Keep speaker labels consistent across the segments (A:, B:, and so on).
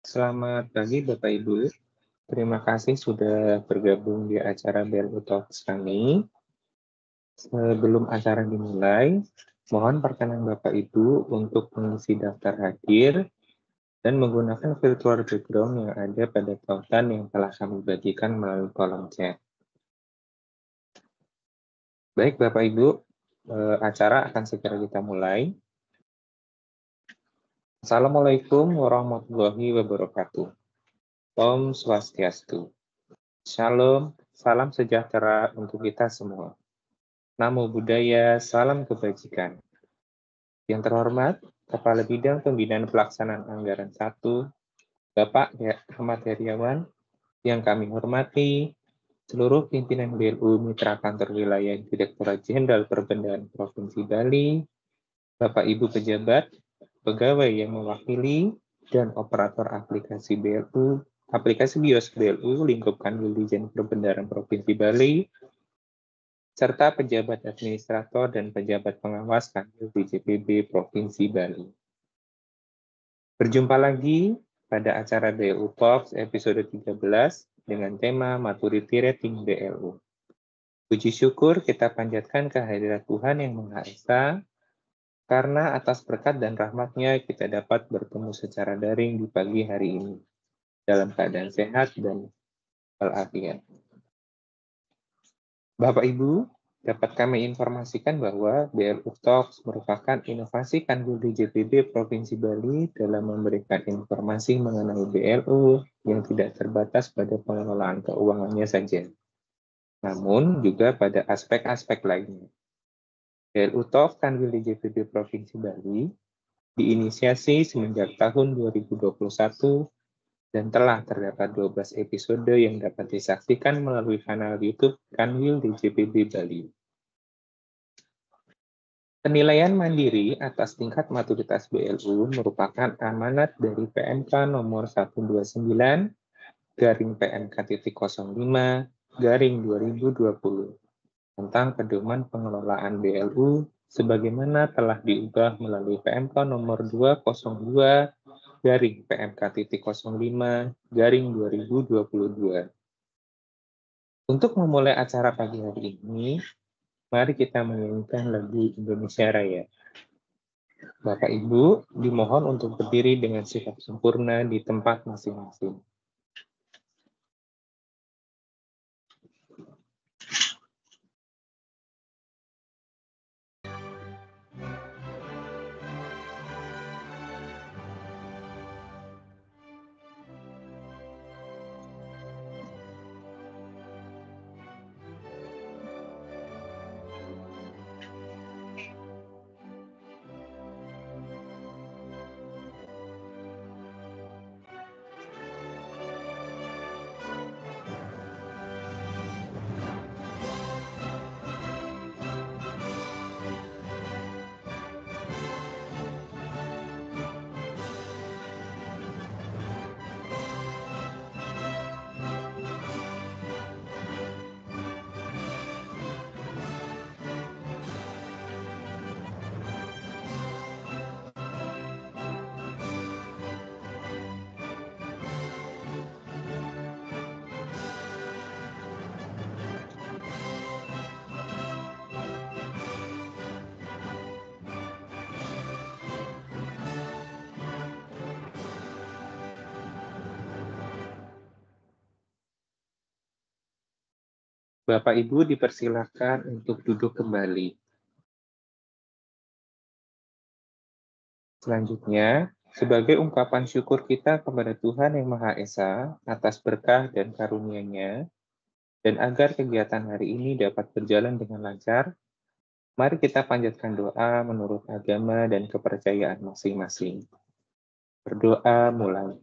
A: Selamat pagi Bapak Ibu. Terima kasih sudah bergabung di acara BLU Talks kami. Sebelum acara dimulai, mohon perkenan Bapak Ibu untuk mengisi daftar hadir dan menggunakan virtual background yang ada pada tautan yang telah kami bagikan melalui kolom chat. Baik Bapak Ibu, acara akan segera kita mulai. Assalamualaikum warahmatullahi wabarakatuh. Om Swastiastu. Shalom, salam sejahtera untuk kita semua. Namo Buddhaya, salam kebajikan. Yang terhormat, Kepala Bidang Pembinaan Pelaksanaan Anggaran 1, Bapak Ahmad Heriawan, yang kami hormati, seluruh pimpinan BLU Mitra Kantor Wilayah Direktorat Jenderal Perbendaharaan Provinsi Bali, Bapak Ibu pejabat, pegawai yang mewakili, dan operator aplikasi BLU, aplikasi BIOS BLU lingkup Kanwil Dijen Perbendaharaan Provinsi Bali, serta pejabat administrator dan pejabat pengawas Kanwil DJPB Provinsi Bali. Berjumpa lagi pada acara BLU Talks episode 13 dengan tema Maturity Rating BLU. Puji syukur kita panjatkan kehadirat Tuhan Yang Maha Esa, karena atas berkat dan rahmat-Nya kita dapat bertemu secara daring di pagi hari ini, dalam keadaan sehat dan walafiat. Bapak Ibu, dapat kami informasikan bahwa BLU Talks merupakan inovasi Kanwil DJPB Provinsi Bali dalam memberikan informasi mengenai BLU yang tidak terbatas pada pengelolaan keuangannya saja, namun juga pada aspek-aspek lainnya. BLU Talks Kanwil DJPB Provinsi Bali diinisiasi semenjak tahun 2021 dan telah terdapat 12 episode yang dapat disaksikan melalui kanal YouTube Kanwil DJPB Bali. Penilaian mandiri atas tingkat maturitas BLU merupakan amanat dari PMK nomor 129 garing PMK.05/2020 tentang pedoman pengelolaan BLU sebagaimana telah diubah melalui PMK nomor 202 garing PMK.05/2022. Untuk memulai acara pagi hari ini, mari kita menyanyikan lagu Indonesia Raya. Bapak Ibu dimohon untuk berdiri dengan sikap sempurna di tempat masing-masing. Bapak Ibu dipersilakan untuk duduk kembali. Selanjutnya, sebagai ungkapan syukur kita kepada Tuhan Yang Maha Esa atas berkah dan karunia-Nya, dan agar kegiatan hari ini dapat berjalan dengan lancar, mari kita panjatkan doa menurut agama dan kepercayaan masing-masing. Berdoa mulai.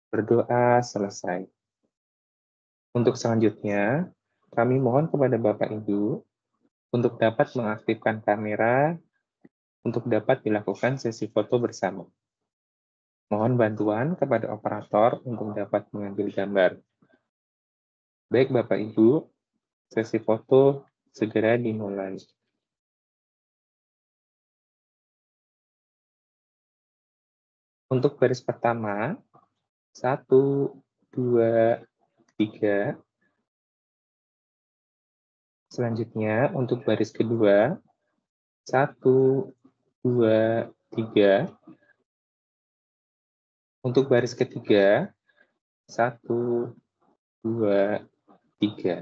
A: Berdoa selesai. Untuk selanjutnya, kami mohon kepada Bapak Ibu untuk dapat mengaktifkan kamera untuk dapat dilakukan sesi foto bersama. Mohon bantuan kepada operator untuk dapat mengambil gambar. Baik Bapak Ibu, Sesi foto segera dimulai. Untuk baris pertama, 1, 2, 3. Selanjutnya, untuk baris kedua, 1, 2, 3. Untuk baris ketiga, 1, 2, 3.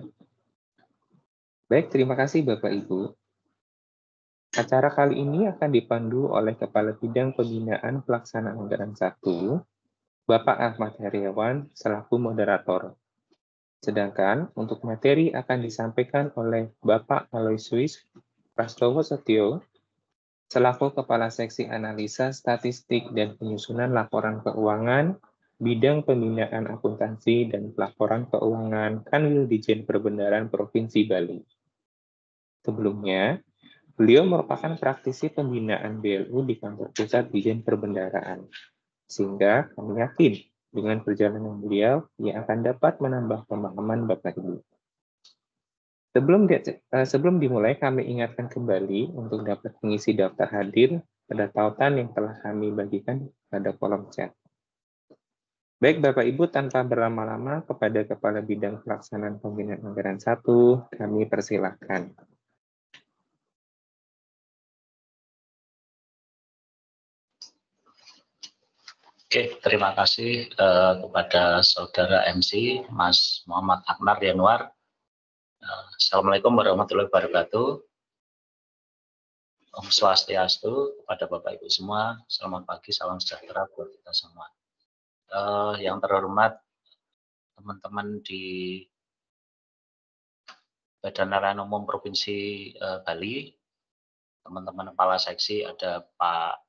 A: Baik, terima kasih Bapak Ibu. Acara kali ini akan dipandu oleh Kepala Bidang Pembinaan Pelaksanaan Anggaran 1, Bapak Ahmad Heriawan, selaku moderator. Sedangkan untuk materi akan disampaikan oleh Bapak Aloysius Prastowo Setio, selaku Kepala Seksi Analisa Statistik dan Penyusunan Laporan Keuangan, Bidang Pembinaan Akuntansi dan Pelaporan Keuangan Kanwil Dijen Perbendaharaan Provinsi Bali. Sebelumnya, beliau merupakan praktisi pembinaan BLU di kantor pusat Dijen Perbendaharaan, sehingga kami yakin dengan perjalanan beliau yang akan dapat menambah pemahaman Bapak Ibu. Sebelum dimulai, kami ingatkan kembali untuk dapat mengisi daftar hadir pada tautan yang telah kami bagikan pada kolom chat. Baik Bapak Ibu, tanpa berlama-lama kepada Kepala Bidang Pelaksanaan Pembinaan Anggaran 1, kami persilahkan.
B: Oke, terima kasih kepada Saudara MC, Mas Muhammad Aknar Yanuar. Assalamualaikum warahmatullahi wabarakatuh. Om Swastiastu kepada Bapak Ibu semua. Selamat pagi, salam sejahtera buat kita semua. Yang terhormat teman-teman di Badan Layanan Umum Provinsi Bali, teman-teman kepala seksi ada Pak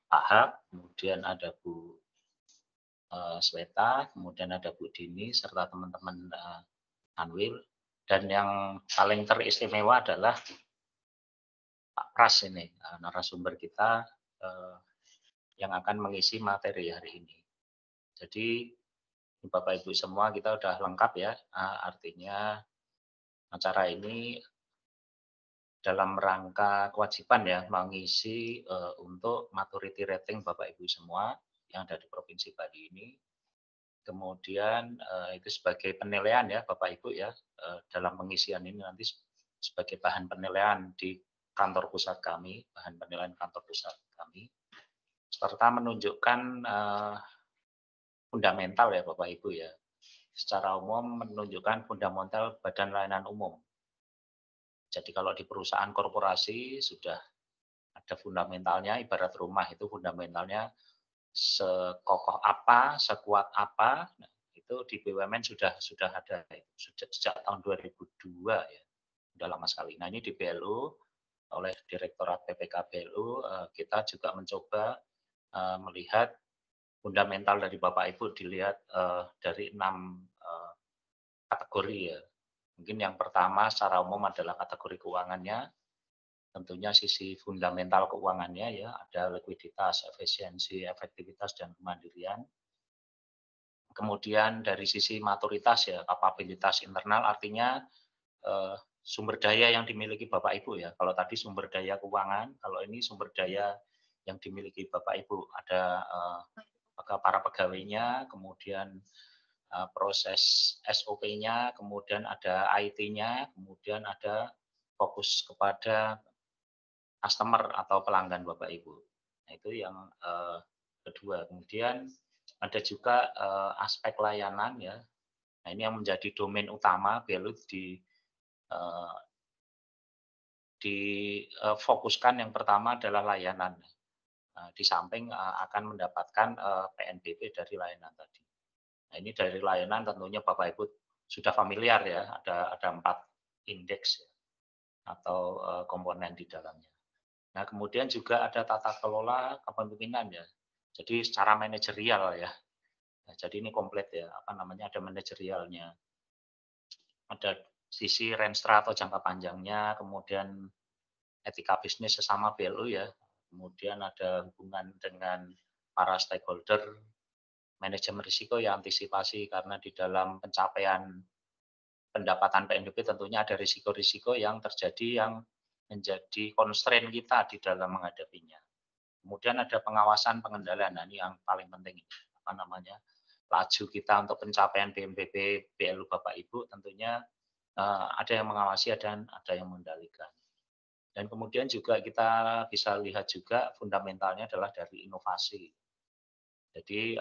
B: Ahab, kemudian ada Bu Sweta, kemudian ada Bu Dini, serta teman-teman Anwil, dan yang paling teristimewa adalah Pak Pras ini, narasumber kita yang akan mengisi materi hari ini. Jadi Bapak Ibu semua kita udah lengkap ya, artinya acara ini dalam rangka kewajiban ya mengisi untuk maturity rating Bapak Ibu semua yang ada di Provinsi Bali ini. Kemudian itu sebagai penilaian ya Bapak Ibu ya, dalam pengisian ini nanti sebagai bahan penilaian di kantor pusat kami, bahan penilaian kantor pusat kami, serta menunjukkan fundamental ya Bapak Ibu ya, secara umum menunjukkan fundamental Badan Layanan Umum. Jadi kalau di perusahaan korporasi sudah ada fundamentalnya, ibarat rumah itu fundamentalnya sekokoh apa, sekuat apa. Nah, itu di BUMN sudah ada sejak tahun 2002 ya, sudah lama sekali. Nah ini di BLU oleh Direktorat PPK BLU kita juga mencoba melihat fundamental dari Bapak Ibu dilihat dari 6 kategori ya. Mungkin yang pertama secara umum adalah kategori keuangannya, tentunya sisi fundamental keuangannya ya, ada likuiditas, efisiensi, efektivitas, dan kemandirian. Kemudian dari sisi maturitas ya, kapabilitas internal artinya sumber daya yang dimiliki Bapak Ibu ya. Kalau tadi sumber daya keuangan, kalau ini sumber daya yang dimiliki Bapak Ibu, ada para pegawainya, kemudian proses SOP-nya, kemudian ada IT-nya, kemudian ada fokus kepada customer atau pelanggan Bapak Ibu. Nah, itu yang kedua. Kemudian ada juga aspek layanan ya. Nah, ini yang menjadi domain utama BLU difokuskan yang pertama adalah layanan. Di samping akan mendapatkan PNBP dari layanan tadi. Nah, ini dari layanan tentunya Bapak Ibu sudah familiar ya, ada 4 indeks ya, atau komponen di dalamnya. Nah, kemudian juga ada tata kelola kepemimpinan ya. Jadi secara manajerial ya. Nah, jadi ini komplit ya, ada manajerialnya. Ada sisi renstra atau jangka panjangnya, kemudian etika bisnis sesama BLU ya. Kemudian ada hubungan dengan para stakeholder, manajemen risiko ya, antisipasi karena di dalam pencapaian pendapatan PNBP tentunya ada risiko-risiko yang terjadi yang menjadi constraint kita di dalam menghadapinya. Kemudian ada pengawasan pengendalian, nah ini yang paling penting, apa namanya, laju kita untuk pencapaian BNPB BLU Bapak Ibu tentunya ada yang mengawasi dan ada yang mengendalikan. Dan kemudian juga kita bisa lihat juga fundamentalnya adalah dari inovasi. Jadi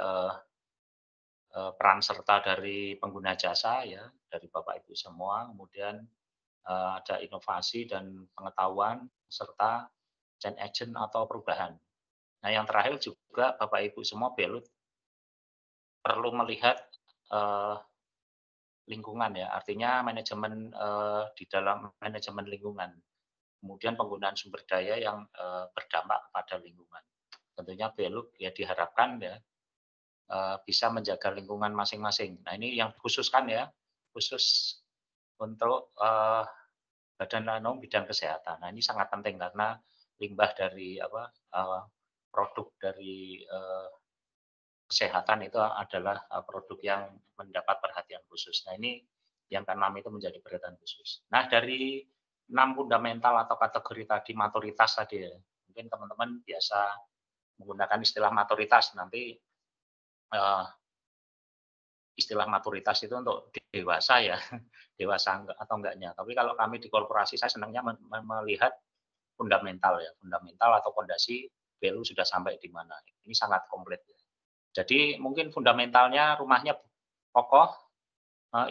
B: peran serta dari pengguna jasa ya, dari Bapak Ibu semua, kemudian ada inovasi dan pengetahuan serta change agent atau perubahan. Nah, yang terakhir juga Bapak Ibu semua BLU perlu melihat lingkungan ya, artinya manajemen di dalam manajemen lingkungan. Kemudian penggunaan sumber daya yang berdampak kepada lingkungan. Tentunya BLU ya diharapkan ya bisa menjaga lingkungan masing-masing. Nah, ini yang khususkan ya, khusus untuk Badan Nasional Bidang Kesehatan. Nah, ini sangat penting karena limbah dari produk dari kesehatan itu adalah produk yang mendapat perhatian khusus. Nah, ini yang keenam itu menjadi perhatian khusus. Nah, dari 6 fundamental atau kategori tadi, maturitas tadi ya, mungkin teman-teman biasa menggunakan istilah maturitas, nanti istilah maturitas itu untuk dewasa ya, dewasa atau enggaknya. Tapi kalau kami di korporasi, saya senangnya melihat fundamental ya, fundamental atau fondasi BLU sudah sampai di mana. Ini sangat komplit. Jadi mungkin fundamentalnya rumahnya kokoh,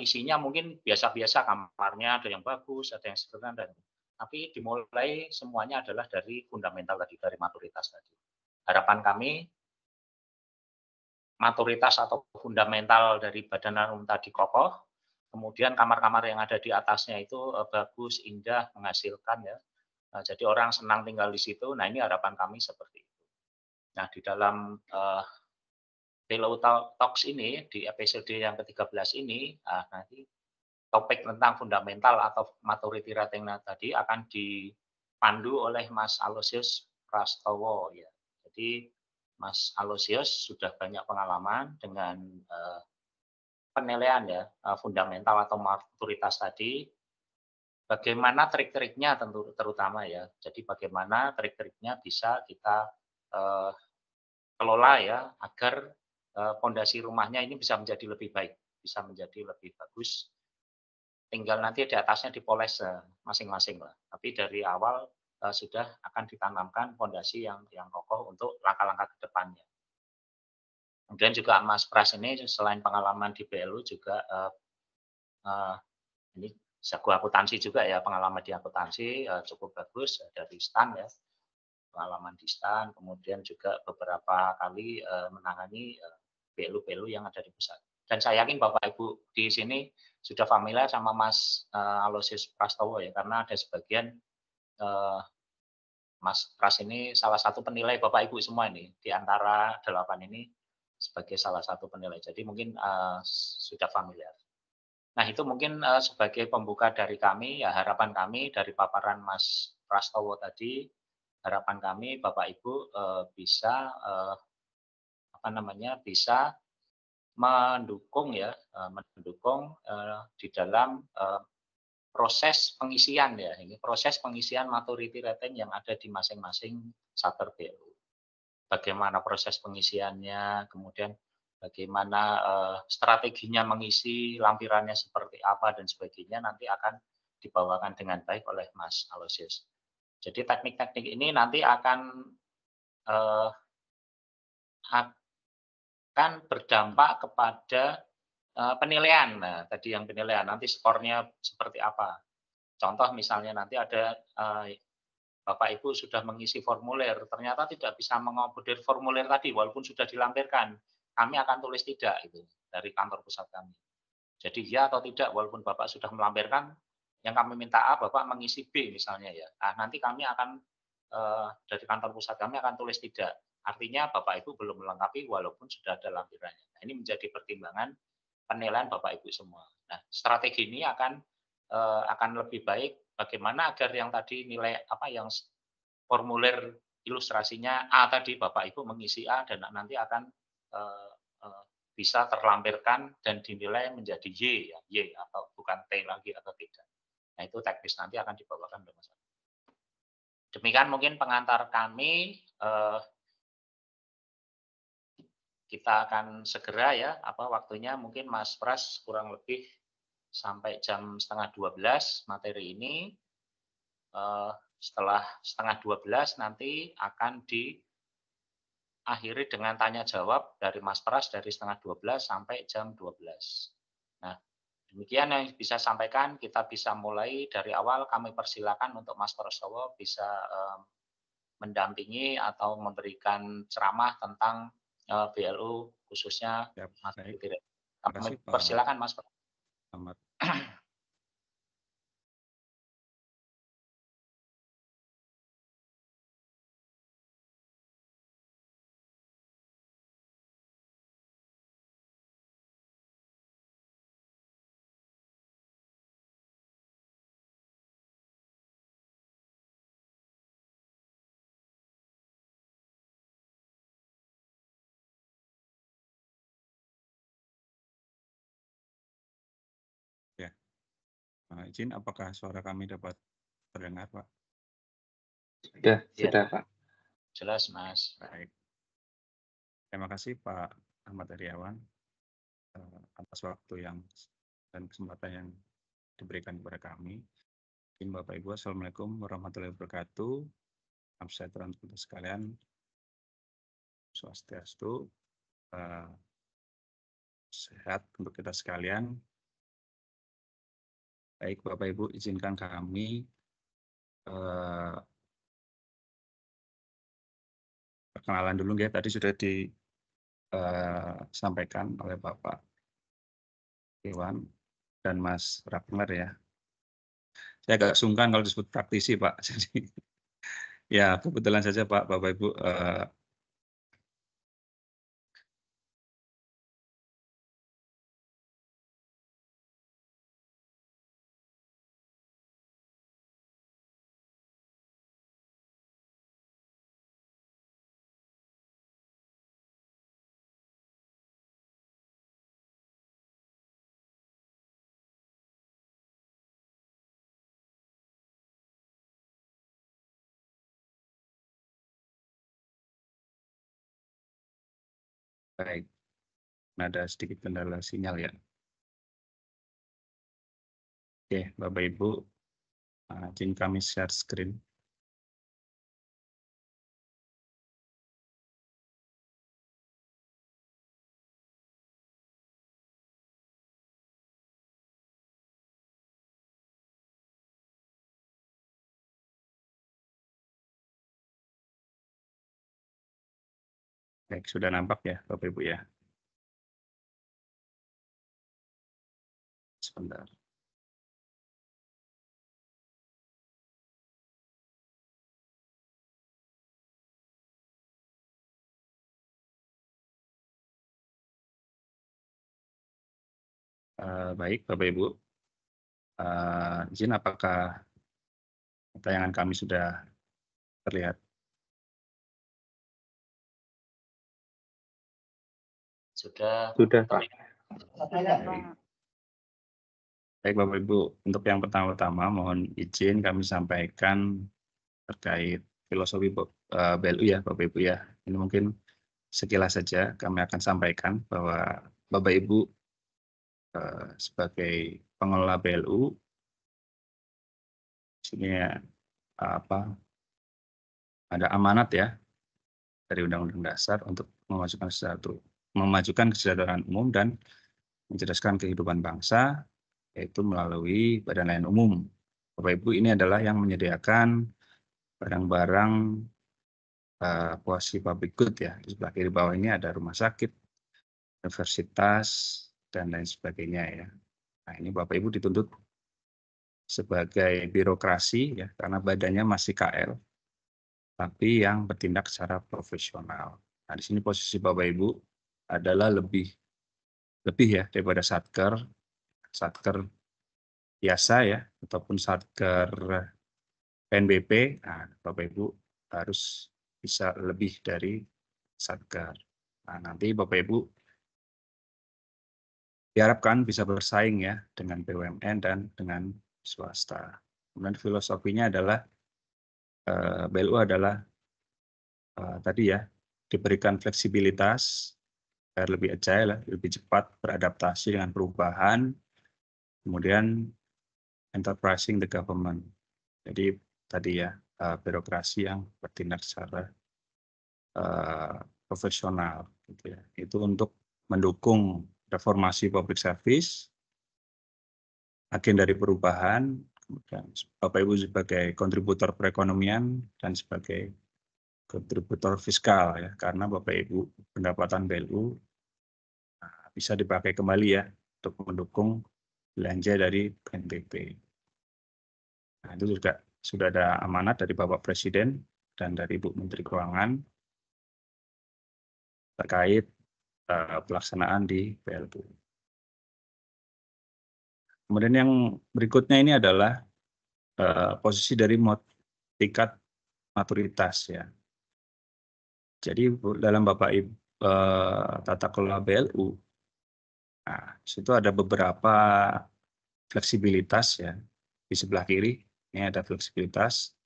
B: isinya mungkin biasa-biasa, kamarnya ada yang bagus, ada yang sederhana, tapi dimulai semuanya adalah dari fundamental tadi, dari maturitas tadi. Harapan kami maturitas atau fundamental dari Badan Umum tadi kokoh, kemudian kamar-kamar yang ada di atasnya itu bagus, indah, menghasilkan ya. Jadi orang senang tinggal di situ. Nah, ini harapan kami seperti itu. Nah, di dalam BLU Talks ini, di episode yang ke-13 ini, nanti topik tentang fundamental atau maturity rating tadi akan dipandu oleh Mas Alosius Prastowo ya. Jadi Mas Alosius sudah banyak pengalaman dengan penilaian ya fundamental atau maturitas tadi. Bagaimana trik-triknya tentu terutama ya. Jadi bagaimana trik-triknya bisa kita kelola ya agar fondasi rumahnya ini bisa menjadi lebih baik, bisa menjadi lebih bagus. Tinggal nanti di atasnya dipoles masing-masing lah. Tapi dari awal sudah akan ditanamkan fondasi yang kokoh untuk langkah-langkah ke depannya. Kemudian juga Mas Pras ini selain pengalaman di BLU juga ini jago akuntansi juga ya, pengalaman di akuntansi cukup bagus dari STAN ya, pengalaman di STAN, kemudian juga beberapa kali menangani BLU-BLU yang ada di pusat. Dan saya yakin Bapak Ibu di sini sudah familiar sama Mas Alosius Prastowo ya, karena ada sebagian Mas Pras ini salah satu penilai Bapak Ibu semua ini, di antara 8 ini sebagai salah satu penilai. Jadi mungkin sudah familiar. Nah, itu mungkin sebagai pembuka dari kami, ya harapan kami dari paparan Mas Prastowo tadi, harapan kami Bapak Ibu bisa bisa mendukung ya, mendukung di dalam proses pengisian ya, ini proses pengisian maturity rating yang ada di masing-masing satker BLU. Bagaimana proses pengisiannya, kemudian bagaimana strateginya mengisi, lampirannya seperti apa dan sebagainya nanti akan dibawakan dengan baik oleh Mas Alosius. Jadi teknik-teknik ini nanti akan berdampak kepada penilaian. Nah, tadi yang penilaian nanti skornya seperti apa. Contoh misalnya nanti ada Bapak Ibu sudah mengisi formulir, ternyata tidak bisa mengakomodir formulir tadi walaupun sudah dilampirkan. Kami akan tulis tidak itu dari kantor pusat kami. Jadi ya atau tidak walaupun Bapak sudah melampirkan, yang kami minta A, Bapak mengisi B misalnya ya. Nah, nanti kami akan dari kantor pusat kami akan tulis tidak. Artinya Bapak Ibu belum melengkapi walaupun sudah ada lampirannya. Nah, ini menjadi pertimbangan penilaian Bapak Ibu semua. Nah, strategi ini akan lebih baik bagaimana agar yang tadi nilai yang formulir ilustrasinya A tadi Bapak Ibu mengisi A dan nanti akan bisa terlampirkan dan dinilai menjadi Y ya, Y atau bukan T lagi atau tidak. Nah, itu teknis nanti akan dibawakan oleh Mas. Demikian mungkin pengantar kami. Kita akan segera ya, waktunya mungkin Mas Pras kurang lebih sampai jam 11:30 materi ini. Setelah 11:30 nanti akan diakhiri dengan tanya jawab dari Mas Pras dari 11:30 sampai jam 12. Nah, demikian yang bisa sampaikan. Kita bisa mulai dari awal. Kami persilakan untuk Mas Prastowo bisa mendampingi atau memberikan ceramah tentang BLU khususnya materi tidak. Kami persilakan Mas.
C: Selamat. Ya, izin apakah suara kami dapat terdengar, Pak?
A: Sudah Pak.
B: Jelas, Mas.
C: Baik. Terima kasih Pak Ahmad Heriawan atas waktu dan kesempatan yang diberikan kepada kami. Bapak Ibu, Assalamualaikum warahmatullahi wabarakatuh. Salam sejahtera untuk kita sekalian. Swastiastu, sehat untuk kita sekalian. Baik Bapak Ibu, izinkan kami perkenalan dulu ya. Tadi sudah disampaikan oleh Bapak Iwan dan Mas Ragnar ya. Saya agak sungkan kalau disebut praktisi Pak. Jadi ya kebetulan saja Pak, Bapak Ibu baik. Ada sedikit kendala sinyal ya. Oke, Bapak Ibu, izin kami share screen. Baik, sudah nampak ya Bapak Ibu ya. Sebentar. Baik Bapak Ibu, izin apakah tayangan kami sudah terlihat?
B: Sudah
A: Pak.
C: Baik Bapak Ibu, untuk yang pertama-tama mohon izin kami sampaikan terkait filosofi BLU ya Bapak Ibu ya. Ini mungkin sekilas saja kami akan sampaikan bahwa Bapak Ibu sebagai pengelola BLU sini ada amanat ya dari Undang-Undang Dasar untuk memajukan kesejahteraan umum dan mencerdaskan kehidupan bangsa, yaitu melalui badan layanan umum. Bapak Ibu, ini adalah yang menyediakan barang-barang quasi public good ya. Di sebelah kiri bawah ini ada rumah sakit, universitas, dan lain sebagainya ya. Nah, ini Bapak Ibu dituntut sebagai birokrasi ya, karena badannya masih KL, tapi yang bertindak secara profesional. Nah, di sini posisi Bapak Ibu adalah lebih ya daripada satker biasa ya, ataupun satker PNBP. Nah, Bapak Ibu harus bisa lebih dari satker. Nah, nanti Bapak Ibu diharapkan bisa bersaing ya dengan BUMN dan dengan swasta. Kemudian filosofinya adalah BLU adalah tadi ya, diberikan fleksibilitas agar lebih agile, lebih cepat beradaptasi dengan perubahan, kemudian enterprising the government. Jadi tadi ya, birokrasi yang bertindak secara profesional, gitu ya. Itu untuk mendukung reformasi public service, agen dari perubahan, kemudian Bapak Ibu sebagai kontributor perekonomian dan sebagai kontributor fiskal ya, karena Bapak Ibu pendapatan BLU bisa dipakai kembali ya untuk mendukung belanja dari BNPB. Nah, itu juga sudah ada amanat dari Bapak Presiden dan dari Ibu Menteri Keuangan terkait pelaksanaan di BLU. Kemudian yang berikutnya ini adalah posisi dari tingkat maturitas ya. Jadi dalam Bapak Ibu tata kelola BLU, nah, situ ada beberapa fleksibilitas ya. Di sebelah kiri ini ada fleksibilitas.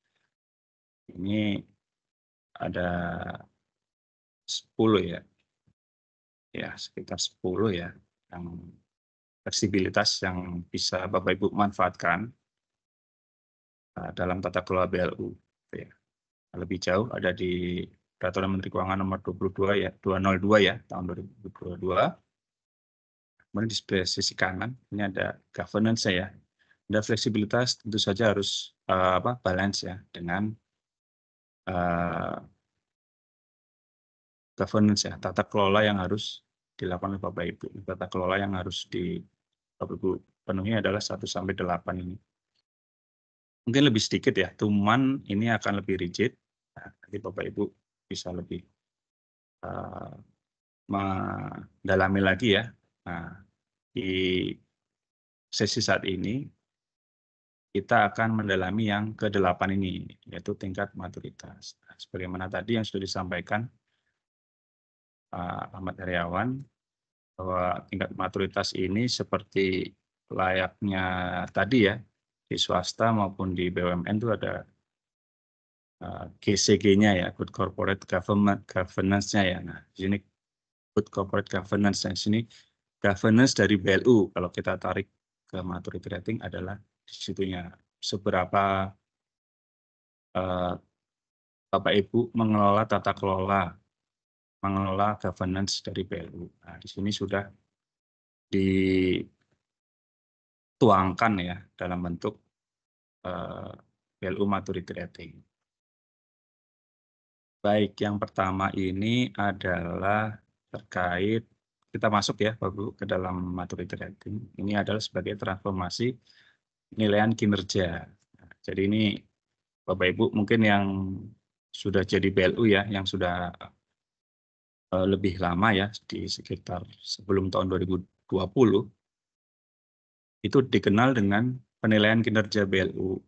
C: Ini ada 10 ya. Ya, sekitar 10 ya yang fleksibilitas yang bisa Bapak Ibu manfaatkan dalam tata kelola BLU ya. Lebih jauh ada di Peraturan Menteri Keuangan nomor 22 ya, 202 ya tahun 2022. Kemudian di sisi kanan ini ada governance ya. Ada fleksibilitas tentu saja harus balance ya dengan governance ya, tata kelola yang harus dilakukan oleh Bapak Ibu. Tata kelola yang harus Bapak Ibu penuhi adalah 1 sampai 8 ini. Mungkin lebih sedikit ya, cuman ini akan lebih rigid. Nah, nanti Bapak Ibu bisa lebih mendalami lagi ya. Nah, di sesi saat ini kita akan mendalami yang ke-8 ini, yaitu tingkat maturitas. Nah, sebagaimana tadi yang sudah disampaikan Ahmad Heriawan, bahwa tingkat maturitas ini seperti layaknya tadi ya, di swasta maupun di BUMN itu ada GCG-nya ya, Good Corporate Governance-nya ya. Nah, di sini Good Corporate Governance, di sini governance dari BLU, kalau kita tarik ke maturity rating adalah di situnya seberapa Bapak Ibu mengelola tata kelola, mengelola governance dari BLU. Nah, di sini sudah dituangkan ya dalam bentuk BLU maturity rating. Baik, yang pertama ini adalah terkait, kita masuk ya Bapak Ibu ke dalam maturity rating. Ini adalah sebagai transformasi penilaian kinerja. Nah, jadi ini Bapak Ibu mungkin yang sudah jadi BLU ya, yang sudah lebih lama ya, di sekitar sebelum tahun 2020, itu dikenal dengan penilaian kinerja BLU.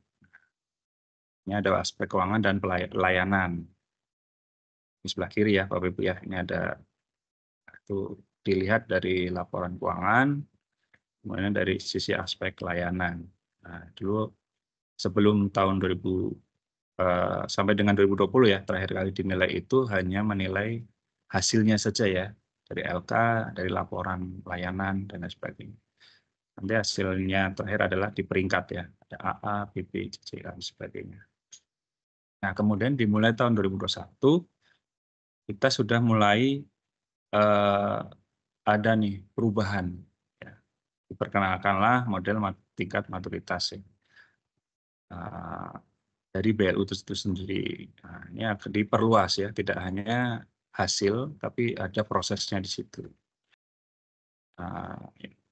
C: Ini ada aspek keuangan dan pelayanan. Di sebelah kiri ya Bapak Ibu ya, ini ada itu dilihat dari laporan keuangan, kemudian dari sisi aspek layanan. Nah, dulu sebelum tahun 2000 sampai dengan 2020 ya, terakhir kali dinilai itu hanya menilai hasilnya saja ya, dari LK, dari laporan layanan dan lain sebagainya. Nanti hasilnya terakhir adalah di peringkat ya, ada AA, BP, CC, dan sebagainya. Nah, kemudian dimulai tahun 2021, kita sudah mulai ada nih perubahan. Ya. Diperkenalkanlah model tingkat maturitas ya. Dari BLU itu sendiri. Nah, ini akan diperluas ya, tidak hanya hasil, tapi ada prosesnya di situ.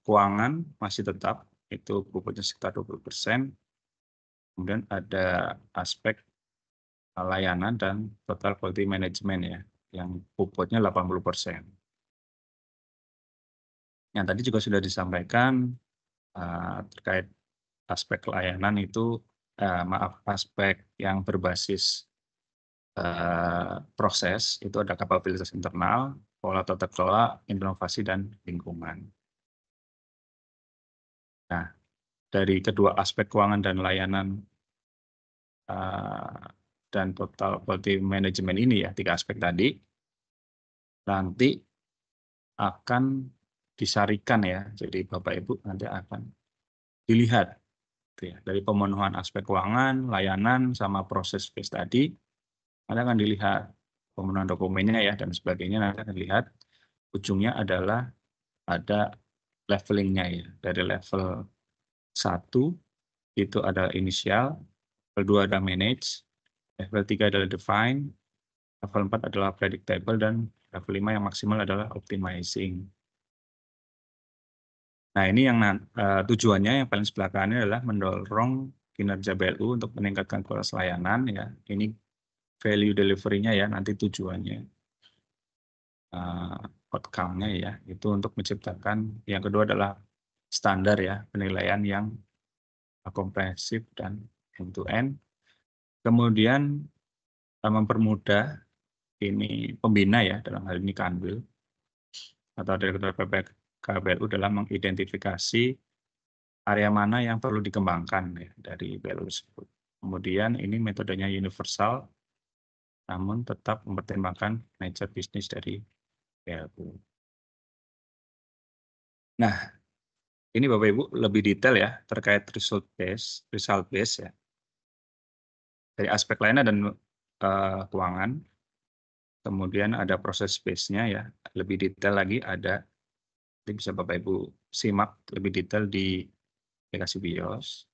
C: Keuangan masih tetap, itu bobotnya sekitar 20%. Kemudian ada aspek layanan dan total quality management ya, yang bobotnya 80%. Yang tadi juga sudah disampaikan terkait aspek layanan itu, aspek yang berbasis proses, itu ada kapabilitas internal, pola tata kelola, inovasi, dan lingkungan. Nah, dari kedua aspek keuangan dan layanan dan total quality management ini ya, 3 aspek tadi, nanti akan disarikan ya. Jadi Bapak Ibu nanti akan dilihat gitu ya, dari pemenuhan aspek keuangan, layanan, sama proses case tadi, nanti akan dilihat pemenuhan dokumennya ya dan sebagainya, nanti akan dilihat ujungnya adalah ada levelingnya ya. Dari level 1 itu ada inisial, level 2 ada manage, level 3 adalah define, level 4 adalah predictable, dan level 5 yang maksimal adalah optimizing. Nah, ini yang tujuannya yang paling sebelah kanan adalah mendorong kinerja BLU untuk meningkatkan kualitas layanan ya. Ini value delivery-nya ya, nanti tujuannya outcome-nya ya, itu untuk menciptakan. Yang kedua adalah standar ya, penilaian yang komprehensif dan end-to-end. Kemudian mempermudah ini pembina ya, dalam hal ini Kanwil atau Direktur PPK BLU dalam mengidentifikasi area mana yang perlu dikembangkan ya, dari BLU tersebut. Kemudian ini metodenya universal, namun tetap mempertimbangkan nature bisnis dari BLU. Nah, ini Bapak Ibu lebih detail ya terkait result base ya. Dari aspek lainnya dan keuangan. Kemudian ada proses base-nya ya, lebih detail lagi ada, ini bisa Bapak Ibu simak lebih detail di aplikasi BIOS.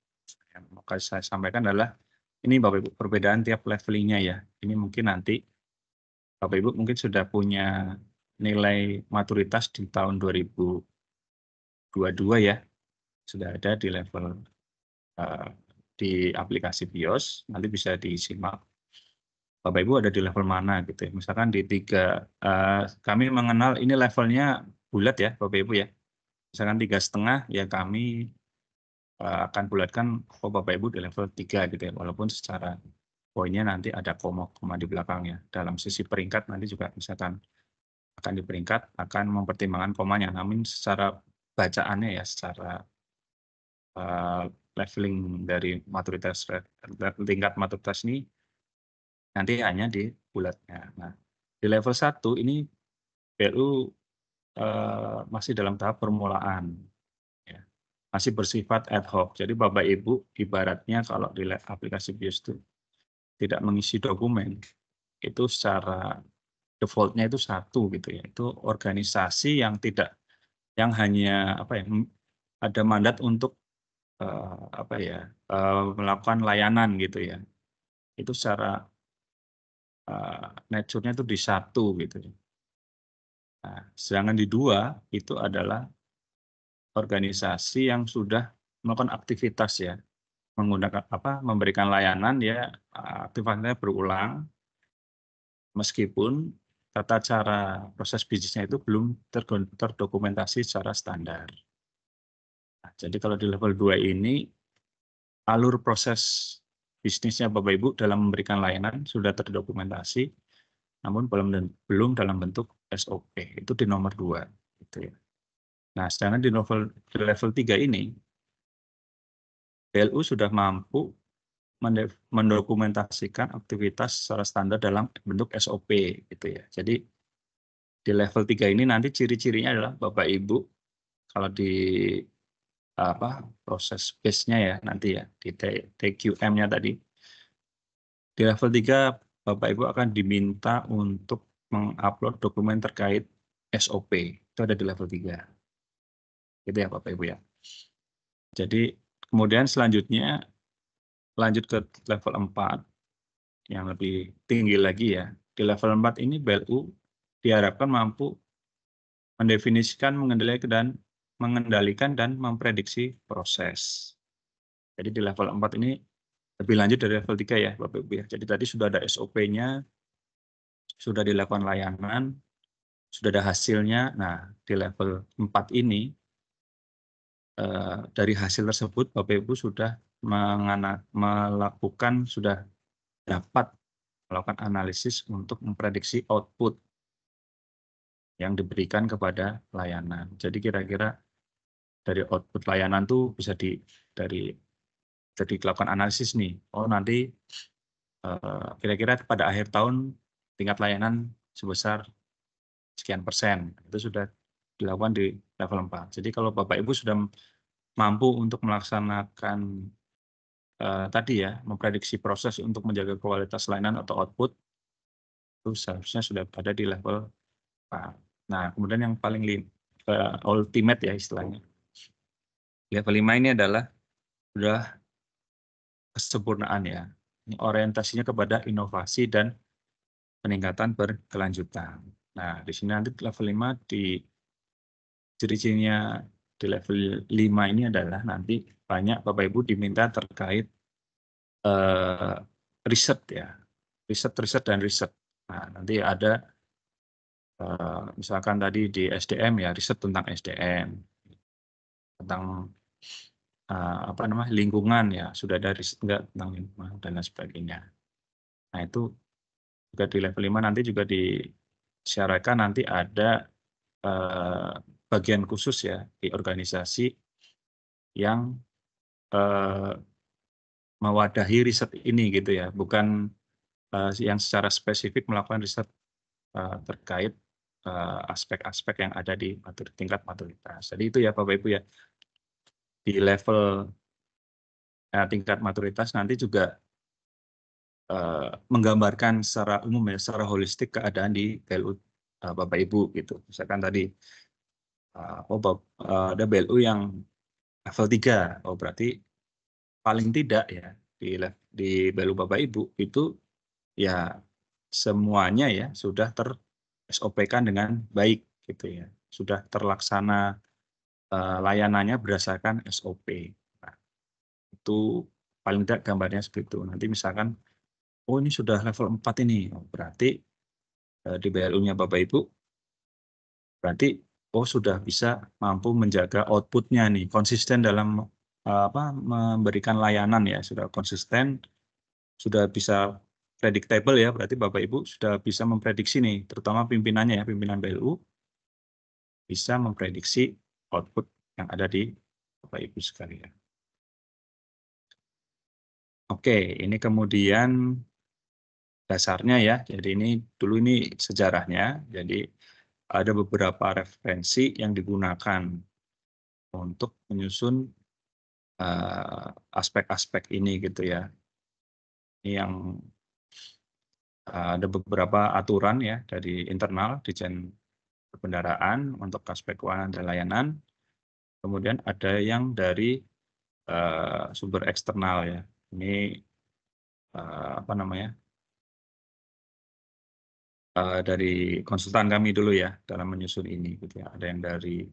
C: Yang mau saya sampaikan adalah ini Bapak Ibu perbedaan tiap levelingnya ya. Ini mungkin nanti Bapak Ibu mungkin sudah punya nilai maturitas di tahun 2022 ya, sudah ada di level di aplikasi BIOS, nanti bisa disimak Bapak Ibu ada di level mana gitu ya. Misalkan di 3, kami mengenal ini levelnya bulat ya Bapak Ibu ya. Misalkan 3,5 ya kami akan bulatkan Bapak Ibu di level 3 gitu ya. Walaupun secara poinnya nanti ada koma-koma di belakangnya. Dalam sisi peringkat nanti juga misalkan akan di peringkat akan mempertimbangkan komanya. Namun secara bacaannya ya, secara leveling dari maturitas, tingkat maturitas ini nanti hanya di bulatnya. Nah, di level 1 ini BLU masih dalam tahap permulaan, ya. Masih bersifat ad hoc. Jadi Bapak Ibu ibaratnya kalau di aplikasi BIOS itu tidak mengisi dokumen, itu secara default-nya itu 1 gitu ya. Itu organisasi yang tidak, yang hanya apa ya, ada mandat untuk melakukan layanan gitu ya. Itu secara nature-nya itu di 1 gitu ya. Nah, sedangkan di 2 itu adalah organisasi yang sudah melakukan aktivitas ya, menggunakan memberikan layanan ya, aktivitasnya berulang, meskipun tata cara proses bisnisnya itu belum terdokumentasi secara standar. Nah, jadi kalau di level 2 ini alur proses bisnisnya Bapak Ibu dalam memberikan layanan sudah terdokumentasi, namun belum dalam bentuk SOP, itu di nomor 2 gitu ya. Nah, sedangkan di level 3 ini BLU sudah mampu mendokumentasikan aktivitas secara standar dalam bentuk SOP gitu ya. Jadi di level 3 ini nanti ciri-cirinya adalah Bapak Ibu kalau di proses base-nya ya nanti ya di TQM-nya tadi. Di level 3 Bapak Ibu akan diminta untuk mengupload dokumen terkait SOP. Itu ada di level 3. Gitu ya Bapak Ibu ya. Jadi kemudian selanjutnya lanjut ke level 4 yang lebih tinggi lagi ya. Di level 4 ini BLU diharapkan mampu mendefinisikan, mengendalikan dan memprediksi proses. Jadi di level 4 ini lebih lanjut dari level 3 ya Bapak Ibu ya. Jadi tadi sudah ada SOP-nya, sudah dilakukan layanan, sudah ada hasilnya. Nah, di level 4 ini dari hasil tersebut Bapak Ibu sudah melakukan, sudah dapat melakukan analisis untuk memprediksi output yang diberikan kepada layanan. Jadi kira-kira dari output layanan tuh bisa jadi dilakukan analisis nih. Oh nanti kira-kira pada akhir tahun tingkat layanan sebesar sekian persen. Itu sudah dilakukan di level 4. Jadi kalau Bapak Ibu sudah mampu untuk melaksanakan tadi ya, memprediksi proses untuk menjaga kualitas layanan atau output, itu seharusnya sudah ada di level 4. Nah, kemudian yang paling ultimate ya istilahnya. Level 5 ini adalah sudah kesempurnaan ya. Ini orientasinya kepada inovasi dan peningkatan berkelanjutan. Nah, di sini nanti level 5 di ciri-cirinya di level 5 ini adalah nanti banyak Bapak Ibu diminta terkait riset ya. Riset dan riset. Nah, nanti ada misalkan tadi di SDM ya, riset tentang SDM, tentang apa namanya lingkungan ya, sudah ada riset enggak tentang lingkungan dan lain sebagainya. Nah, itu juga di level 5 nanti juga disyaratkan nanti ada bagian khusus ya di organisasi yang mewadahi riset ini gitu ya, bukan yang secara spesifik melakukan riset terkait aspek-aspek yang ada di tingkat maturitas. Jadi itu ya Bapak Ibu ya, di level tingkat maturitas nanti juga menggambarkan secara umum ya, secara holistik keadaan di BLU Bapak Ibu gitu. Misalkan tadi ada BLU yang level 3, oh berarti paling tidak ya di BLU Bapak Ibu itu ya semuanya ya sudah SOP-kan dengan baik gitu ya. Sudah terlaksana layanannya berdasarkan SOP. Nah, itu paling tidak gambarnya seperti itu. Nanti misalkan, oh ini sudah level 4 ini, berarti di BLU-nya Bapak Ibu, berarti oh sudah bisa mampu menjaga output-nya nih, konsisten dalam memberikan layanan ya, sudah konsisten, sudah bisa predictable ya, berarti Bapak Ibu sudah bisa memprediksi nih, terutama pimpinannya ya, pimpinan BLU, bisa memprediksi output yang ada di Bapak Ibu sekalian. Oke, ini kemudian dasarnya ya. Jadi ini dulu ini sejarahnya. Jadi ada beberapa referensi yang digunakan untuk menyusun aspek-aspek ini gitu ya. Ini yang ada beberapa aturan ya dari internal Ditjen Perbendaharaan untuk aspek keuangan dan layanan. Kemudian ada yang dari sumber eksternal ya. Ini apa namanya? Dari konsultan kami dulu ya dalam menyusun ini gitu ya. Ada yang dari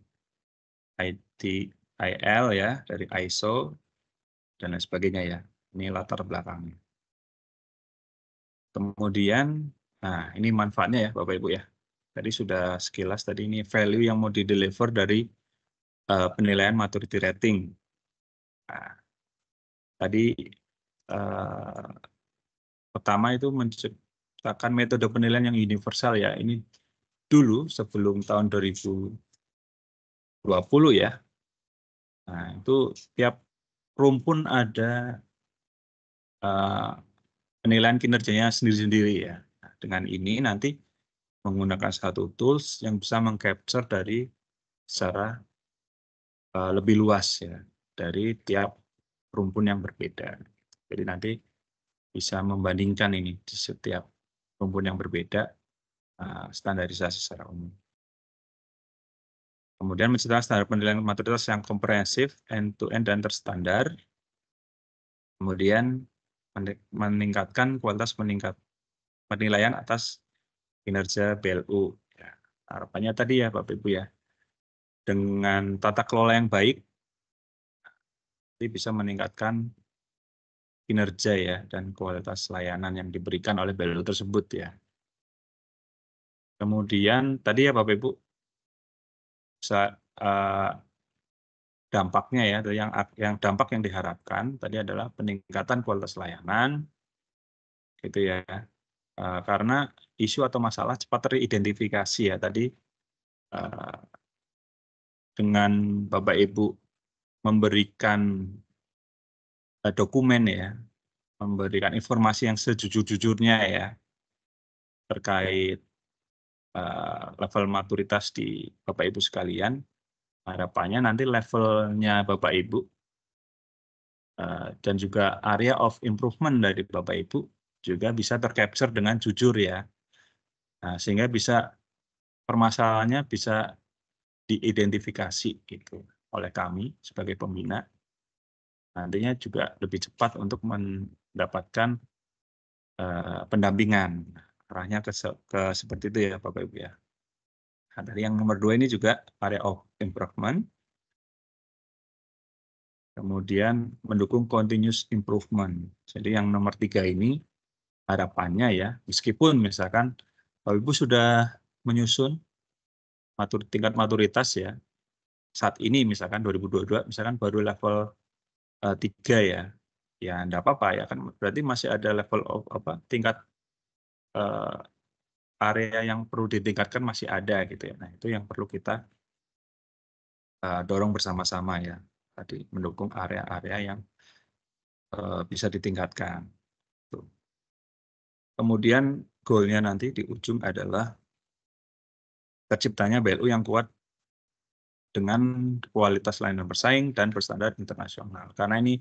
C: ITIL ya, dari ISO dan lain sebagainya ya. Ini latar belakangnya. Kemudian nah ini manfaatnya ya Bapak Ibu ya. Tadi sudah sekilas tadi ini value yang mau di-deliver dari penilaian maturity rating. Nah, tadi pertama itu menciptakan metode penilaian yang universal ya. Ini dulu sebelum tahun 2020 ya. Nah, itu tiap rumpun ada penilaian kinerjanya sendiri-sendiri ya. Nah, dengan ini nanti menggunakan satu tools yang bisa mengcapture dari secara lebih luas ya dari tiap rumpun yang berbeda. Jadi nanti bisa membandingkan ini di setiap rumpun yang berbeda standarisasi secara umum. Kemudian menciptakan standar penilaian maturitas yang komprehensif, end-to-end dan terstandar. Kemudian meningkatkan kualitas penilaian atas kinerja BLU. Ya, harapannya tadi ya Bapak Ibu ya, dengan tata kelola yang baik, ini bisa meningkatkan kinerja ya dan kualitas layanan yang diberikan oleh BLU tersebut ya. Kemudian tadi ya Bapak Ibu, bisa dampaknya ya, yang dampak yang diharapkan tadi adalah peningkatan kualitas layanan, gitu ya. Karena isu atau masalah cepat teridentifikasi ya tadi dengan Bapak Ibu memberikan dokumen ya, memberikan informasi yang sejujur-jujurnya ya terkait level maturitas di Bapak Ibu sekalian. Harapannya nanti levelnya Bapak Ibu dan juga area of improvement dari Bapak Ibu juga bisa tercapture dengan jujur ya. Nah, sehingga bisa permasalahannya bisa diidentifikasi gitu oleh kami sebagai pembina. Nantinya juga lebih cepat untuk mendapatkan pendampingan. Arahnya ke seperti itu ya Bapak Ibu ya. Nah, dari yang nomor 2 ini juga area of improvement. Kemudian mendukung continuous improvement. Jadi yang nomor 3 ini harapannya ya, meskipun misalkan Bapak Ibu sudah menyusun tingkat maturitas ya, saat ini misalkan 2022 misalkan baru level 3 ya, ya enggak apa-apa ya kan, berarti masih ada level of tingkat area yang perlu ditingkatkan masih ada gitu ya. Nah itu yang perlu kita dorong bersama-sama ya, tadi mendukung area-area yang bisa ditingkatkan. Kemudian goalnya nanti di ujung adalah terciptanya BLU yang kuat dengan kualitas layanan bersaing dan berstandar internasional. Karena ini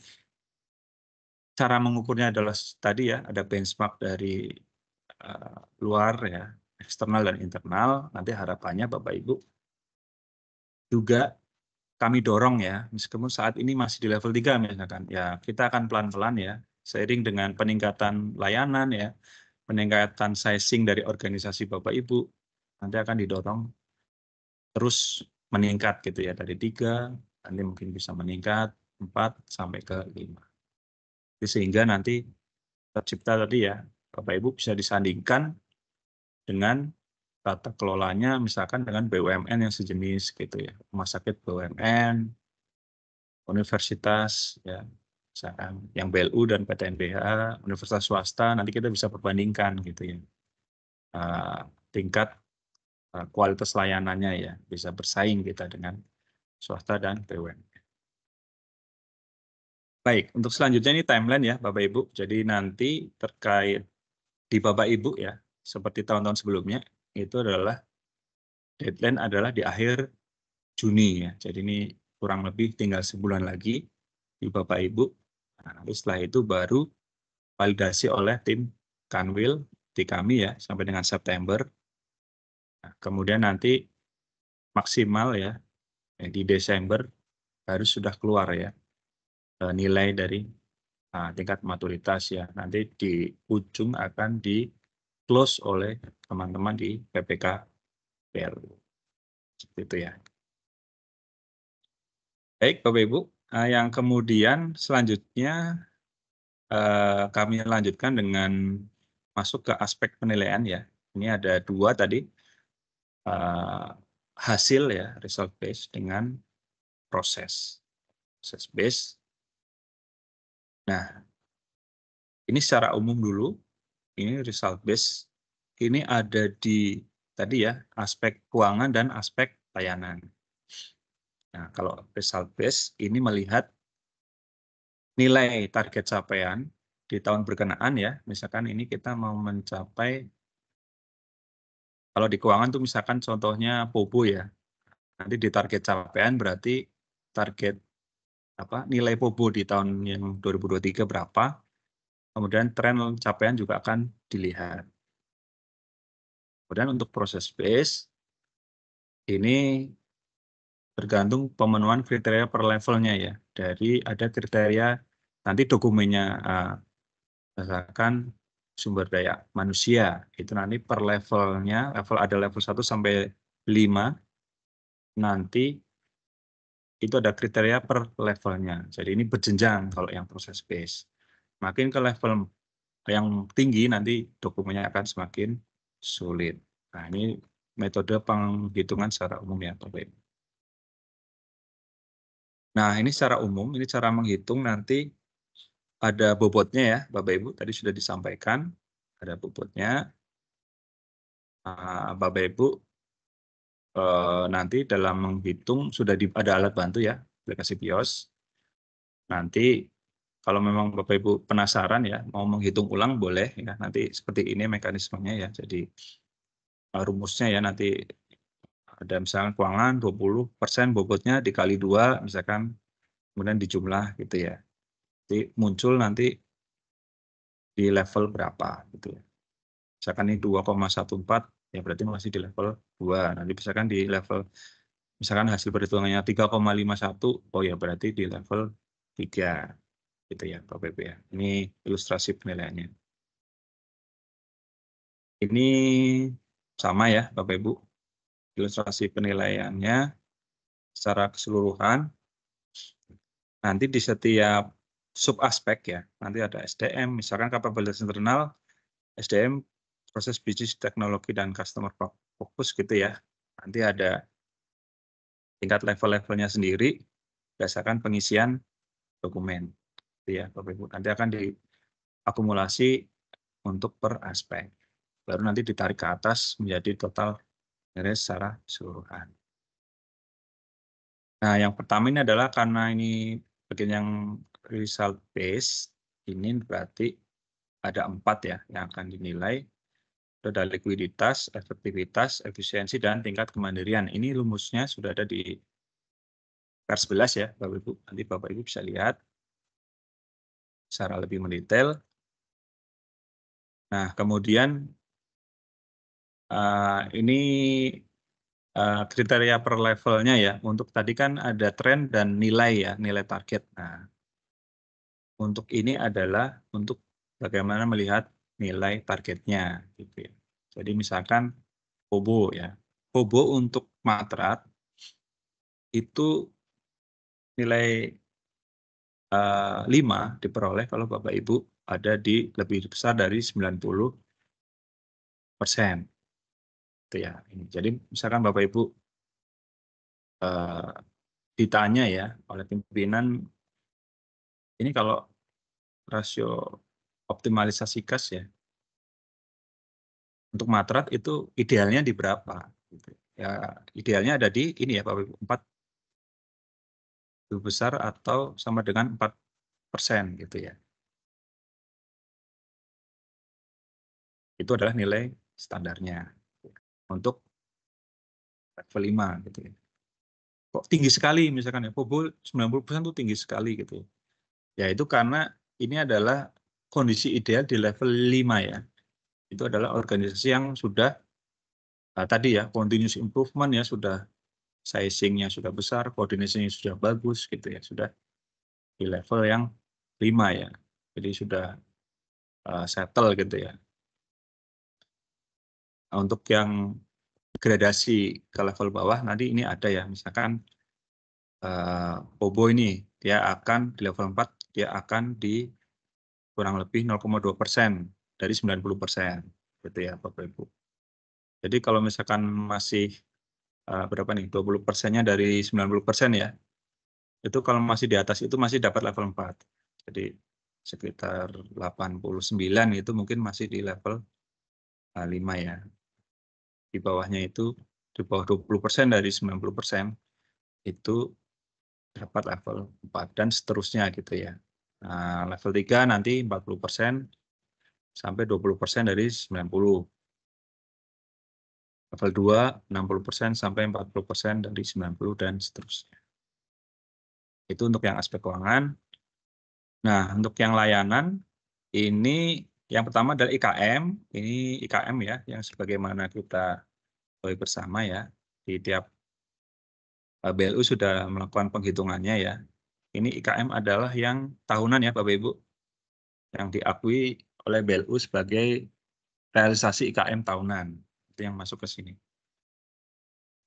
C: cara mengukurnya adalah tadi ya, ada benchmark dari luar ya, eksternal dan internal. Nanti harapannya Bapak Ibu juga kami dorong ya, meskipun saat ini masih di level 3 misalkan, ya kita akan pelan-pelan ya, seiring dengan peningkatan layanan ya, peningkatan sizing dari organisasi Bapak Ibu, nanti akan didorong terus meningkat gitu ya, dari 3, nanti mungkin bisa meningkat 4 sampai ke 5. Jadi sehingga nanti tercipta tadi ya, Bapak Ibu bisa disandingkan dengan tata kelolanya misalkan dengan BUMN yang sejenis gitu ya, rumah sakit BUMN, universitas ya, misalkan yang BLU dan PTNBH, universitas swasta, nanti kita bisa perbandingkan gitu ya, tingkat kualitas layanannya ya, bisa bersaing kita dengan swasta dan BUMN. Baik, untuk selanjutnya ini timeline ya Bapak Ibu. Jadi nanti terkait di Bapak Ibu ya, seperti tahun-tahun sebelumnya, itu adalah deadline adalah di akhir Juni ya. Jadi ini kurang lebih tinggal sebulan lagi di Bapak Ibu. Nah, nanti setelah itu baru validasi oleh tim Kanwil di kami ya sampai dengan September. Nah, kemudian nanti maksimal ya di Desember harus sudah keluar ya nilai dari tingkat maturitas ya. Nanti di ujung akan di close oleh teman-teman di PPK PLU. Seperti itu ya. Baik Bapak Ibu, yang kemudian selanjutnya kami lanjutkan dengan masuk ke aspek penilaian ya. Ini ada 2 tadi, hasil ya, result based dengan proses based. Nah, ini secara umum dulu, ini result based, ini ada di tadi ya, aspek keuangan dan aspek layanan. Nah, kalau result based ini melihat nilai target capaian di tahun berkenaan ya, misalkan ini kita mau mencapai, kalau di keuangan tuh misalkan contohnya POBO ya, nanti di target capaian berarti target nilai POBO di tahun yang 2023 berapa, kemudian tren capaian juga akan dilihat. Kemudian untuk proses base, ini tergantung pemenuhan kriteria per levelnya ya. Dari ada kriteria nanti dokumennya, misalkan sumber daya manusia, itu nanti per levelnya, ada level 1 sampai 5, nanti itu ada kriteria per levelnya. Jadi ini berjenjang kalau yang proses base. Makin ke level yang tinggi nanti dokumennya akan semakin sulit. Nah ini metode penghitungan secara umum ya Bapak Ibu. Nah ini secara umum, ini cara menghitung nanti ada bobotnya ya Bapak Ibu, tadi sudah disampaikan, ada bobotnya. Bapak Ibu nanti dalam menghitung sudah ada alat bantu ya, aplikasi BIOS. nanti kalau memang Bapak Ibu penasaran ya, mau menghitung ulang boleh ya. Nanti seperti ini mekanismenya ya. Jadi rumusnya ya nanti ada misalkan keuangan 20% bobotnya dikali 2 misalkan, kemudian dijumlah gitu ya. Jadi muncul nanti di level berapa gitu ya. Misalkan ini 2,14 ya berarti masih di level 2. Nanti misalkan di level misalkan hasil perhitungannya 3,51, oh ya berarti di level 3 gitu ya Bapak Ibu ya. Ini ilustrasi penilaiannya. Ini sama ya Bapak Ibu. Ilustrasi penilaiannya secara keseluruhan. Nanti di setiap sub aspek ya, nanti ada SDM, misalkan kapabilitas internal, SDM, proses bisnis, teknologi, dan customer fokus gitu ya. Nanti ada tingkat level-levelnya sendiri berdasarkan pengisian dokumen. Gitu ya, Bapak Ibu. Nanti akan diakumulasi untuk per aspek. Baru nanti ditarik ke atas menjadi total nilai secara keseluruhan. Nah, yang pertama ini adalah karena ini bagian yang result based, ini berarti ada 4 ya yang akan dinilai. Ada likuiditas, efektivitas, efisiensi, dan tingkat kemandirian. Ini rumusnya sudah ada di pers 11 ya, Bapak Ibu. Nanti Bapak Ibu bisa lihat secara lebih mendetail. Nah, kemudian ini kriteria per levelnya ya. Untuk tadi kan ada tren dan nilai ya, nilai target. Nah, untuk ini adalah untuk bagaimana melihat nilai targetnya. Gitu ya. Jadi misalkan Kobo ya. Kobo untuk matrat itu nilai 5 diperoleh kalau Bapak Ibu ada di lebih besar dari 90%. Itu ya. Jadi misalkan Bapak Ibu ditanya ya oleh pimpinan, ini kalau rasio optimalisasi kas ya, untuk matrat itu idealnya di berapa? Gitu. Ya, idealnya ada di ini ya Bapak Ibu, 4 lebih besar atau sama dengan 4% gitu ya. Itu adalah nilai standarnya untuk level 5 gitu ya. Kok tinggi sekali misalkan ya, Kobo 90% itu tinggi sekali gitu. Ya itu karena ini adalah kondisi ideal di level 5 ya. Itu adalah organisasi yang sudah tadi ya continuous improvement ya, sudah sizing-nya sudah besar, koordinasinya sudah bagus gitu ya, sudah di level yang 5 ya. Jadi sudah settle gitu ya. Nah, untuk yang gradasi ke level bawah nanti ini ada ya, misalkan Kobo ini dia akan di level 4 dia akan di kurang lebih 0,2% dari 90% gitu ya Bapak Ibu. Jadi kalau misalkan masih berapa nih 20%-nya dari 90% ya, itu kalau masih di atas itu masih dapat level 4. Jadi sekitar 89 itu mungkin masih di level 5 ya. Di bawahnya itu di bawah 20% dari 90% itu dapat level 4 dan seterusnya gitu ya. Nah, level 3 nanti 40% sampai 20% dari 90. Level 2 60% sampai 40% dari 90 dan seterusnya. Itu untuk yang aspek keuangan. Nah, untuk yang layanan ini yang pertama adalah IKM. Ini IKM ya yang sebagaimana kita ketahui bersama ya. Di tiap BLU sudah melakukan penghitungannya ya. Ini IKM adalah yang tahunan ya Bapak Ibu, yang diakui oleh BLU sebagai realisasi IKM tahunan. Itu yang masuk ke sini.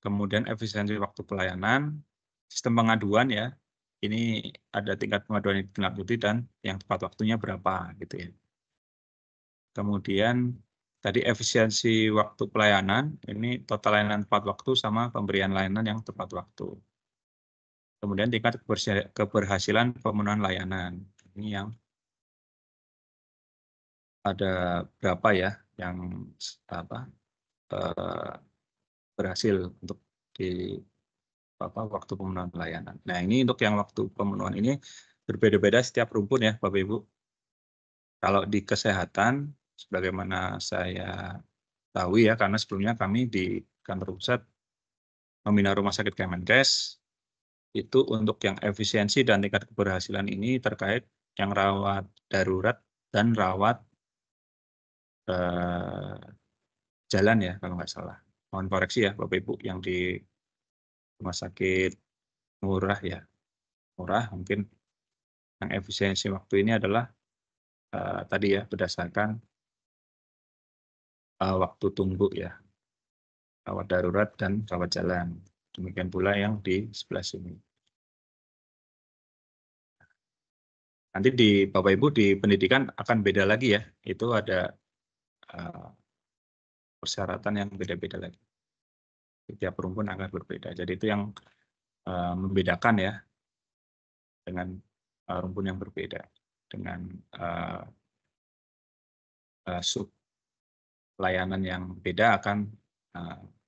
C: Kemudian efisiensi waktu pelayanan, sistem pengaduan ya. Ini ada tingkat pengaduan yang ditindaklanjuti dan yang tepat waktunya berapa gitu ya. Kemudian tadi efisiensi waktu pelayanan, ini total layanan tepat waktu sama pemberian layanan yang tepat waktu. Kemudian tingkat keberhasilan pemenuhan layanan. Ini yang ada berapa ya yang berhasil untuk di waktu pemenuhan pelayanan. Nah, ini untuk yang waktu pemenuhan ini berbeda-beda setiap rumpun ya Bapak Ibu. Kalau di kesehatan, sebagaimana saya tahu ya, karena sebelumnya kami di kantor pusat membina rumah sakit Kemenkes, itu untuk yang efisiensi dan tingkat keberhasilan ini terkait yang rawat darurat dan rawat jalan ya kalau nggak salah. Mohon koreksi ya Bapak Ibu yang di rumah sakit murah ya, murah mungkin yang efisiensi waktu ini adalah tadi ya berdasarkan waktu tunggu ya, rawat darurat dan rawat jalan. Demikian pula yang di sebelah sini. Nanti di Bapak Ibu di pendidikan akan beda lagi ya, itu ada persyaratan yang beda-beda lagi. Setiap rumpun akan berbeda. Jadi itu yang membedakan ya dengan rumpun yang berbeda, dengan sub layanan yang beda akan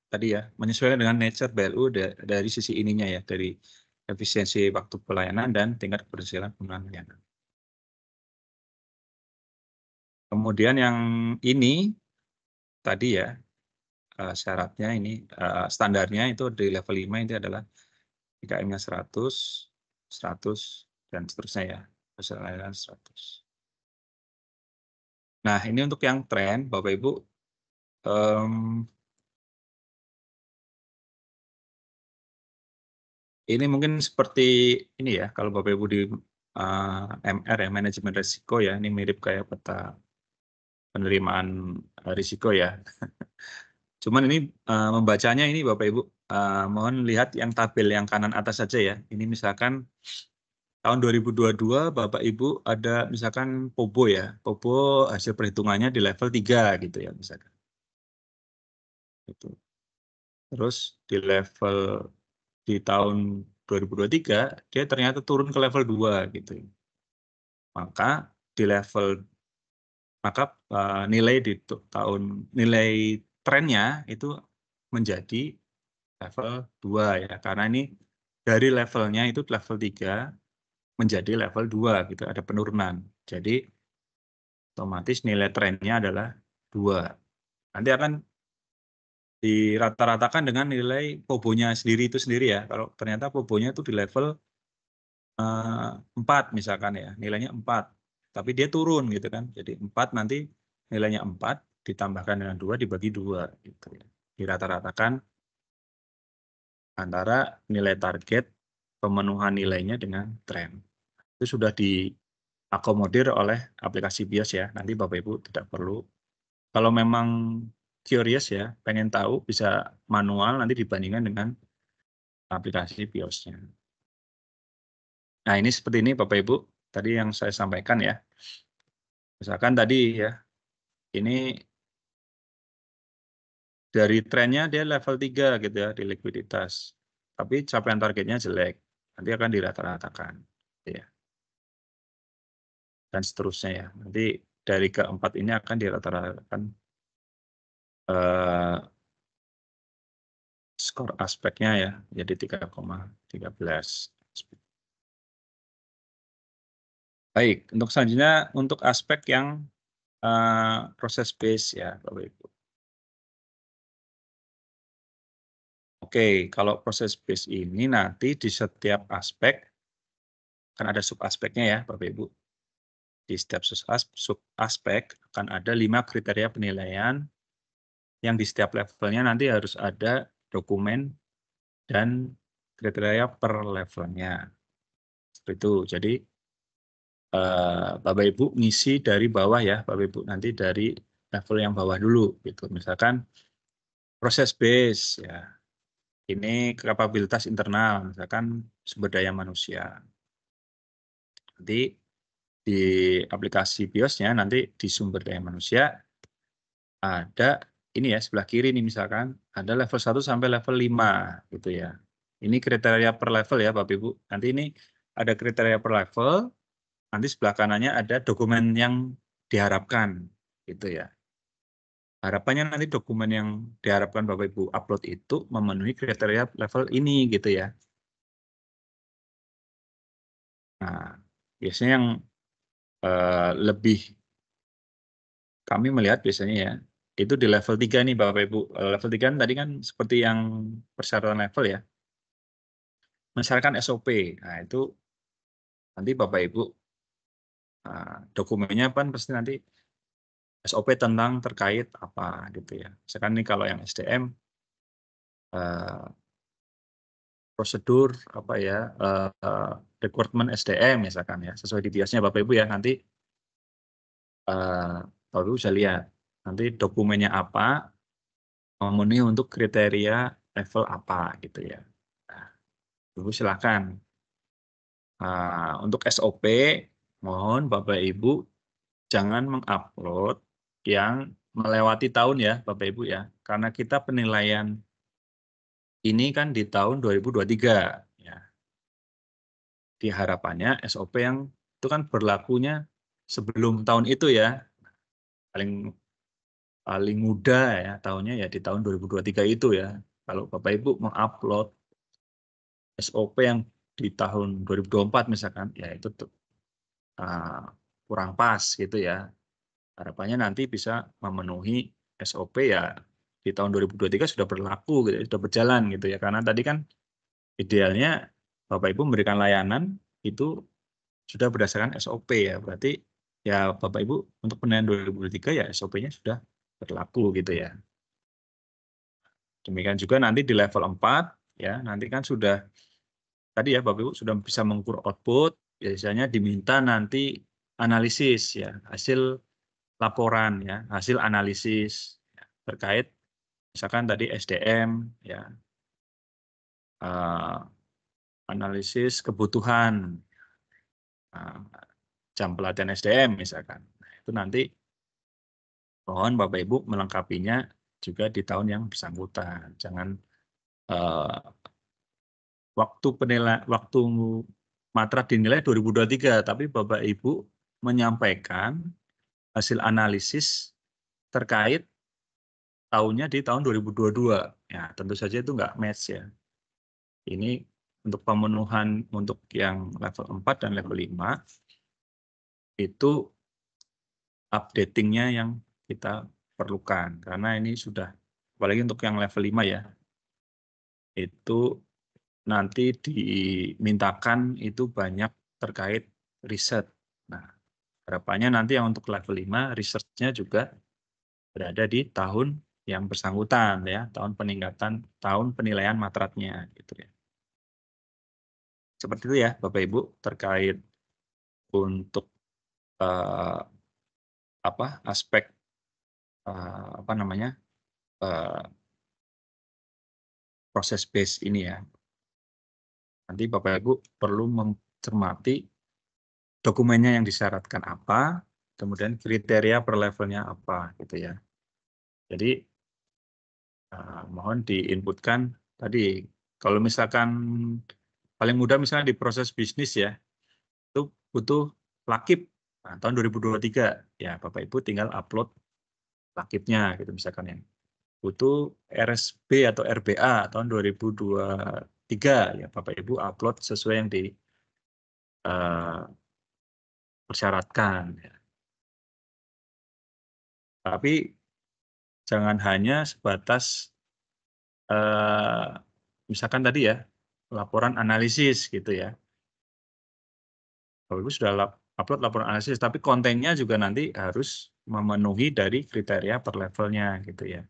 C: tadi ya menyesuaikan dengan nature BLU dari sisi ininya ya, dari efisiensi waktu pelayanan dan tingkat keberhasilan penggunaan layanan. Kemudian yang ini tadi ya syaratnya ini standarnya itu di level 5 itu adalah IKM-nya 100, 100 dan seterusnya ya, layanan 100. Nah, ini untuk yang tren Bapak Ibu ini mungkin seperti ini ya, kalau Bapak Ibu di MR ya, manajemen risiko ya, ini mirip kayak peta penerimaan risiko ya. Cuman ini membacanya ini Bapak Ibu, mohon lihat yang tabel yang kanan atas saja ya. Ini misalkan tahun 2022 Bapak Ibu ada misalkan POBO ya, POBO hasil perhitungannya di level 3 gitu ya misalkan. Itu. Terus di level di tahun 2023 dia ternyata turun ke level 2 gitu. Maka di level nilai di tahun nilai trennya itu menjadi level 2 ya, karena ini dari levelnya itu level 3 menjadi level 2 gitu, ada penurunan. Jadi otomatis nilai trennya adalah 2. Nanti akan dirata-ratakan dengan nilai POBO-nya sendiri itu sendiri ya. Kalau ternyata POBO-nya itu di level 4 misalkan ya, nilainya 4. Tapi dia turun gitu kan. Jadi 4 nanti nilainya 4 ditambahkan dengan 2 dibagi 2 gitu ya. Dirata-ratakan antara nilai target pemenuhan nilainya dengan tren. Itu sudah diakomodir oleh aplikasi BIOS ya. Nanti Bapak Ibu tidak perlu, kalau memang curious ya, pengen tahu bisa manual nanti dibandingkan dengan aplikasi BIOS-nya. Nah ini seperti ini Bapak Ibu, tadi yang saya sampaikan ya. Misalkan tadi ya, ini dari trennya dia level 3 gitu ya di likuiditas. Tapi capaian targetnya jelek, nanti akan dirata-ratakan. Ya. Dan seterusnya ya. Nanti dari keempat ini akan dirata-ratakan skor aspeknya ya, jadi 3,13. Baik, untuk selanjutnya untuk aspek yang proses base ya Bapak Ibu. Oke, kalau proses base ini nanti di setiap aspek kan ada sub aspeknya ya Bapak Ibu. Di setiap sub aspek akan ada 5 kriteria penilaian yang di setiap levelnya nanti harus ada dokumen dan kriteria per levelnya. Seperti itu. Jadi Bapak Ibu ngisi dari bawah ya, Bapak Ibu nanti dari level yang bawah dulu gitu. Misalkan proses base ya. Ini kapabilitas internal, misalkan sumber daya manusia. Nanti di aplikasi BIOS-nya nanti di sumber daya manusia ada ini ya sebelah kiri nih misalkan ada level 1 sampai level 5 gitu ya. Ini kriteria per level ya Bapak Ibu. Nanti ini ada kriteria per level. Nanti sebelah kanannya ada dokumen yang diharapkan gitu ya. Harapannya nanti dokumen yang diharapkan Bapak Ibu upload itu memenuhi kriteria level ini gitu ya. Nah, biasanya yang lebih kami melihat biasanya ya, itu di level 3 nih Bapak Ibu. Level 3 tadi kan seperti yang persyaratan level ya, mensyaratkan SOP. Nah itu nanti Bapak Ibu dokumennya kan pasti nanti SOP tentang terkait apa gitu ya. Misalkan nih kalau yang SDM prosedur apa ya rekrutmen SDM misalkan ya, sesuai di biasnya Bapak Ibu ya, nanti Bapak Ibu bisa lihat nanti dokumennya apa, memenuhi untuk kriteria level apa gitu ya. Nah, Ibu silakan. Untuk SOP, mohon Bapak Ibu jangan mengupload yang melewati tahun ya Bapak Ibu ya, karena kita penilaian ini kan di tahun 2023 ya. Di harapannya SOP yang itu kan berlakunya sebelum tahun itu ya, paling muda ya tahunnya ya di tahun 2023 itu ya. Kalau Bapak Ibu mengupload SOP yang di tahun 2024 misalkan, ya itu kurang pas gitu ya. Harapannya nanti bisa memenuhi SOP ya di tahun 2023 sudah berlaku gitu, sudah berjalan gitu ya. Karena tadi kan idealnya Bapak Ibu memberikan layanan itu sudah berdasarkan SOP ya. Berarti ya Bapak Ibu untuk penilaian 2023 ya SOP-nya sudah berlaku gitu ya. Demikian juga nanti di level 4 ya, nanti kan sudah tadi ya Bapak Ibu sudah bisa mengukur output, biasanya diminta nanti analisis ya, hasil laporan ya, hasil analisis ya, terkait misalkan tadi SDM ya, analisis kebutuhan jam pelatihan SDM misalkan. Nah, itu nanti mohon Bapak Ibu melengkapinya juga di tahun yang bersangkutan. Jangan waktu matra dinilai 2023, tapi Bapak Ibu menyampaikan hasil analisis terkait tahunnya di tahun 2022. Ya, tentu saja itu nggak match ya. Ini untuk pemenuhan untuk yang level 4 dan level 5 itu updatingnya yang kita perlukan. Karena ini sudah, apalagi untuk yang level 5 ya, itu nanti dimintakan itu banyak terkait riset. Nah, harapannya nanti yang untuk level 5 risetnya juga berada di tahun yang bersangkutan ya, tahun penilaian matratnya gitu ya. Seperti itu ya Bapak Ibu terkait untuk aspek proses base ini ya. Nanti Bapak Ibu perlu mencermati dokumennya yang disyaratkan apa, kemudian kriteria per levelnya apa gitu ya. Jadi mohon diinputkan tadi kalau misalkan paling mudah misalnya di proses bisnis ya, itu butuh lakip tahun 2023 ya Bapak Ibu tinggal upload lakipnya gitu misalkan ya. Butuh RSB atau RBA tahun 2023 ya Bapak Ibu upload sesuai yang dipersyaratkan ya. Tapi jangan hanya sebatas misalkan tadi ya laporan analisis gitu ya. Bapak Ibu sudah upload laporan analisis, tapi kontennya juga nanti harus memenuhi dari kriteria per levelnya gitu ya.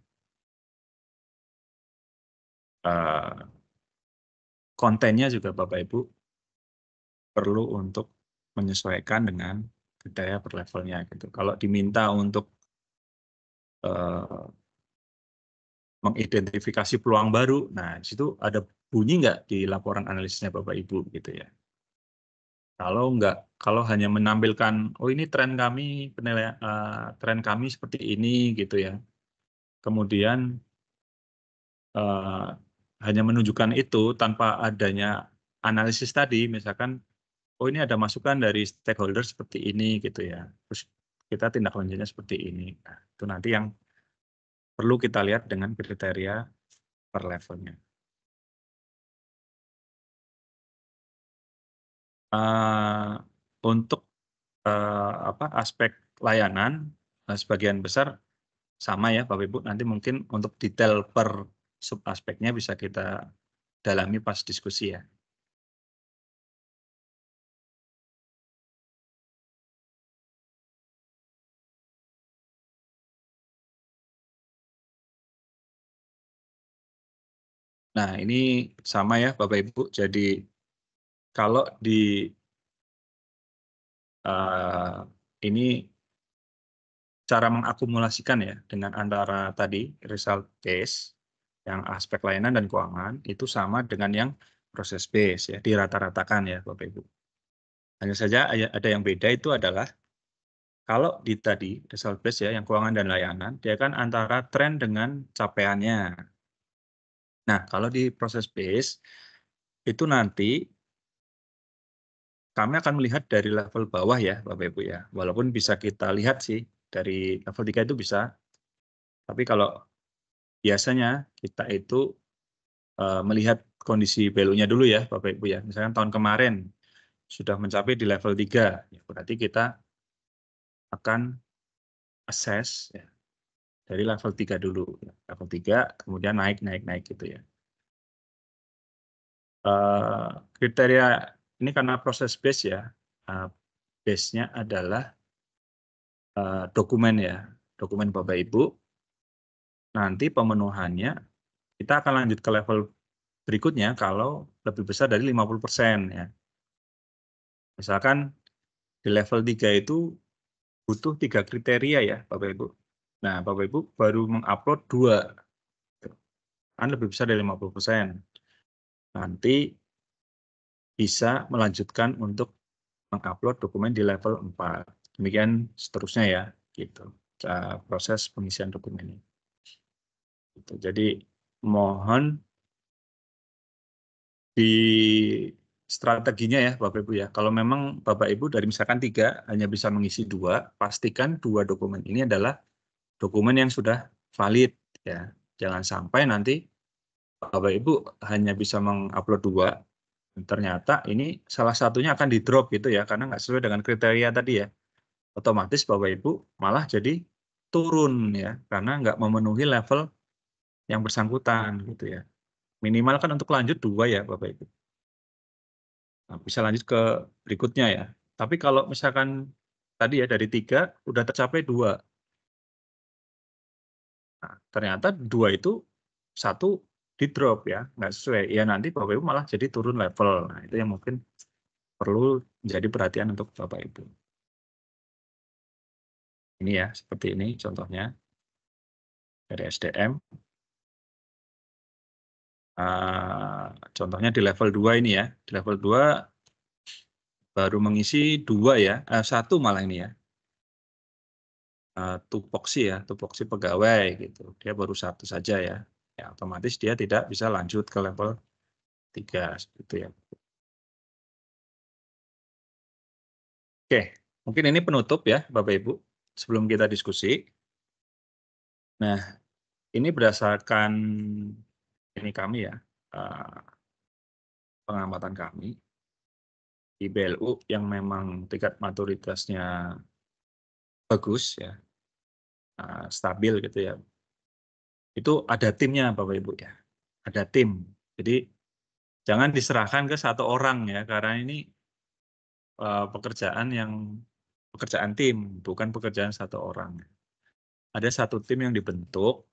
C: Kontennya juga Bapak Ibu perlu untuk menyesuaikan dengan kriteria per levelnya gitu. Kalau diminta untuk mengidentifikasi peluang baru, nah di situ ada bunyi nggak di laporan analisisnya Bapak Ibu gitu ya. Kalau hanya menampilkan, oh ini tren kami penilaian tren kami seperti ini gitu ya. Kemudian hanya menunjukkan itu tanpa adanya analisis tadi, misalkan, oh ini ada masukan dari stakeholder seperti ini gitu ya. Terus kita tindak lanjutnya seperti ini. Nah, itu nanti yang perlu kita lihat dengan kriteria per levelnya. untuk aspek layanan sebagian besar sama ya Bapak Ibu. Nanti mungkin untuk detail per sub aspeknya bisa kita dalami pas diskusi ya. Nah, ini sama ya Bapak Ibu. Jadi kalau di ini cara mengakumulasikan ya dengan antara tadi result base yang aspek layanan dan keuangan itu sama dengan yang proses base ya, dirata-ratakan ya Bapak Ibu. Hanya saja ada yang beda itu adalah kalau di tadi result base ya yang keuangan dan layanan dia kan antara tren dengan capaiannya. Nah, kalau di proses base itu nanti kami akan melihat dari level bawah ya Bapak Ibu ya. Walaupun bisa kita lihat sih dari level 3 itu bisa. Tapi kalau biasanya kita itu melihat kondisi value-nya dulu ya Bapak Ibu ya. Misalkan tahun kemarin sudah mencapai di level 3, ya berarti kita akan assess ya, dari level 3 dulu. Level 3 kemudian naik gitu ya. Kriteria ini karena proses base ya, base-nya adalah dokumen ya, dokumen Bapak Ibu. Nanti pemenuhannya kita akan lanjut ke level berikutnya kalau lebih besar dari 50% ya. Misalkan di level 3 itu butuh 3 kriteria ya Bapak Ibu. Nah, Bapak Ibu baru mengupload 2. Kan lebih besar dari 50%. Nanti bisa melanjutkan untuk mengupload dokumen di level 4. Demikian seterusnya ya, gitu. Proses pengisian dokumen ini. Gitu. Jadi mohon di strateginya ya Bapak Ibu ya. Kalau memang Bapak Ibu dari misalkan 3 hanya bisa mengisi 2, pastikan 2 dokumen ini adalah dokumen yang sudah valid ya. Jangan sampai nanti Bapak Ibu hanya bisa mengupload 2, ternyata ini salah satunya akan di drop gitu ya, karena nggak sesuai dengan kriteria tadi ya. Otomatis Bapak Ibu malah jadi turun ya, karena nggak memenuhi level yang bersangkutan gitu ya. Minimal kan untuk lanjut 2 ya Bapak Ibu. Nah, bisa lanjut ke berikutnya ya. Tapi kalau misalkan tadi ya dari 3 udah tercapai 2. Nah, ternyata 2 itu 1 di drop ya, nggak sesuai. Ya nanti Bapak Ibu malah jadi turun level. Nah, itu yang mungkin perlu menjadi perhatian untuk Bapak Ibu. Ini ya, seperti ini contohnya dari SDM. Contohnya di level 2 ini ya. Di level 2 baru mengisi 2 ya, 1 malah ini ya. Tupoksi ya, tupoksi pegawai gitu. Dia baru 1 saja ya. Ya otomatis dia tidak bisa lanjut ke level 3 seperti ya. Oke, mungkin ini penutup ya Bapak Ibu sebelum kita diskusi. Nah, ini berdasarkan ini kami ya, pengamatan kami di BLU yang memang tingkat maturitasnya bagus ya, stabil gitu ya. Itu ada timnya Bapak Ibu ya, ada tim. Jadi jangan diserahkan ke 1 orang ya, karena ini pekerjaan tim, bukan pekerjaan 1 orang. Ada 1 tim yang dibentuk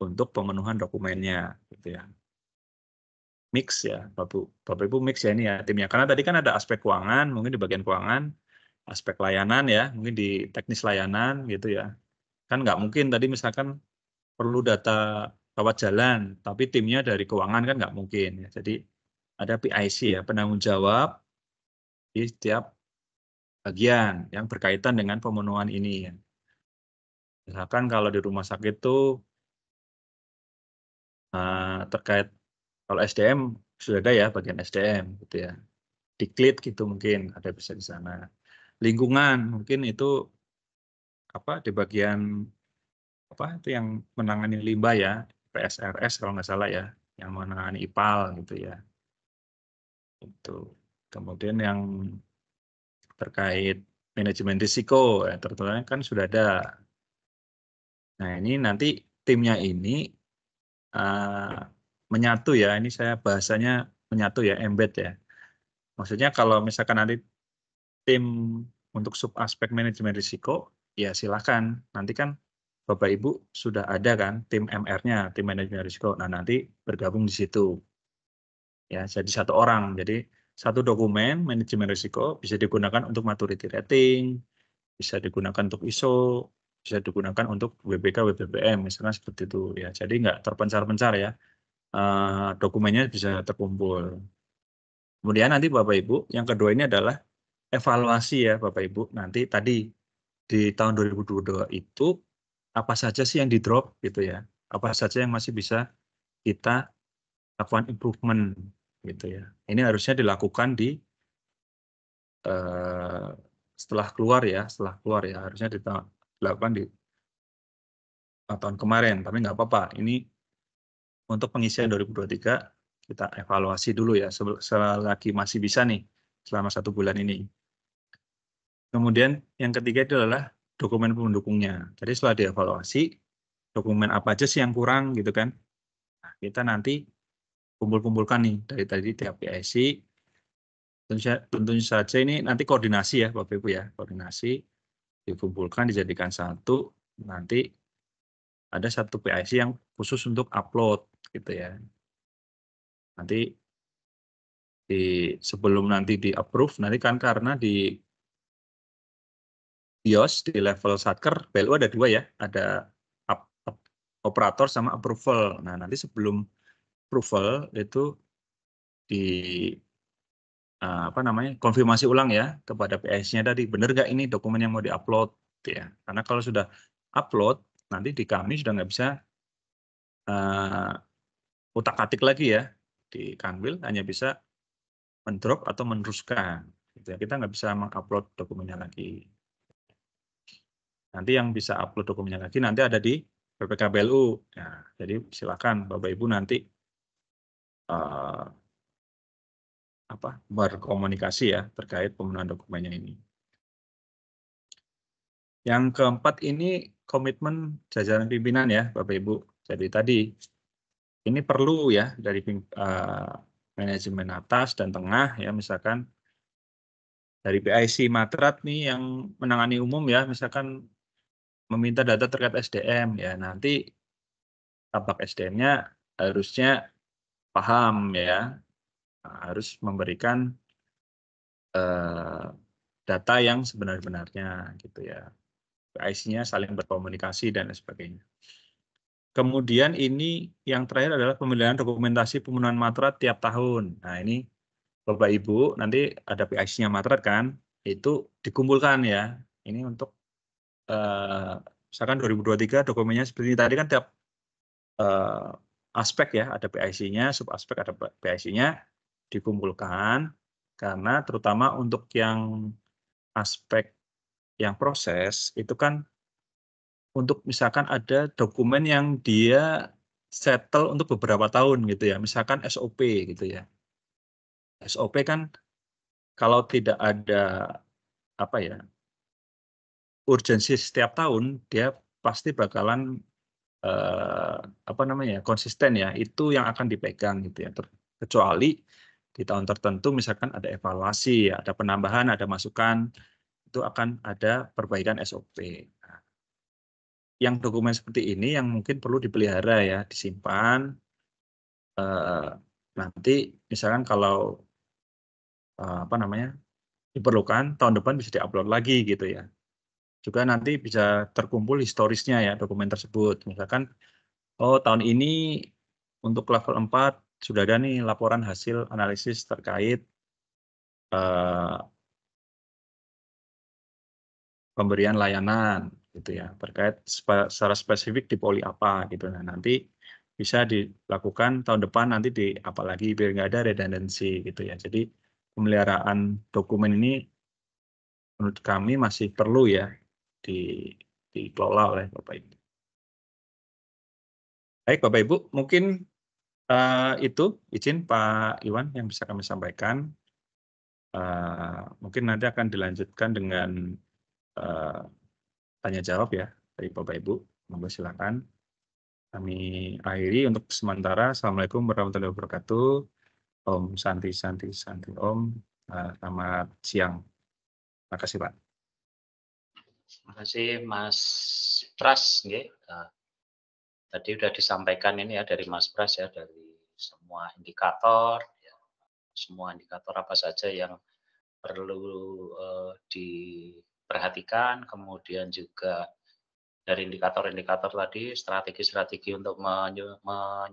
C: untuk pemenuhan dokumennya gitu ya. Mix ya, Bapak Ibu mix ya ini ya timnya. Karena tadi kan ada aspek keuangan, mungkin di bagian keuangan, aspek layanan ya, mungkin di teknis layanan gitu ya. Kan nggak mungkin tadi misalkan perlu data rawat jalan, tapi timnya dari keuangan kan nggak mungkin ya. Jadi ada PIC ya, penanggung jawab di setiap bagian yang berkaitan dengan pemenuhan ini ya. Misalkan kalau di rumah sakit itu terkait kalau SDM sudah ada ya bagian SDM gitu ya. Diklit gitu mungkin ada bisa di sana. Lingkungan mungkin itu apa di bagian apa itu yang menangani limbah ya, PSRS kalau nggak salah ya, yang menangani IPAL gitu ya. Itu. Kemudian yang terkait manajemen risiko, ya, terutama kan sudah ada. Nah, ini nanti timnya ini menyatu ya, ini saya bahasanya menyatu ya, embed ya. Maksudnya kalau misalkan nanti tim untuk sub aspek manajemen risiko, ya silakan. Nanti kan Bapak Ibu sudah ada kan tim MR-nya, tim manajemen risiko. Nah, nanti bergabung di situ. Ya, jadi satu orang. Jadi satu dokumen manajemen risiko bisa digunakan untuk maturity rating, bisa digunakan untuk ISO, bisa digunakan untuk WBK, WBBM, misalnya seperti itu ya. Jadi nggak terpencar-pencar ya. Dokumennya bisa terkumpul. Kemudian nanti Bapak Ibu, yang kedua ini adalah evaluasi ya Bapak Ibu. Nanti tadi di tahun 2022 itu apa saja sih yang di drop gitu ya. Apa saja yang masih bisa kita lakukan improvement gitu ya. Ini harusnya dilakukan di setelah keluar ya, harusnya dilakukan di tahun kemarin, tapi nggak apa-apa. Ini untuk pengisian 2023 kita evaluasi dulu ya, selagi masih bisa nih selama 1 bulan ini. Kemudian yang ketiga itu adalah dokumen pendukungnya. Jadi setelah dievaluasi, dokumen apa aja sih yang kurang gitu kan. Nah, kita nanti kumpul-kumpulkan nih dari tadi tiap PIC. Tentu saja ini nanti koordinasi ya Bapak Ibu ya, koordinasi dikumpulkan dijadikan satu, nanti ada satu PIC yang khusus untuk upload gitu ya. Nanti sebelum nanti di approve, nanti kan karena di BIOS di level Satker, BLU ada 2 ya, ada operator sama approval. Nah, nanti sebelum approval itu di konfirmasi ulang ya kepada PIC-nya tadi, benar nggak ini dokumen yang mau diupload ya. Karena kalau sudah upload, nanti di kami sudah nggak bisa utak-atik lagi ya. Di Kanwil hanya bisa mendrop atau meneruskan. Gitu ya. Kita nggak bisa mengupload dokumennya lagi. Nanti yang bisa upload dokumennya lagi nanti ada di PPK BLU. Nah, jadi silakan Bapak Ibu nanti berkomunikasi ya terkait pemenuhan dokumennya ini. Yang keempat ini komitmen jajaran pimpinan ya Bapak Ibu. Jadi tadi ini perlu ya dari manajemen atas dan tengah ya, misalkan dari PIC Matrat nih yang menangani umum ya, misalkan meminta data terkait SDM ya, nanti tapak SDM-nya harusnya paham ya, harus memberikan data yang sebenar-benarnya gitu ya. PIC-nya saling berkomunikasi dan sebagainya. Kemudian ini yang terakhir adalah pemilihan dokumentasi pemenuhan Matrat tiap tahun. Nah, ini Bapak Ibu nanti ada PIC-nya Matrat kan, itu dikumpulkan ya. Ini untuk misalkan 2023 dokumennya seperti ini tadi kan tiap aspek ya, ada PIC-nya, sub aspek ada PIC-nya, dikumpulkan karena terutama untuk yang aspek yang proses itu kan untuk misalkan ada dokumen yang dia settle untuk beberapa tahun gitu ya, misalkan SOP gitu ya. SOP kan kalau tidak ada urgensi setiap tahun, dia pasti bakalan konsisten ya, itu yang akan dipegang gitu ya. Kecuali di tahun tertentu misalkan ada evaluasi, ada penambahan, ada masukan, itu akan ada perbaikan SOP. Nah, yang dokumen seperti ini yang mungkin perlu dipelihara ya, disimpan. Nanti misalkan kalau diperlukan tahun depan bisa diupload lagi gitu ya. Juga nanti bisa terkumpul historisnya ya dokumen tersebut. Misalkan tahun ini untuk level 4 sudah ada nih laporan hasil analisis terkait pemberian layanan gitu ya, terkait secara spesifik di poli apa gitu. Nah, nanti bisa dilakukan tahun depan nanti di apa lagi biar nggak ada redundancy gitu ya. Jadi pemeliharaan dokumen ini menurut kami masih perlu ya dikelola oleh Bapak Ibu. Baik Bapak Ibu, mungkin itu izin Pak Iwan yang bisa kami sampaikan. Mungkin nanti akan dilanjutkan dengan tanya jawab ya dari Bapak Ibu. Monggo silakan. Kami akhiri untuk sementara. Assalamualaikum warahmatullahi wabarakatuh. Om Santi Santi Santi Om. Selamat siang. Terima kasih Pak.
B: Terima kasih Mas Pras. Tadi sudah disampaikan ini ya dari Mas Pras ya, dari semua indikator, ya, semua indikator apa saja yang perlu diperhatikan, kemudian juga dari indikator-indikator tadi, strategi-strategi untuk mengupload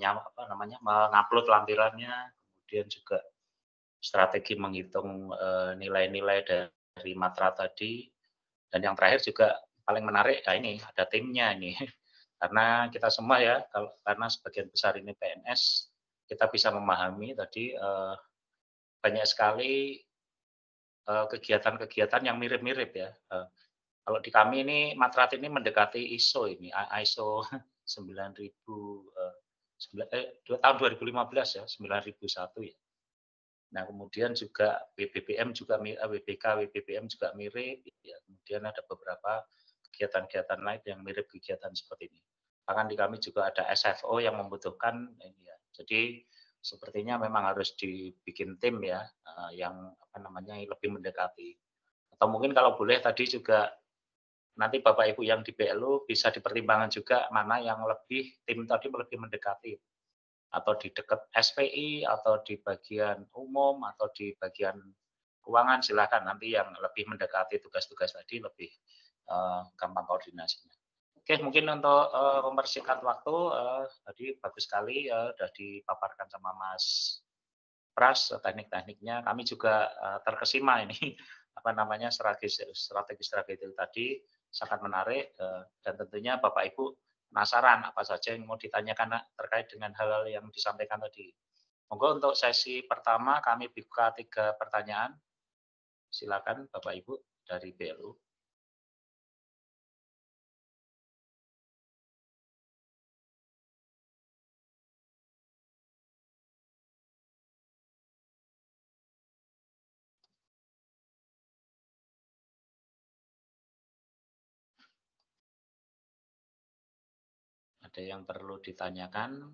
B: lampirannya, kemudian juga strategi menghitung nilai-nilai dari matra tadi, dan yang terakhir juga paling menarik, ya ini ada timnya ini, karena kita semua ya, karena sebagian besar ini PNS, kita bisa memahami tadi banyak sekali kegiatan-kegiatan yang mirip-mirip ya. Kalau di kami ini Matrat ini mendekati ISO ini, ISO 9000 tahun 2015 ya, 9001 ya. Nah, kemudian juga WBBM juga WBK, WBBM juga mirip ya. Kemudian ada beberapa kegiatan-kegiatan lain yang mirip kegiatan seperti ini. Bahkan di kami juga ada SFO yang membutuhkan ini ya. Jadi sepertinya memang harus dibikin tim ya yang lebih mendekati. Atau mungkin kalau boleh tadi juga nanti Bapak Ibu yang di BLU bisa dipertimbangkan juga mana yang tim tadi lebih mendekati, atau di dekat SPI atau di bagian umum atau di bagian keuangan, silakan nanti yang lebih mendekati tugas-tugas tadi lebih gampang koordinasinya. Oke, mungkin untuk mempersingkat waktu tadi bagus sekali sudah dipaparkan sama Mas Pras teknik-tekniknya. Kami juga terkesima ini strategi-strategi tadi sangat menarik dan tentunya Bapak Ibu penasaran apa saja yang mau ditanyakan terkait dengan hal-hal yang disampaikan tadi. Monggo untuk sesi pertama kami buka 3 pertanyaan. Silakan Bapak Ibu dari BLU. Ada yang perlu ditanyakan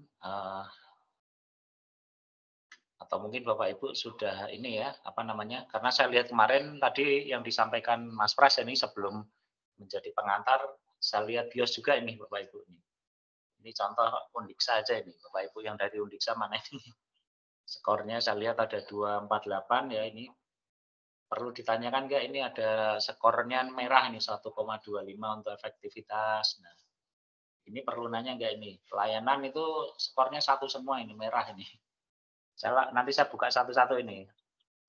B: atau mungkin Bapak Ibu sudah ini ya karena saya lihat kemarin tadi yang disampaikan Mas Pras ini sebelum menjadi pengantar, saya lihat bios juga ini Bapak Ibu ini. Ini contoh Undiksa aja ini Bapak Ibu yang dari Undiksa mana ini? Skornya saya lihat ada 248 ya, ini perlu ditanyakan nggak, ini ada skornya merah ini 1,25 untuk efektivitas. Nah, ini perlu nanya nggak ini? Pelayanan itu skornya 1 semua ini, merah ini. Nanti saya buka satu-satu ini.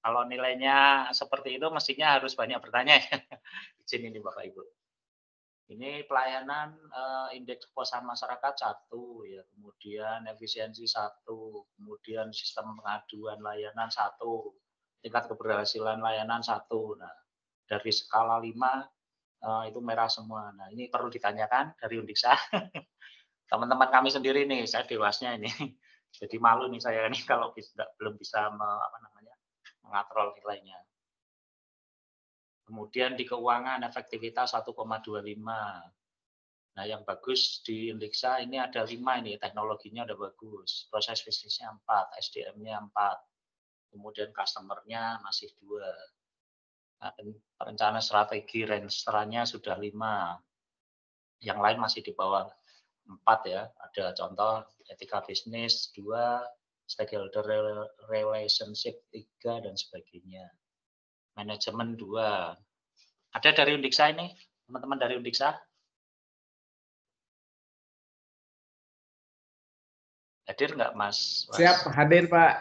B: Kalau nilainya seperti itu mestinya harus banyak bertanya ya. Izin ini Bapak Ibu. Ini pelayanan indeks kepuasan masyarakat 1 ya, kemudian efisiensi 1, kemudian sistem pengaduan layanan 1, tingkat keberhasilan layanan 1. Nah, dari skala 5 itu merah semua. Nah, ini perlu ditanyakan dari Undiksa. Teman-teman kami sendiri nih, saya dewasnya ini. Jadi malu nih saya ini kalau belum bisa mengatrol nilainya. Kemudian di keuangan efektivitas 1,25. Nah, yang bagus di Undiksa ini ada 5 ini, teknologinya udah bagus, proses bisnisnya 4, SDM-nya 4, kemudian customer-nya masih 2. Nah, rencana strategi Renstra-nya sudah 5. Yang lain masih di bawah 4 ya. Ada contoh etika bisnis 2, stakeholder relationship 3 dan sebagainya. Manajemen 2. Ada dari Undiksa ini, teman-teman dari Undiksa? Hadir nggak Mas?
D: Siap, hadir Pak.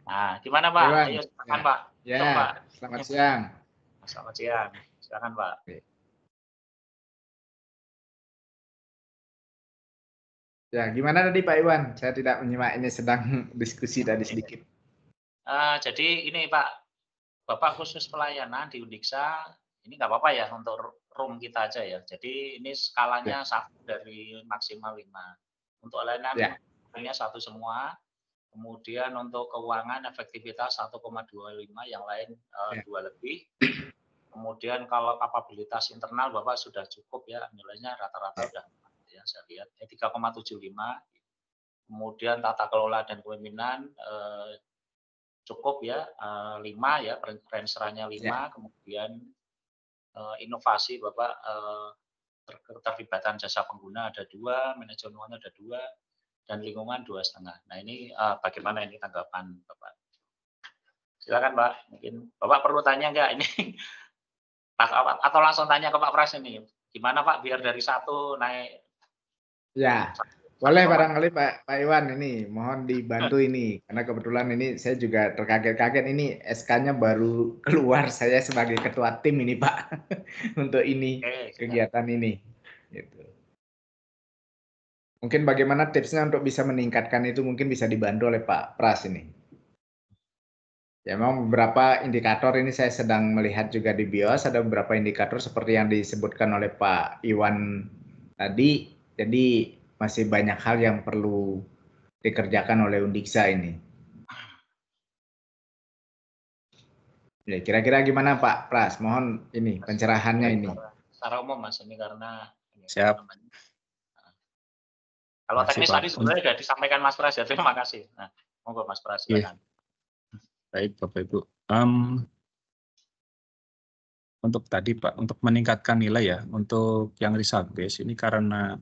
B: Nah, gimana Pak?
D: Iwan.
B: Ayo silakan Pak.
D: Ya,
B: Pak.
D: selamat siang.
B: Selamat siang. Silakan Pak.
D: Oke. Ya, gimana tadi Pak Iwan? Saya tidak menyimak, ini sedang diskusi tadi sedikit.
B: Jadi ini Pak, Bapak khusus pelayanan di Undiksa, ini nggak apa-apa ya untuk room kita aja ya. Jadi ini skalanya 1 dari maksimal 5. Untuk layanan hanya 1 semua. Kemudian untuk keuangan efektivitas 1,25, yang lain 2 lebih. Kemudian kalau kapabilitas internal Bapak sudah cukup ya, nilainya rata-rata udah ya saya lihat 3,75. Kemudian tata kelola dan kepemimpinan cukup ya 5 ya, range-nya 5. Kemudian inovasi Bapak keterlibatan jasa pengguna ada 2, manajemen ada 2, dan lingkungan 2,5. Nah ini bagaimana ini tanggapan Bapak? Silakan Pak, mungkin Bapak perlu tanya nggak ini? Atau langsung tanya ke Pak Pras ini, gimana Pak biar dari 1 naik?
D: Ya, boleh barangkali Pak Iwan ini, mohon dibantu ini, karena kebetulan ini saya juga terkaget-kaget ini SK-nya baru keluar, saya sebagai ketua tim ini Pak, untuk ini, kegiatan ini. Gitu. Mungkin bagaimana tipsnya untuk bisa meningkatkan itu mungkin bisa dibantu oleh Pak Pras ini. Ya memang beberapa indikator ini saya sedang melihat juga di BIOS, ada beberapa indikator seperti yang disebutkan oleh Pak Iwan tadi, jadi masih banyak hal yang perlu dikerjakan oleh Undiksa ini. Ya, kira-kira gimana Pak Pras? Mohon ini pencerahannya ini.
B: Secara umum Mas ini karena
C: Siap.
B: Kalau teknis tadi sebenarnya sudah disampaikan Mas Pras ya, terima kasih. Nah, monggo Mas Pras silakan.
C: Baik Bapak Ibu. Untuk tadi Pak, untuk meningkatkan nilai ya, untuk yang result base ini karena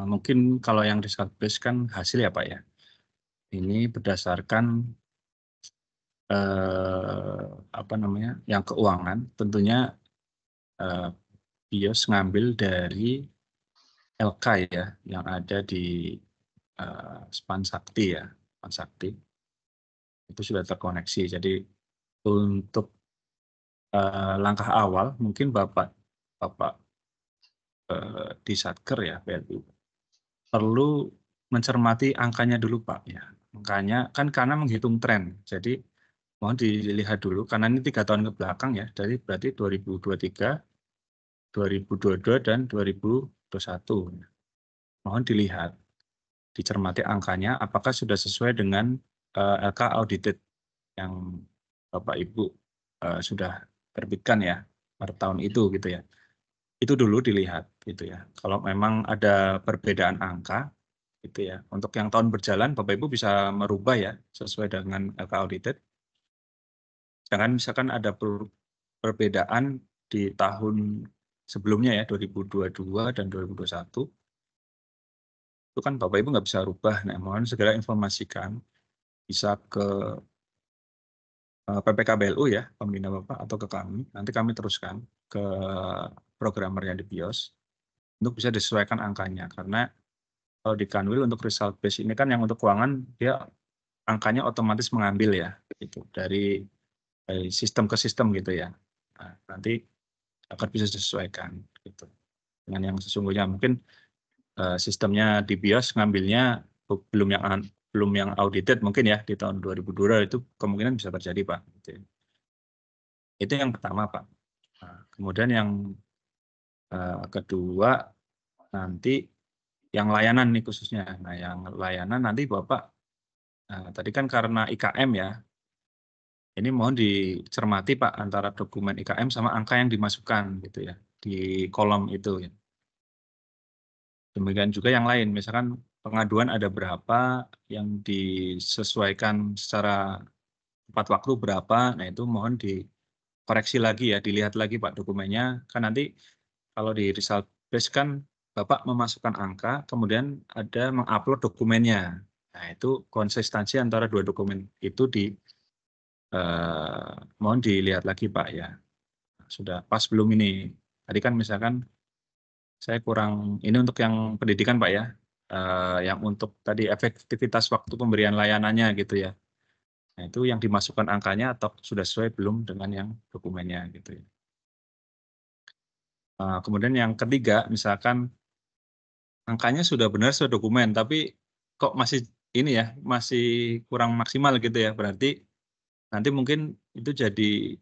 C: mungkin kalau yang result base kan hasil ya Pak ya. Ini berdasarkan apa namanya, yang keuangan tentunya BIOS ngambil dari LK ya, yang ada di Span Sakti ya, Span Sakti itu sudah terkoneksi. Jadi untuk langkah awal mungkin Bapak di Satker ya PLU perlu mencermati angkanya dulu Pak ya. Angkanya kan karena menghitung tren. Jadi mohon dilihat dulu karena ini 3 tahun ke belakang ya. Dari berarti 2023, 2022 dan 2021. Mohon dilihat, dicermati angkanya apakah sudah sesuai dengan LK audited yang Bapak Ibu sudah terbitkan ya per tahun itu gitu ya. Itu dulu dilihat gitu ya. Kalau memang ada perbedaan angka gitu ya. Untuk yang tahun berjalan Bapak Ibu bisa merubah ya sesuai dengan LK audited. Jangan misalkan ada perbedaan di tahun sebelumnya ya 2022 dan 2021. Itu kan Bapak Ibu nggak bisa rubah. Nah, mohon segera informasikan bisa ke PPKBLU ya, pembina Bapak atau ke kami. Nanti kami teruskan ke programmernya di BIOS untuk bisa disesuaikan angkanya. Karena kalau di Kanwil untuk result base ini kan yang untuk keuangan dia angkanya otomatis mengambil ya, itu dari sistem ke sistem gitu ya. Nah, nanti akan bisa disesuaikan gitu dengan yang sesungguhnya. Mungkin sistemnya di BIOS ngambilnya belum yang audited mungkin ya di tahun 2022 itu kemungkinan bisa terjadi Pak. Itu yang pertama Pak. Nah, kemudian yang kedua nanti yang layanan nih khususnya. Nah yang layanan nanti Bapak tadi kan karena IKM ya. Ini mohon dicermati Pak antara dokumen IKM sama angka yang dimasukkan gitu ya di kolom itu. Ya. Demikian juga yang lain, misalkan pengaduan ada berapa yang disesuaikan secara tepat waktu berapa, nah itu mohon dikoreksi lagi ya, dilihat lagi Pak dokumennya. Kan nanti kalau di result base kan Bapak memasukkan angka, kemudian ada mengupload dokumennya. Nah itu konsistensi antara dua dokumen itu mohon dilihat lagi Pak ya. Sudah pas belum ini? Tadi kan misalkan saya kurang, ini untuk yang pendidikan Pak ya, yang untuk tadi efektivitas waktu pemberian layanannya gitu ya. Nah itu yang dimasukkan angkanya atau sudah sesuai belum dengan yang dokumennya gitu ya. Kemudian yang ketiga, misalkan angkanya sudah benar sesuai dokumen, tapi kok masih ini ya, masih kurang maksimal gitu ya, berarti nanti mungkin itu jadi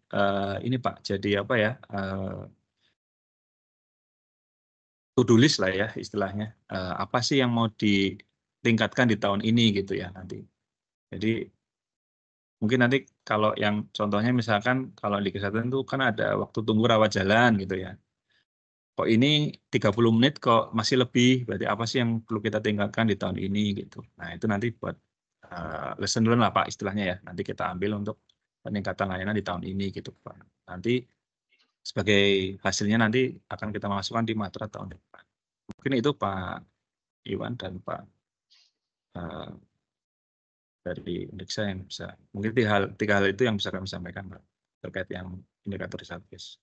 C: ini Pak, jadi apa ya, to-do list lah ya istilahnya. Apa sih yang mau ditingkatkan di tahun ini gitu ya nanti. Jadi mungkin nanti kalau yang contohnya misalkan kalau di kesehatan itu kan ada waktu tunggu rawat jalan gitu ya. Kok ini 30 menit kok masih lebih, berarti apa sih yang perlu kita tingkatkan di tahun ini gitu. Nah itu nanti buat lesson learn lah Pak istilahnya ya. Nanti kita ambil untuk peningkatan layanan di tahun ini gitu Pak. Nanti sebagai hasilnya nanti akan kita masukkan di matra tahun depan. Mungkin itu Pak Iwan dan Pak dari Indeksa yang bisa, mungkin tiga hal itu yang bisa kami sampaikan Pak, terkait yang indikator Satgas.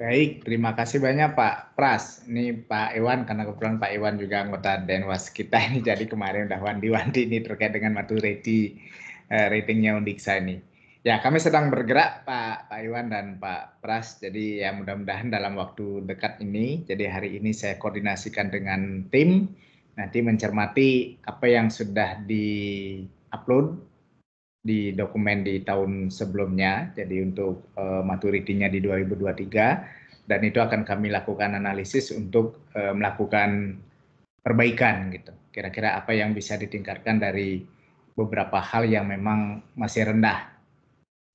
D: Baik, terima kasih banyak Pak Pras. Ini Pak Iwan, karena kebetulan Pak Iwan juga anggota Denwas kita ini, jadi kemarin udah wanti-wanti ini terkait dengan maturity ratingnya Undiksa ini. Ya, kami sedang bergerak Pak Iwan dan Pak Pras, jadi ya mudah-mudahan dalam waktu dekat ini, jadi hari ini saya koordinasikan dengan tim, nanti mencermati apa yang sudah di-upload di dokumen di tahun sebelumnya, jadi untuk maturity-nya di 2023, dan itu akan kami lakukan analisis untuk melakukan perbaikan gitu. Kira-kira apa yang bisa ditingkatkan dari beberapa hal yang memang masih rendah.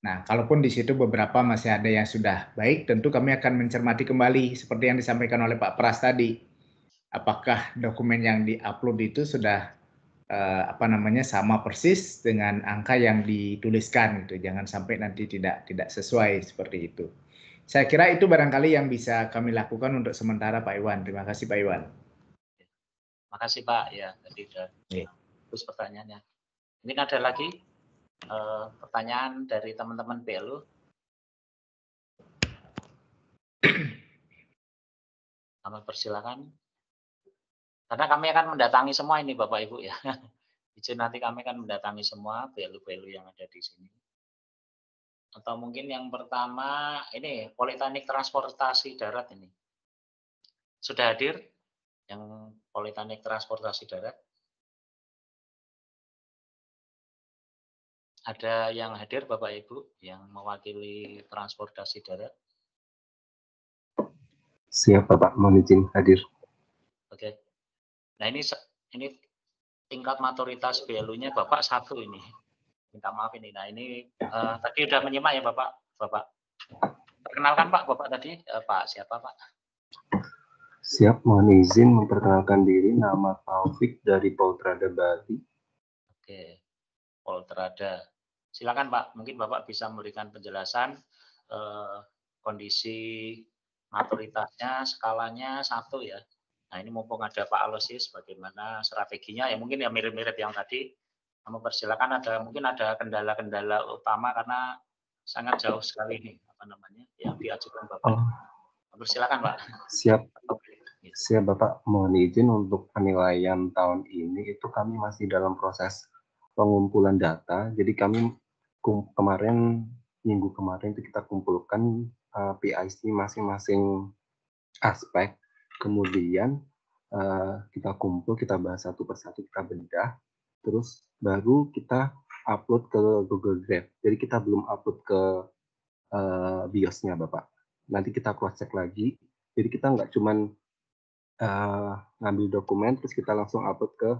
D: Nah, kalaupun di situ beberapa masih ada yang sudah baik, tentu kami akan mencermati kembali seperti yang disampaikan oleh Pak Pras tadi. Apakah dokumen yang di-upload itu sudah sama persis dengan angka yang dituliskan gitu. Jangan sampai nanti tidak sesuai seperti itu. Saya kira itu barangkali yang bisa kami lakukan untuk sementara Pak Iwan. Terima kasih Pak Iwan.
B: Terima kasih Pak, ya tadi sudah bagus pertanyaannya. Ini ada lagi pertanyaan dari teman-teman PLU. Kami persilakan. Karena kami akan mendatangi semua ini Bapak Ibu ya. Izin nanti kami akan mendatangi semua PLU-PLU yang ada di sini. Atau mungkin yang pertama ini Politeknik Transportasi Darat ini. Sudah hadir yang Politeknik Transportasi Darat? Ada yang hadir Bapak Ibu yang mewakili transportasi darat?
E: Siap Bapak, mohon izin hadir.
B: Oke. Nah ini tingkat maturitas BLU-nya Bapak 1 ini. Minta maaf ini. Nah ini tadi sudah menyimak ya Bapak. Perkenalkan Pak, Bapak tadi Pak siapa Pak?
E: Siap, mohon izin memperkenalkan diri, nama Taufik dari Poltrada Bali.
B: Oke, Poltrada. Silakan Pak, mungkin Bapak bisa memberikan penjelasan kondisi maturitasnya, skalanya 1 ya. Nah ini mumpung ada Pak Aloysius, bagaimana strateginya ya mungkin ya mirip-mirip yang tadi. Kamu persilakan mungkin ada kendala-kendala utama karena sangat jauh sekali ini yang diajukan Bapak. Persilakan Pak.
E: Siap Bapak, mohon izin untuk penilaian tahun ini itu kami masih dalam proses pengumpulan data. Jadi kami minggu kemarin itu kita kumpulkan PIC masing-masing aspek. Kemudian kita bahas satu persatu, kita bedah, terus baru kita upload ke Google Drive. Jadi kita belum upload ke BIOS-nya Bapak. Nanti kita cross check lagi. Jadi kita nggak cuman ngambil dokumen terus kita langsung upload ke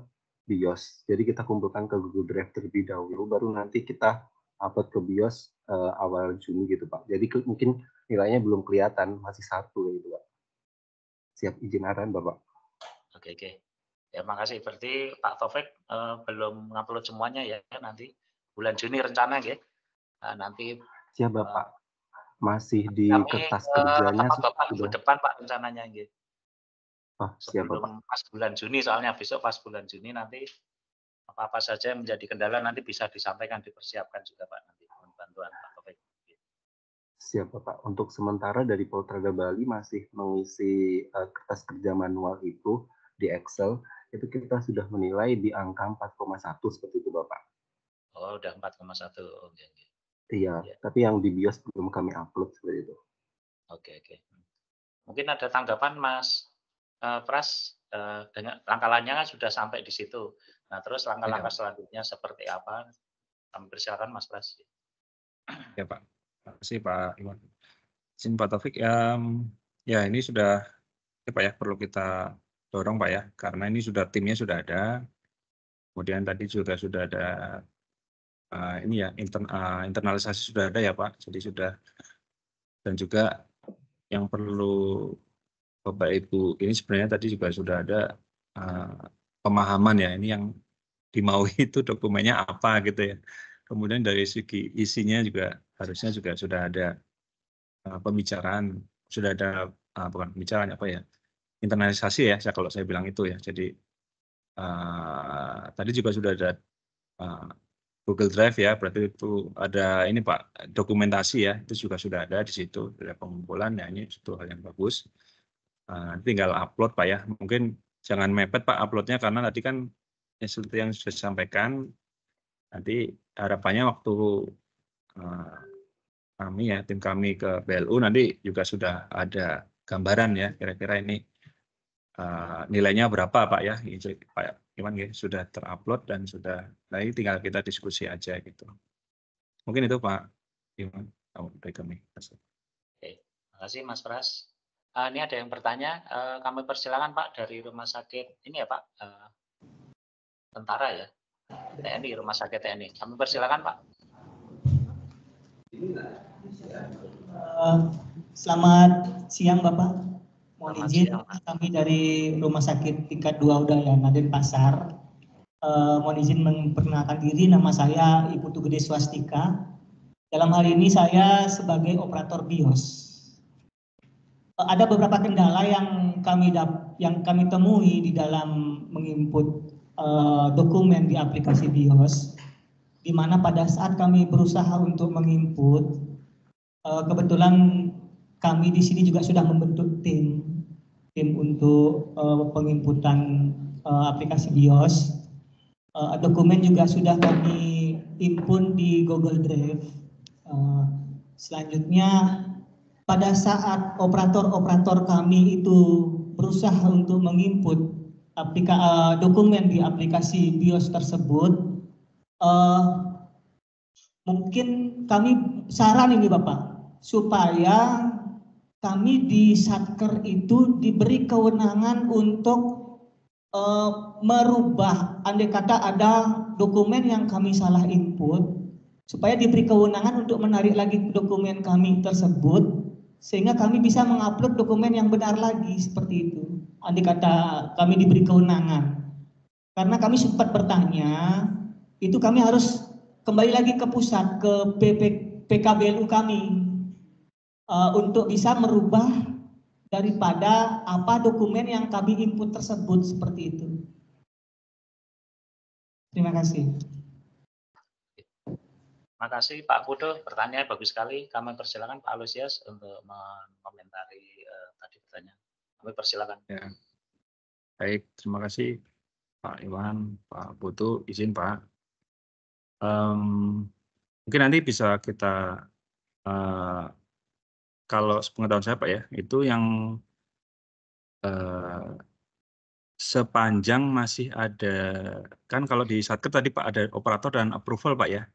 E: BIOS. Jadi kita kumpulkan ke Google Drive terlebih dahulu, baru nanti kita upload ke BIOS awal Juni gitu Pak. Jadi mungkin nilainya belum kelihatan, masih 1 gitu Pak. Siap, izin arahan Bapak.
B: Oke. Ya, makasih. Berarti Pak Taufik belum ngupload semuanya ya nanti bulan Juni rencana ya. Nanti
E: siap Bapak. Masih di kertas kerjanya
B: Bapak minggu depan Pak rencananya gitu.
E: Siap Bapak.
B: Pas bulan Juni, soalnya besok pas bulan Juni nanti apa saja yang menjadi kendala nanti bisa disampaikan, dipersiapkan juga Pak nanti bantuan Pak Taufik.
E: Siap Bapak. Untuk sementara dari Poltrada Bali masih mengisi kertas kerja manual itu di Excel, itu kita sudah menilai di angka 4,1 seperti itu Bapak.
B: Oh, udah 4,1. Oke.
E: Iya, tapi yang di BIOS belum kami upload seperti itu.
B: Oke. Mungkin ada tanggapan Mas Pras, dengan langkah-langkahnya sudah sampai di situ. Nah, terus langkah-langkah selanjutnya seperti apa? Kami persilakan Mas Pras.
C: Ya Pak. Terima kasih Pak Iwan. Izin Pak Taufik, ya ini sudah ya Pak ya, perlu kita dorong Pak ya, karena ini timnya sudah ada. Kemudian tadi juga sudah ada ini ya, internalisasi sudah ada ya Pak. Jadi sudah, dan juga yang perlu Bapak Ibu ini sebenarnya tadi juga sudah ada pemahaman ya, ini yang dimaui itu dokumennya apa gitu ya. Kemudian dari segi isinya juga harusnya juga sudah ada pembicaraan, sudah ada bukan pembicaraan apa ya, internalisasi ya, kalau saya bilang itu ya. Jadi tadi juga sudah ada Google Drive ya, berarti itu ada ini Pak, dokumentasi ya, itu juga sudah ada di situ, ada pengumpulan ya, ini itu hal yang bagus. Tinggal upload Pak ya, mungkin jangan mepet Pak uploadnya, karena tadi kan ya, seperti yang sudah disampaikan, nanti harapannya waktu kami ya, tim kami ke BLU nanti juga sudah ada gambaran ya, kira-kira ini nilainya berapa Pak ya, Pak Iwan ya, sudah terupload dan sudah, nah ini tinggal kita diskusi aja gitu. Mungkin itu Pak Iwan dari kami.
B: Oke, terima kasih Mas Pras. Ini ada yang bertanya, kami persilakan Pak dari rumah sakit ini ya Pak, tentara ya, TNI, rumah sakit TNI. Kami persilakan Pak.
F: Selamat siang Bapak. Mohon
B: Selamat
F: izin,
B: siang, Pak.
F: kami dari Rumah Sakit Tingkat 2 Udayana Denpasar. Mohon izin memperkenalkan diri, nama saya Ibu Tugede Swastika. Dalam hal ini saya sebagai operator BIOS. Ada beberapa kendala yang kami temui di dalam menginput dokumen di aplikasi BIOS, di mana pada saat kami berusaha untuk menginput, kebetulan kami di sini juga sudah membentuk tim untuk penginputan aplikasi BIOS. Dokumen juga sudah kami input di Google Drive. Selanjutnya, pada saat operator-operator kami itu berusaha untuk menginput dokumen di aplikasi BIOS tersebut, mungkin kami saran ini Bapak, supaya kami di Satker itu diberi kewenangan untuk merubah, andai kata ada dokumen yang kami salah input, supaya diberi kewenangan untuk menarik lagi dokumen kami tersebut, sehingga kami bisa mengupload dokumen yang benar lagi, seperti itu. Andai kata kami diberi kewenangan. Karena kami sempat bertanya, itu kami harus kembali lagi ke pusat, ke PKBLU kami, untuk bisa merubah daripada apa dokumen yang kami input tersebut, seperti itu. Terima kasih.
B: Terima kasih Pak Pudo, pertanyaan bagus sekali. Kami persilakan Pak Aloysius untuk mengomentari tadi pertanyaan. Kami persilakan.
C: Ya. Baik, terima kasih Pak Iwan, Pak Putu, izin Pak. Mungkin nanti bisa kita, kalau sepengetahuan saya Pak ya, itu yang sepanjang masih ada, kan kalau di Satker tadi Pak ada operator dan approval Pak ya.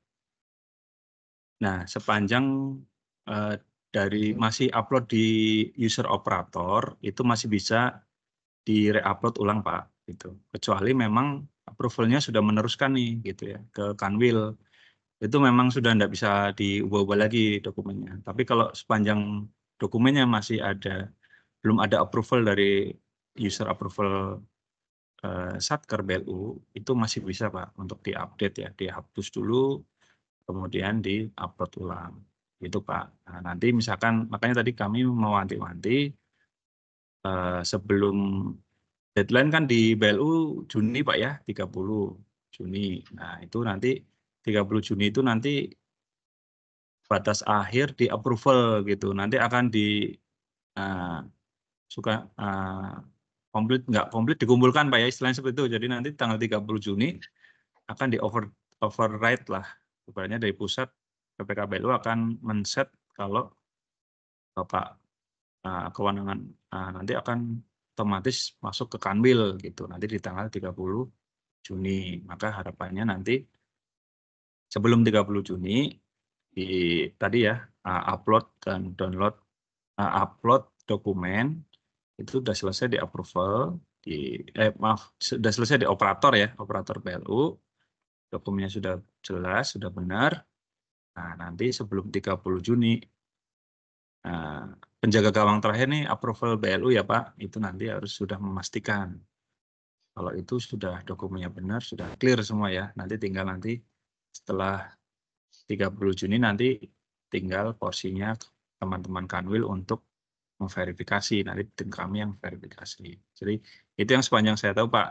C: Nah, sepanjang dari masih upload di user operator, itu masih bisa di re-upload ulang Pak, gitu. Kecuali memang approval-nya sudah meneruskan nih, gitu ya, ke Kanwil. Itu memang sudah tidak bisa diubah-ubah lagi dokumennya. Tapi kalau sepanjang dokumennya masih ada, belum ada approval dari user approval Satker BLU, itu masih bisa Pak untuk diupdate ya, dihapus dulu, kemudian di-upload ulang. Gitu Pak. Nah, nanti misalkan, makanya tadi kami mewanti-wanti, sebelum deadline kan di BLU Juni Pak ya, 30 Juni. Nah itu nanti 30 Juni itu nanti batas akhir di approval gitu. Nanti akan di komplit, nggak komplit dikumpulkan Pak ya, istilahnya seperti itu. Jadi nanti tanggal 30 Juni akan di override lah. Sebenarnya dari pusat PPKBLU akan men-set kalau Bapak kewenangan nanti akan otomatis masuk ke Kanwil gitu. Nanti di tanggal 30 Juni. Maka harapannya nanti sebelum 30 Juni tadi ya upload dan download upload dokumen itu sudah selesai di approval. maaf, sudah selesai di operator ya, operator PLU. Dokumennya sudah jelas, sudah benar. Nah, nanti sebelum 30 Juni, penjaga gawang terakhir nih approval BLU ya Pak, itu nanti harus sudah memastikan. Kalau itu sudah dokumennya benar, sudah clear semua ya. Nanti tinggal setelah 30 Juni nanti tinggal porsinya teman-teman Kanwil untuk memverifikasi. Nanti tim kami yang verifikasi. Jadi itu yang sepanjang saya tahu Pak.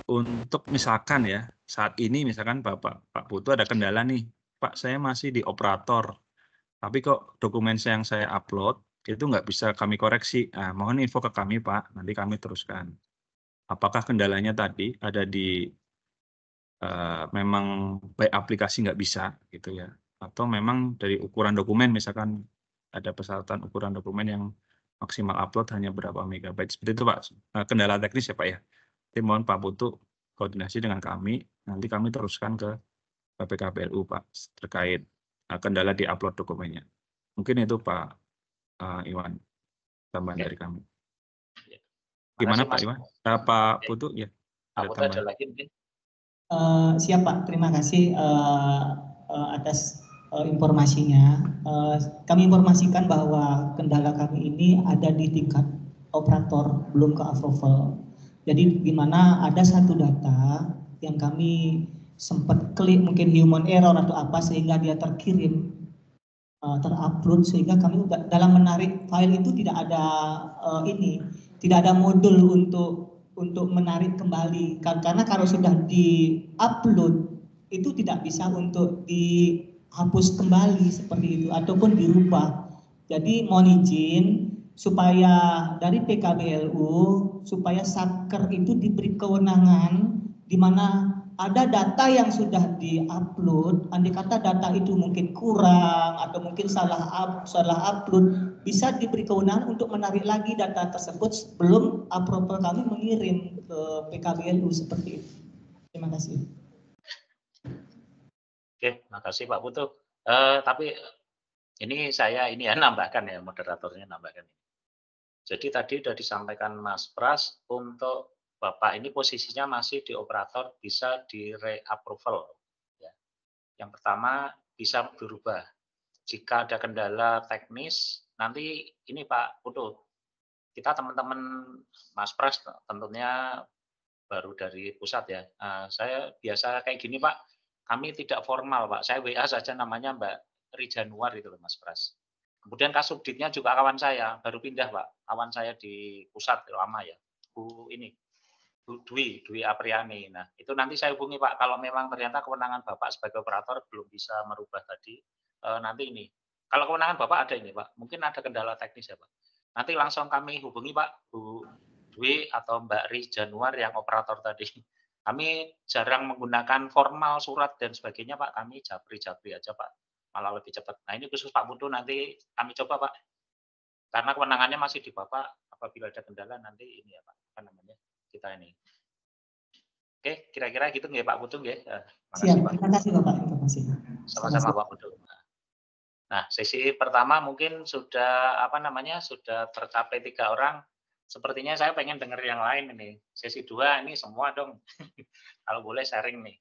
C: Untuk misalkan ya, saat ini misalkan Pak Putu ada kendala nih, Pak saya masih di operator, tapi kok dokumen yang saya upload itu nggak bisa kami koreksi. Nah, mohon info ke kami Pak, nanti kami teruskan. Apakah kendalanya tadi ada di memang by aplikasi nggak bisa gitu ya, atau memang dari ukuran dokumen misalkan ada persyaratan ukuran dokumen yang maksimal upload hanya berapa megabyte seperti itu Pak, kendala teknis ya Pak ya. Jadi mohon Pak Putu koordinasi dengan kami, nanti kami teruskan ke BPKPLU Pak terkait kendala di upload dokumennya. Mungkin itu Pak Iwan, tambahan dari kami. Gimana Pak Iwan? Pak Putu ya?
B: Pak Putu ada lagi mungkin?
F: Siap Pak, terima kasih atas informasinya. Kami informasikan bahwa kendala kami ini ada di tingkat operator, belum ke approval. Jadi gimana ada satu data yang kami sempat klik mungkin human error atau apa sehingga dia terkirim terupload, sehingga kami dalam menarik file itu tidak ada modul untuk menarik kembali, karena kalau sudah di-upload itu tidak bisa untuk dihapus kembali seperti itu ataupun dirubah. Jadi mohon izin supaya dari PKBLU supaya Satker itu diberi kewenangan di mana ada data yang sudah di-upload, andai kata data itu mungkin kurang atau mungkin salah upload, bisa diberi kewenangan untuk menarik lagi data tersebut sebelum approval kami mengirim ke PKBLU seperti itu. Terima kasih.
B: Oke, makasih Pak Putu. Tapi ini saya nambahkan ya, moderatornya nambahkan. Jadi tadi sudah disampaikan Mas Pras, untuk Bapak ini posisinya masih di operator, bisa di re-approval. Ya. Yang pertama bisa berubah. Jika ada kendala teknis, nanti ini Pak Putu, kita teman-teman Mas Pras tentunya baru dari pusat ya. Saya biasa kayak gini Pak, kami tidak formal Pak, saya WA saja namanya Mbak Rijanuar itu loh Mas Pras. Kemudian Kasubditnya juga kawan saya, baru pindah Pak, kawan saya di pusat lama ya, Bu Dwi Apriani. Nah itu nanti saya hubungi Pak, kalau memang ternyata kewenangan Bapak sebagai operator belum bisa merubah tadi, nanti ini, kalau kewenangan Bapak ada ini Pak, mungkin ada kendala teknis ya Pak, nanti langsung kami hubungi Pak, Bu Dwi atau Mbak Rijanuar yang operator tadi. Kami jarang menggunakan formal surat dan sebagainya Pak, kami japri aja Pak, malah lebih cepat. Nah ini khusus Pak Putu, nanti kami coba Pak, karena kewenangannya masih di Bapak, apabila ada kendala nanti ini ya Pak, apa namanya, kita ini. Oke, kira-kira gitu nggak Pak Putu nggih?
F: Siap, terima kasih Bapak informasinya.
B: Sama-sama Pak Putu. Nah, sesi pertama mungkin sudah sudah tercapai 3 orang. Sepertinya saya pengen dengar yang lain ini. Sesi 2 ini semua dong. Kalau boleh sharing nih.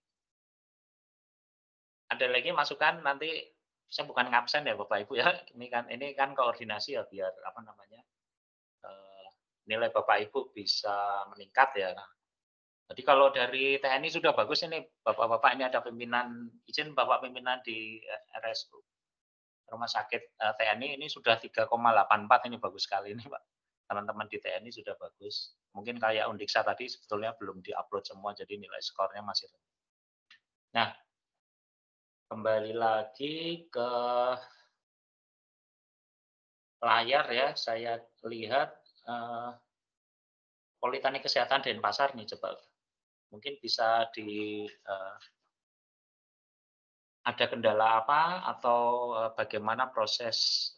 B: Ada lagi masukan, nanti saya bukan ngabsen ya Bapak Ibu ya. Ini kan koordinasi ya, biar nilai Bapak Ibu bisa meningkat ya. Jadi kalau dari TNI sudah bagus ini Bapak-bapak, ini ada pimpinan, izin Bapak pimpinan di RSU. Rumah sakit TNI ini sudah 3,84, ini bagus sekali ini Pak. Teman-teman di TNI sudah bagus. Mungkin kayak Undiksa tadi sebetulnya belum diupload semua, jadi nilai skornya masih rendah. Nah, kembali lagi ke layar ya, saya lihat Politeknik Kesehatan Denpasar nih, coba. Mungkin bisa ada kendala apa atau bagaimana proses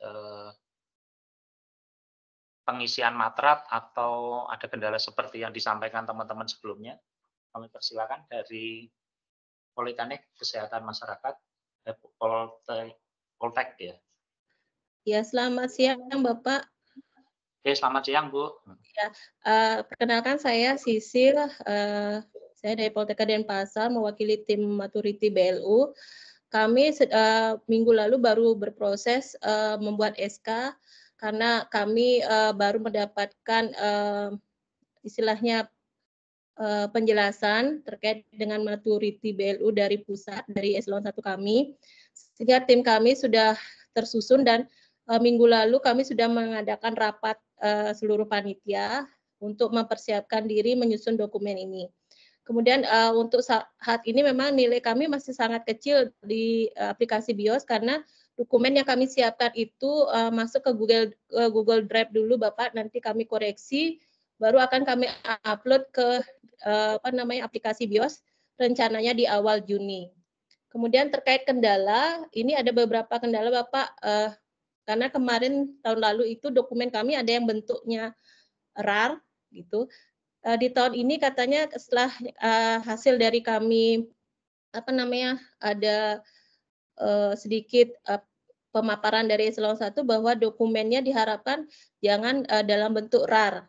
B: pengisian matrat, atau ada kendala seperti yang disampaikan teman-teman sebelumnya. Kami persilakan dari Politeknik Kesehatan Masyarakat, Poltek ya.
G: Ya, selamat siang Bapak.
B: Oke, selamat siang Bu.
G: Ya, perkenalkan saya Sisil, saya dari Poltekkes Denpasar mewakili tim Maturity BLU. Kami minggu lalu baru berproses membuat SK karena kami baru mendapatkan istilahnya penjelasan terkait dengan Maturity BLU dari pusat, dari eselon 1 kami, sehingga tim kami sudah tersusun dan minggu lalu kami sudah mengadakan rapat seluruh panitia untuk mempersiapkan diri menyusun dokumen ini. Kemudian untuk saat ini memang nilai kami masih sangat kecil di aplikasi BIOS karena dokumen yang kami siapkan itu masuk ke Google Drive dulu Bapak, nanti kami koreksi, baru akan kami upload ke aplikasi BIOS rencananya di awal Juni. Kemudian terkait kendala, ini ada beberapa kendala Bapak, karena kemarin tahun lalu itu dokumen kami ada yang bentuknya RAR gitu. Di tahun ini katanya setelah hasil dari kami ada sedikit pemaparan dari eselon 1 bahwa dokumennya diharapkan jangan dalam bentuk RAR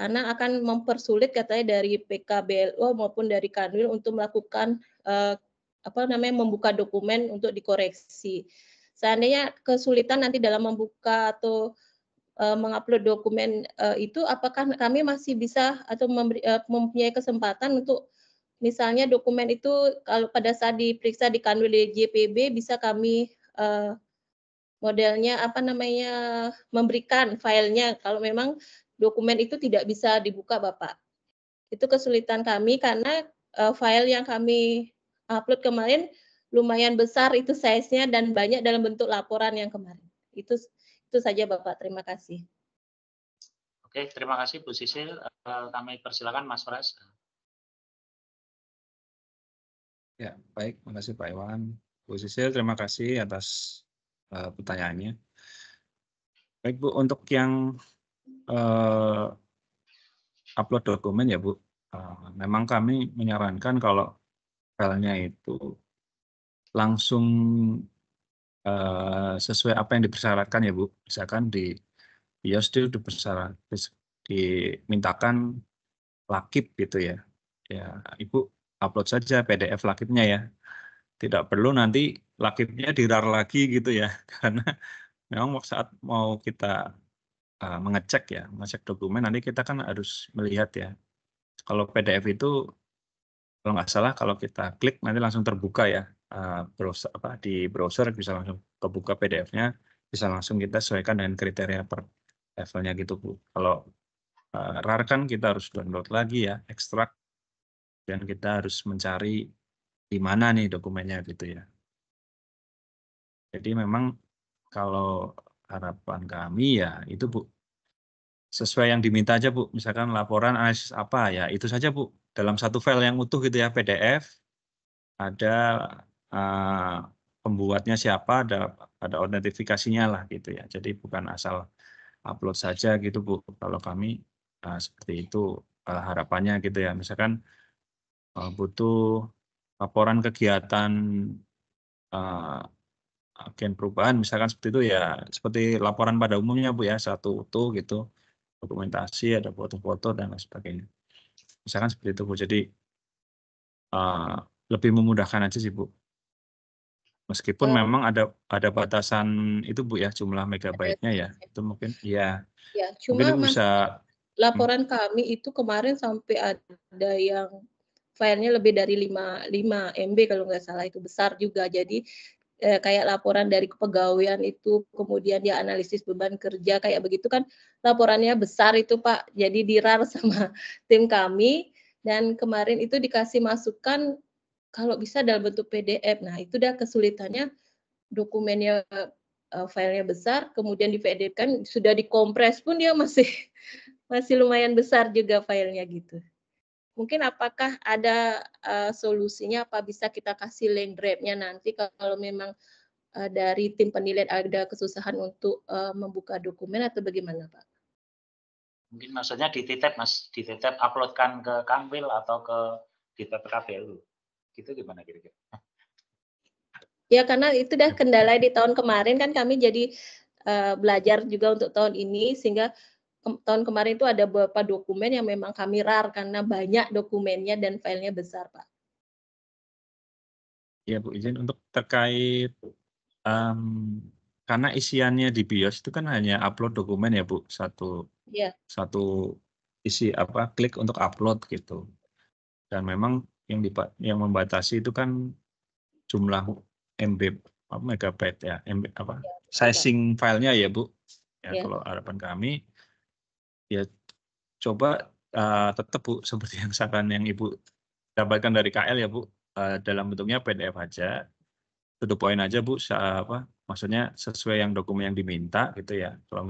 G: karena akan mempersulit katanya dari PKBLU maupun dari Kanwil untuk melakukan membuka dokumen untuk dikoreksi. Seandainya kesulitan nanti dalam membuka atau mengupload dokumen itu, apakah kami masih bisa atau mempunyai kesempatan untuk misalnya dokumen itu kalau pada saat diperiksa di Kanwil JPB bisa kami modelnya memberikan filenya kalau memang dokumen itu tidak bisa dibuka Bapak. Itu kesulitan kami karena file yang kami upload kemarin lumayan besar itu size-nya dan banyak dalam bentuk laporan yang kemarin. Itu saja Bapak, terima kasih.
B: Oke, terima kasih Bu Sisil. Kami persilakan Mas Pras.
C: Ya, baik, terima kasih Pak Iwan. Bu Sisil, terima kasih atas pertanyaannya. Baik Bu, untuk yang upload dokumen ya Bu, memang kami menyarankan kalau filenya itu langsung sesuai apa yang dipersyaratkan ya Bu. Misalkan di BIOS itu dimintakan lakip gitu ya. Ya, Ibu upload saja PDF lakipnya ya. Tidak perlu nanti lakipnya di-RAR lagi gitu ya. Karena memang saat mau kita mengecek dokumen nanti kita kan harus melihat ya. Kalau PDF itu kalau nggak salah kalau kita klik nanti langsung terbuka ya di browser bisa langsung kebuka PDF-nya, bisa langsung kita sesuaikan dengan kriteria per levelnya gitu Bu. Kalau RAR kan kita harus download lagi ya, ekstrak, dan kita harus mencari di mana nih dokumennya gitu ya. Jadi memang kalau harapan kami ya itu Bu, sesuai yang diminta aja Bu, misalkan laporan analisis apa ya itu saja Bu, dalam satu file yang utuh gitu ya, PDF, ada pembuatnya siapa, ada autentifikasinya lah gitu ya. Jadi bukan asal upload saja gitu Bu, kalau kami seperti itu harapannya gitu ya. Misalkan butuh laporan kegiatan agen perubahan misalkan seperti itu ya, seperti laporan pada umumnya Bu ya, satu utuh gitu, dokumentasi, ada foto-foto dan lain sebagainya. Misalkan seperti itu Bu, jadi lebih memudahkan aja sih Bu. Meskipun memang ada batasan itu Bu ya, jumlah megabyte-nya ya, itu mungkin ya.
G: Ya, cuma
C: mungkin bisa
G: laporan kami itu kemarin sampai ada yang filenya lebih dari 5 MB kalau nggak salah, itu besar juga. Jadi kayak laporan dari kepegawaian itu, kemudian dia analisis beban kerja kayak begitu kan laporannya besar itu Pak. Jadi di-RAR sama tim kami dan kemarin itu dikasih masukan kalau bisa dalam bentuk PDF. Nah, itu dah kesulitannya dokumennya filenya besar, kemudian di PDF kan sudah dikompres pun dia masih lumayan besar juga filenya gitu. Mungkin apakah ada solusinya, apa bisa kita kasih link drive-nya nanti kalau memang dari tim penilaian ada kesusahan untuk membuka dokumen atau bagaimana Pak?
B: Mungkin maksudnya dititip Mas, dititip uploadkan ke Kanwil atau di PKBLU. Gitu gimana kira-kira?
G: Ya karena itu dah kendala di tahun kemarin kan kami jadi belajar juga untuk tahun ini sehingga tahun kemarin itu ada beberapa dokumen yang memang kami RAR karena banyak dokumennya dan filenya besar, Pak.
C: Ya Bu, izin untuk terkait karena isiannya di BIOS itu kan hanya upload dokumen ya Bu, satu
G: Iya.
C: isi klik untuk upload gitu. Dan memang yang membatasi itu kan jumlah MB megabyte ya, sizing filenya ya Bu. Ya,
G: Ya.
C: kalau harapan kami ya coba tetap Bu seperti yang saran yang Ibu dapatkan dari KL ya Bu, dalam bentuknya PDF aja. To the point aja Bu, maksudnya sesuai yang dokumen yang diminta gitu ya. Kalau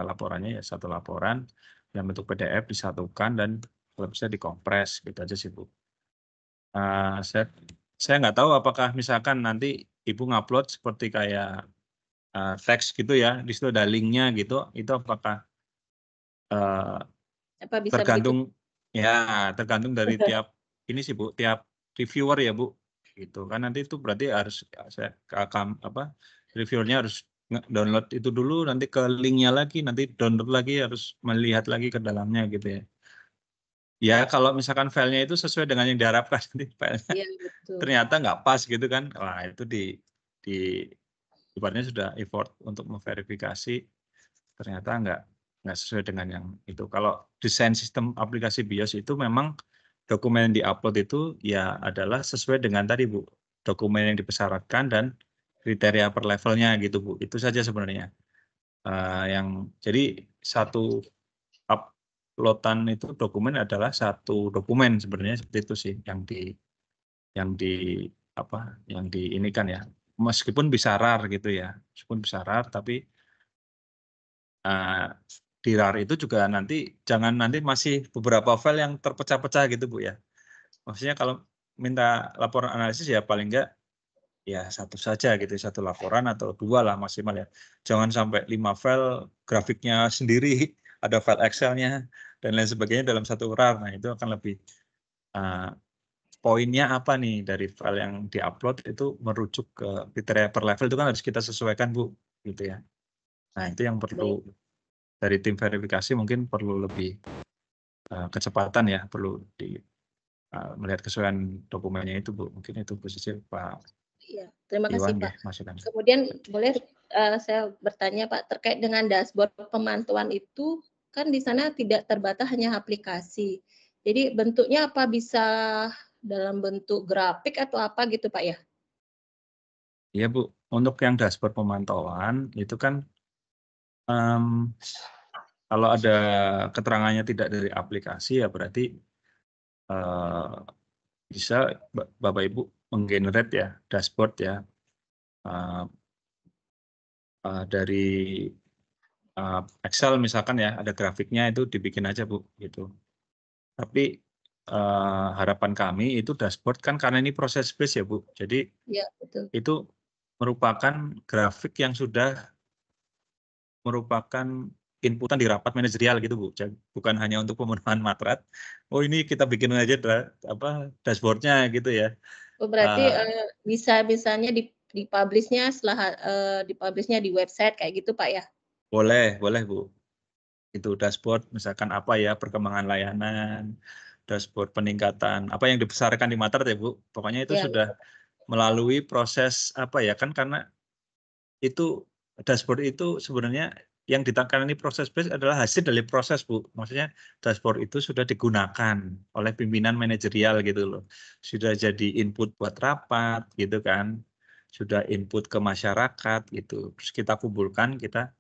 C: laporannya ya satu laporan yang bentuk PDF disatukan dan kalau bisa dikompres gitu aja sih Bu. Saya nggak tahu apakah misalkan nanti Ibu ngupload seperti kayak teks gitu ya, di situ ada linknya gitu, itu apakah
G: Apa bisa
C: tergantung dari tiap ini sih Bu, tiap reviewer ya Bu, gitu kan nanti itu berarti harus reviewernya harus download itu dulu, nanti ke linknya lagi, nanti download lagi, harus melihat lagi ke dalamnya gitu ya. Ya kalau misalkan filenya itu sesuai dengan yang diharapkan, nanti filenya ternyata nggak pas gitu kan, wah itu ibaratnya sudah effort untuk memverifikasi, ternyata nggak sesuai dengan yang itu. Kalau desain sistem aplikasi BIOS itu memang dokumen yang diupload itu ya adalah sesuai dengan tadi Bu, dokumen yang dipersyaratkan dan kriteria per levelnya gitu Bu. Itu saja sebenarnya. Jadi satu uploadan itu dokumen adalah satu dokumen sebenarnya, seperti itu sih yang diinikan ya. Meskipun bisa RAR gitu ya, tapi di RAR itu juga jangan masih beberapa file yang terpecah-pecah gitu Bu ya. Maksudnya kalau minta laporan analisis ya paling enggak ya satu saja gitu, satu laporan atau 2 lah maksimal ya. Jangan sampai 5 file, grafiknya sendiri, ada file Excel-nya dan lain sebagainya dalam satu RAR. Nah itu akan lebih poinnya apa nih dari file yang diupload itu merujuk ke kriteria per level itu kan harus kita sesuaikan Bu, gitu ya. Nah itu yang perlu dari tim verifikasi, mungkin perlu lebih kecepatan ya, perlu melihat kesesuaian dokumennya itu Bu. Mungkin itu posisi Pak.
G: Iya, terima kasih
C: Iwan,
G: Pak.
C: ya,
G: Kemudian boleh saya bertanya Pak terkait dengan dashboard pemantauan itu kan di sana tidak terbatas hanya aplikasi. Jadi bentuknya apa, bisa dalam bentuk grafik atau apa gitu Pak ya?
C: Iya Bu, untuk yang dashboard pemantauan itu kan kalau ada keterangannya tidak dari aplikasi ya berarti bisa Bapak Ibu menggenerate ya dashboard ya dari Excel misalkan ya, ada grafiknya itu dibikin aja Bu gitu. Tapi harapan kami itu dashboard kan karena ini proses based ya Bu. Jadi
G: ya, betul.
C: Itu merupakan grafik yang sudah merupakan inputan di rapat manajerial gitu Bu. Bukan hanya untuk pemenuhan matrat. Oh ini kita bikin aja dashboardnya gitu ya.
G: Oh, berarti bisa misalnya dipublishnya setelah dipublishnya di website kayak gitu Pak ya?
C: Boleh Bu. Itu dashboard misalkan apa ya perkembangan layanan, dashboard peningkatan, apa yang dibesarkan di matrat ya Bu. Pokoknya itu
G: Ya,
C: sudah melalui proses apa ya kan, karena itu dashboard itu sebenarnya yang ditangani proses base adalah hasil dari proses Bu. Maksudnya dashboard itu sudah digunakan oleh pimpinan manajerial gitu loh. Sudah jadi input buat rapat gitu kan. Sudah input ke masyarakat gitu. Terus kita kumpulkan, kita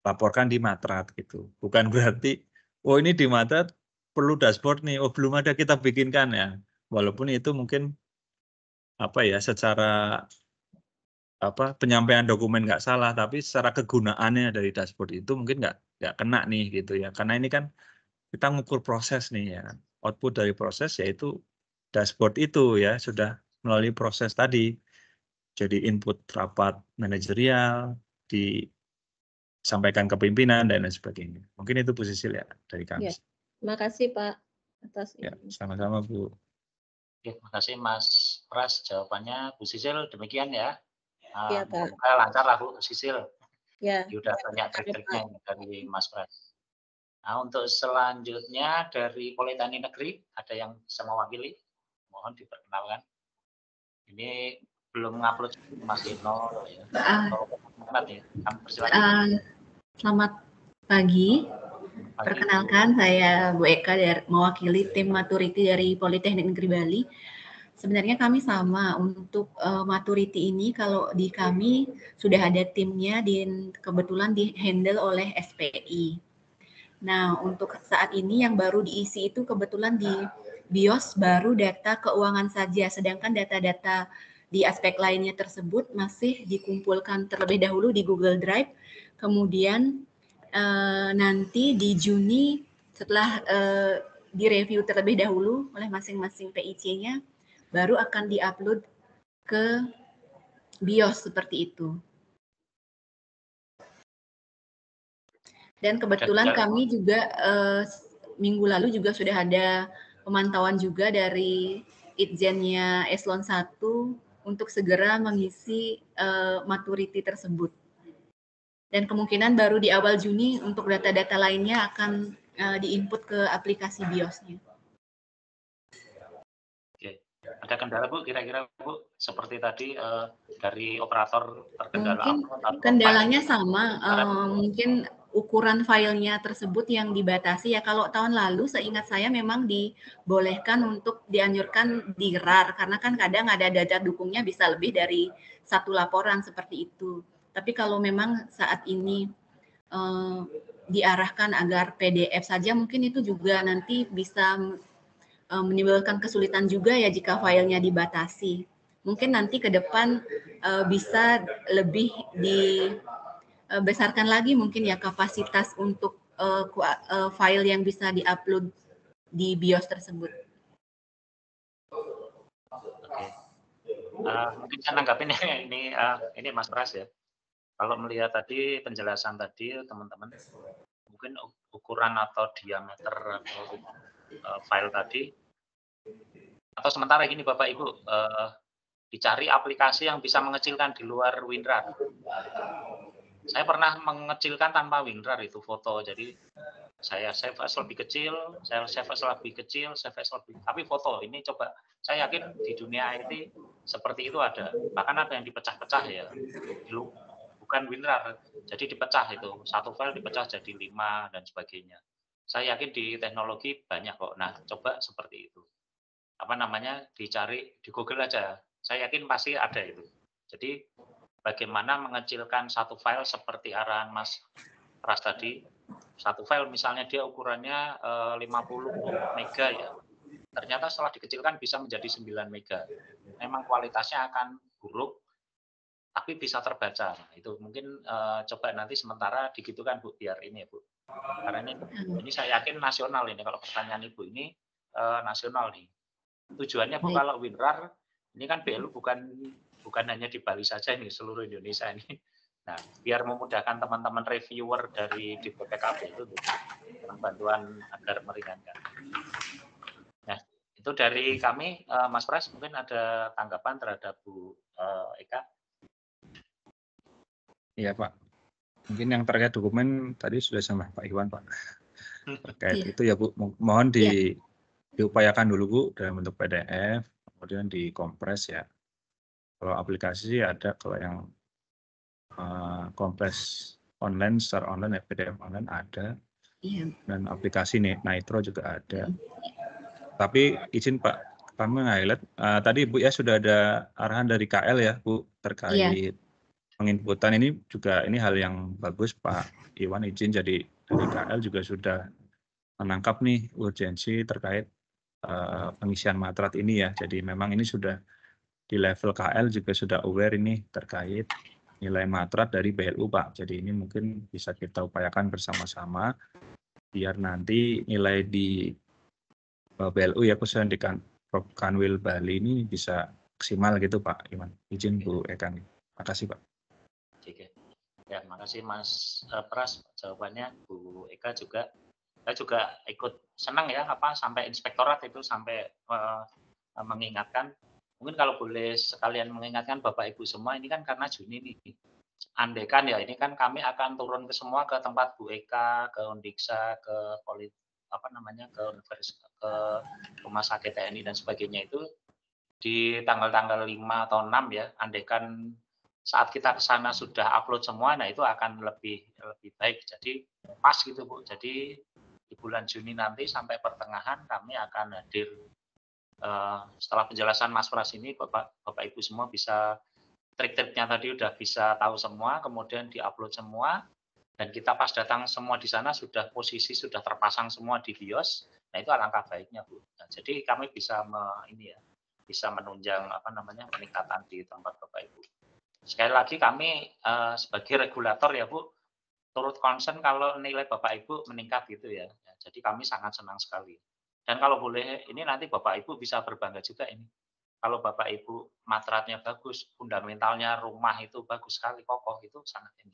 C: laporkan di matrat gitu. Bukan berarti oh ini di matrat perlu dashboard nih. Oh belum ada, kita bikinkan ya. Walaupun itu mungkin apa ya secara penyampaian dokumen nggak salah, tapi secara kegunaannya dari dashboard itu mungkin nggak kena nih gitu ya. Karena ini kan kita ngukur proses nih ya. Output dari proses yaitu dashboard itu ya sudah melalui proses tadi. Jadi input rapat manajerial, disampaikan ke pimpinan dan lain sebagainya. Mungkin itu posisi ya dari kami.
G: Ya, terima kasih Pak atas
C: ya, sama-sama Bu.
B: Oke, terima kasih Mas Pras jawabannya. Bu Sisil demikian ya.
G: Iya, Pak.
B: Semoga lancar lah Bu Sisil.
G: Ya.
B: Sudah banyak trik-triknya dari Mas Pras. Nah, untuk selanjutnya dari Politeknik Negeri, ada yang bisa mewakili? Mohon diperkenalkan. Ini belum ngupload Mas Ino ya. Ya. Kami persilakan.
H: Selamat pagi. Perkenalkan, saya Bu Eka mewakili tim maturity dari Politeknik Negeri Bali. Sebenarnya kami sama untuk maturity ini, kalau di kami sudah ada timnya, kebetulan di-handle oleh SPI. Nah, untuk saat ini yang baru diisi itu kebetulan di BIOS baru data keuangan saja, sedangkan data-data di aspek lainnya tersebut masih dikumpulkan terlebih dahulu di Google Drive, kemudian nanti di Juni setelah direview terlebih dahulu oleh masing-masing PIC-nya, baru akan diupload ke BIOS seperti itu. Dan kebetulan kami juga minggu lalu juga sudah ada pemantauan juga dari Itjennya Eslon 1 untuk segera mengisi maturity tersebut. Dan kemungkinan baru di awal Juni untuk data-data lainnya akan diinput ke aplikasi BIOS-nya.
B: Oke. Ada kendala Bu, kira-kira Bu, seperti tadi dari operator terkendala?
H: Mungkin kendalanya sama, mungkin ukuran filenya tersebut yang dibatasi ya. Kalau tahun lalu seingat saya memang dibolehkan untuk dianjurkan di RAR, karena kan kadang ada data dukungnya bisa lebih dari satu laporan seperti itu. Tapi kalau memang saat ini diarahkan agar PDF saja, mungkin itu juga nanti bisa menimbulkan kesulitan juga ya jika filenya dibatasi. Mungkin nanti ke depan bisa lebih dibesarkan lagi mungkin ya kapasitas untuk file yang bisa diupload di BIOS tersebut.
B: Oke. Mungkin saya nanggapin ini Mas Pras ya. Kalau melihat tadi penjelasan tadi teman-teman, mungkin ukuran atau diameter file tadi, atau sementara gini Bapak Ibu, dicari aplikasi yang bisa mengecilkan di luar WinRAR. Saya pernah mengecilkan tanpa WinRAR itu foto, jadi saya save as lebih kecil, tapi foto ini coba, saya yakin di dunia IT seperti itu ada, bahkan ada yang dipecah-pecah ya, bukan WinRAR, jadi dipecah itu, satu file dipecah jadi 5 dan sebagainya. Saya yakin di teknologi banyak kok. Nah, coba seperti itu. Apa namanya, dicari di Google aja. Saya yakin pasti ada itu. Jadi bagaimana mengecilkan satu file seperti arahan Mas Pras tadi. Satu file misalnya dia ukurannya 50 mega ya. Ternyata setelah dikecilkan bisa menjadi 9 mega. Memang kualitasnya akan buruk, tapi bisa terbaca. Nah, itu mungkin coba nanti sementara digitukan Bu, biar ini ya Bu. Karena ini saya yakin nasional ini, kalau pertanyaan Ibu ini nasional nih. Tujuannya Bu, kalau WinRAR ini kan BLU bukan hanya di Bali saja ini, seluruh Indonesia ini. Nah, biar memudahkan teman-teman reviewer dari BPKB itu bantuan agar meringankan. Nah, itu dari kami, Mas Pras, mungkin ada tanggapan terhadap Bu Eka?
C: Iya Pak. Mungkin yang terkait dokumen tadi sudah sama Pak Iwan Pak. Terkait itu ya Bu, mohon diupayakan dulu Bu dalam bentuk PDF, kemudian dikompres ya. Kalau aplikasi ada, kalau yang kompres online, secara online, PDF online ada, dan aplikasi Nitro juga ada. Tapi izin Pak, kami nge-highlight, tadi Bu ya sudah ada arahan dari KL ya Bu, terkait penginputan ini juga, ini hal yang bagus Pak Iwan, izin, jadi dari KL juga sudah menangkap nih urgensi terkait pengisian matrat ini ya. Jadi memang ini sudah di level KL juga sudah aware ini terkait nilai matrat dari BLU Pak. Jadi ini mungkin bisa kita upayakan bersama-sama biar nanti nilai di BLU ya, khususnya di Kanwil Bali ini bisa maksimal gitu Pak Iwan. Izin Bu Eka. Makasih Pak.
B: Oke. Ya, makasih Mas Pras jawabannya. Bu Eka juga, saya juga ikut senang ya, sampai inspektorat itu sampai mengingatkan. Mungkin kalau boleh sekalian mengingatkan Bapak Ibu semua, ini kan karena Juni nih, Andekan ya, ini kan kami akan turun ke semua ke tempat Bu Eka, ke Undiksa, ke ke universitas, ke rumah sakit TNI dan sebagainya itu di tanggal-tanggal 5 atau 6 ya. Andekan saat kita ke sana sudah upload semua, nah itu akan lebih baik. Jadi pas gitu Bu. Jadi di bulan Juni nanti sampai pertengahan kami akan hadir. Setelah penjelasan Mas Pras ini, Bapak Ibu semua bisa trik-triknya tadi udah bisa tahu semua, kemudian diupload semua, dan kita pas datang semua di sana sudah posisi sudah terpasang semua di BIOS. Nah itu alangkah baiknya Bu. Nah, jadi kami bisa bisa menunjang peningkatan di tempat Bapak Ibu. Sekali lagi kami sebagai regulator ya Bu, turut concern kalau nilai Bapak Ibu meningkat gitu ya. Jadi kami sangat senang sekali. Dan kalau boleh ini nanti Bapak Ibu bisa berbangga juga ini. Kalau Bapak Ibu matratnya bagus, fundamentalnya rumah itu bagus sekali, kokoh, itu sangat ini.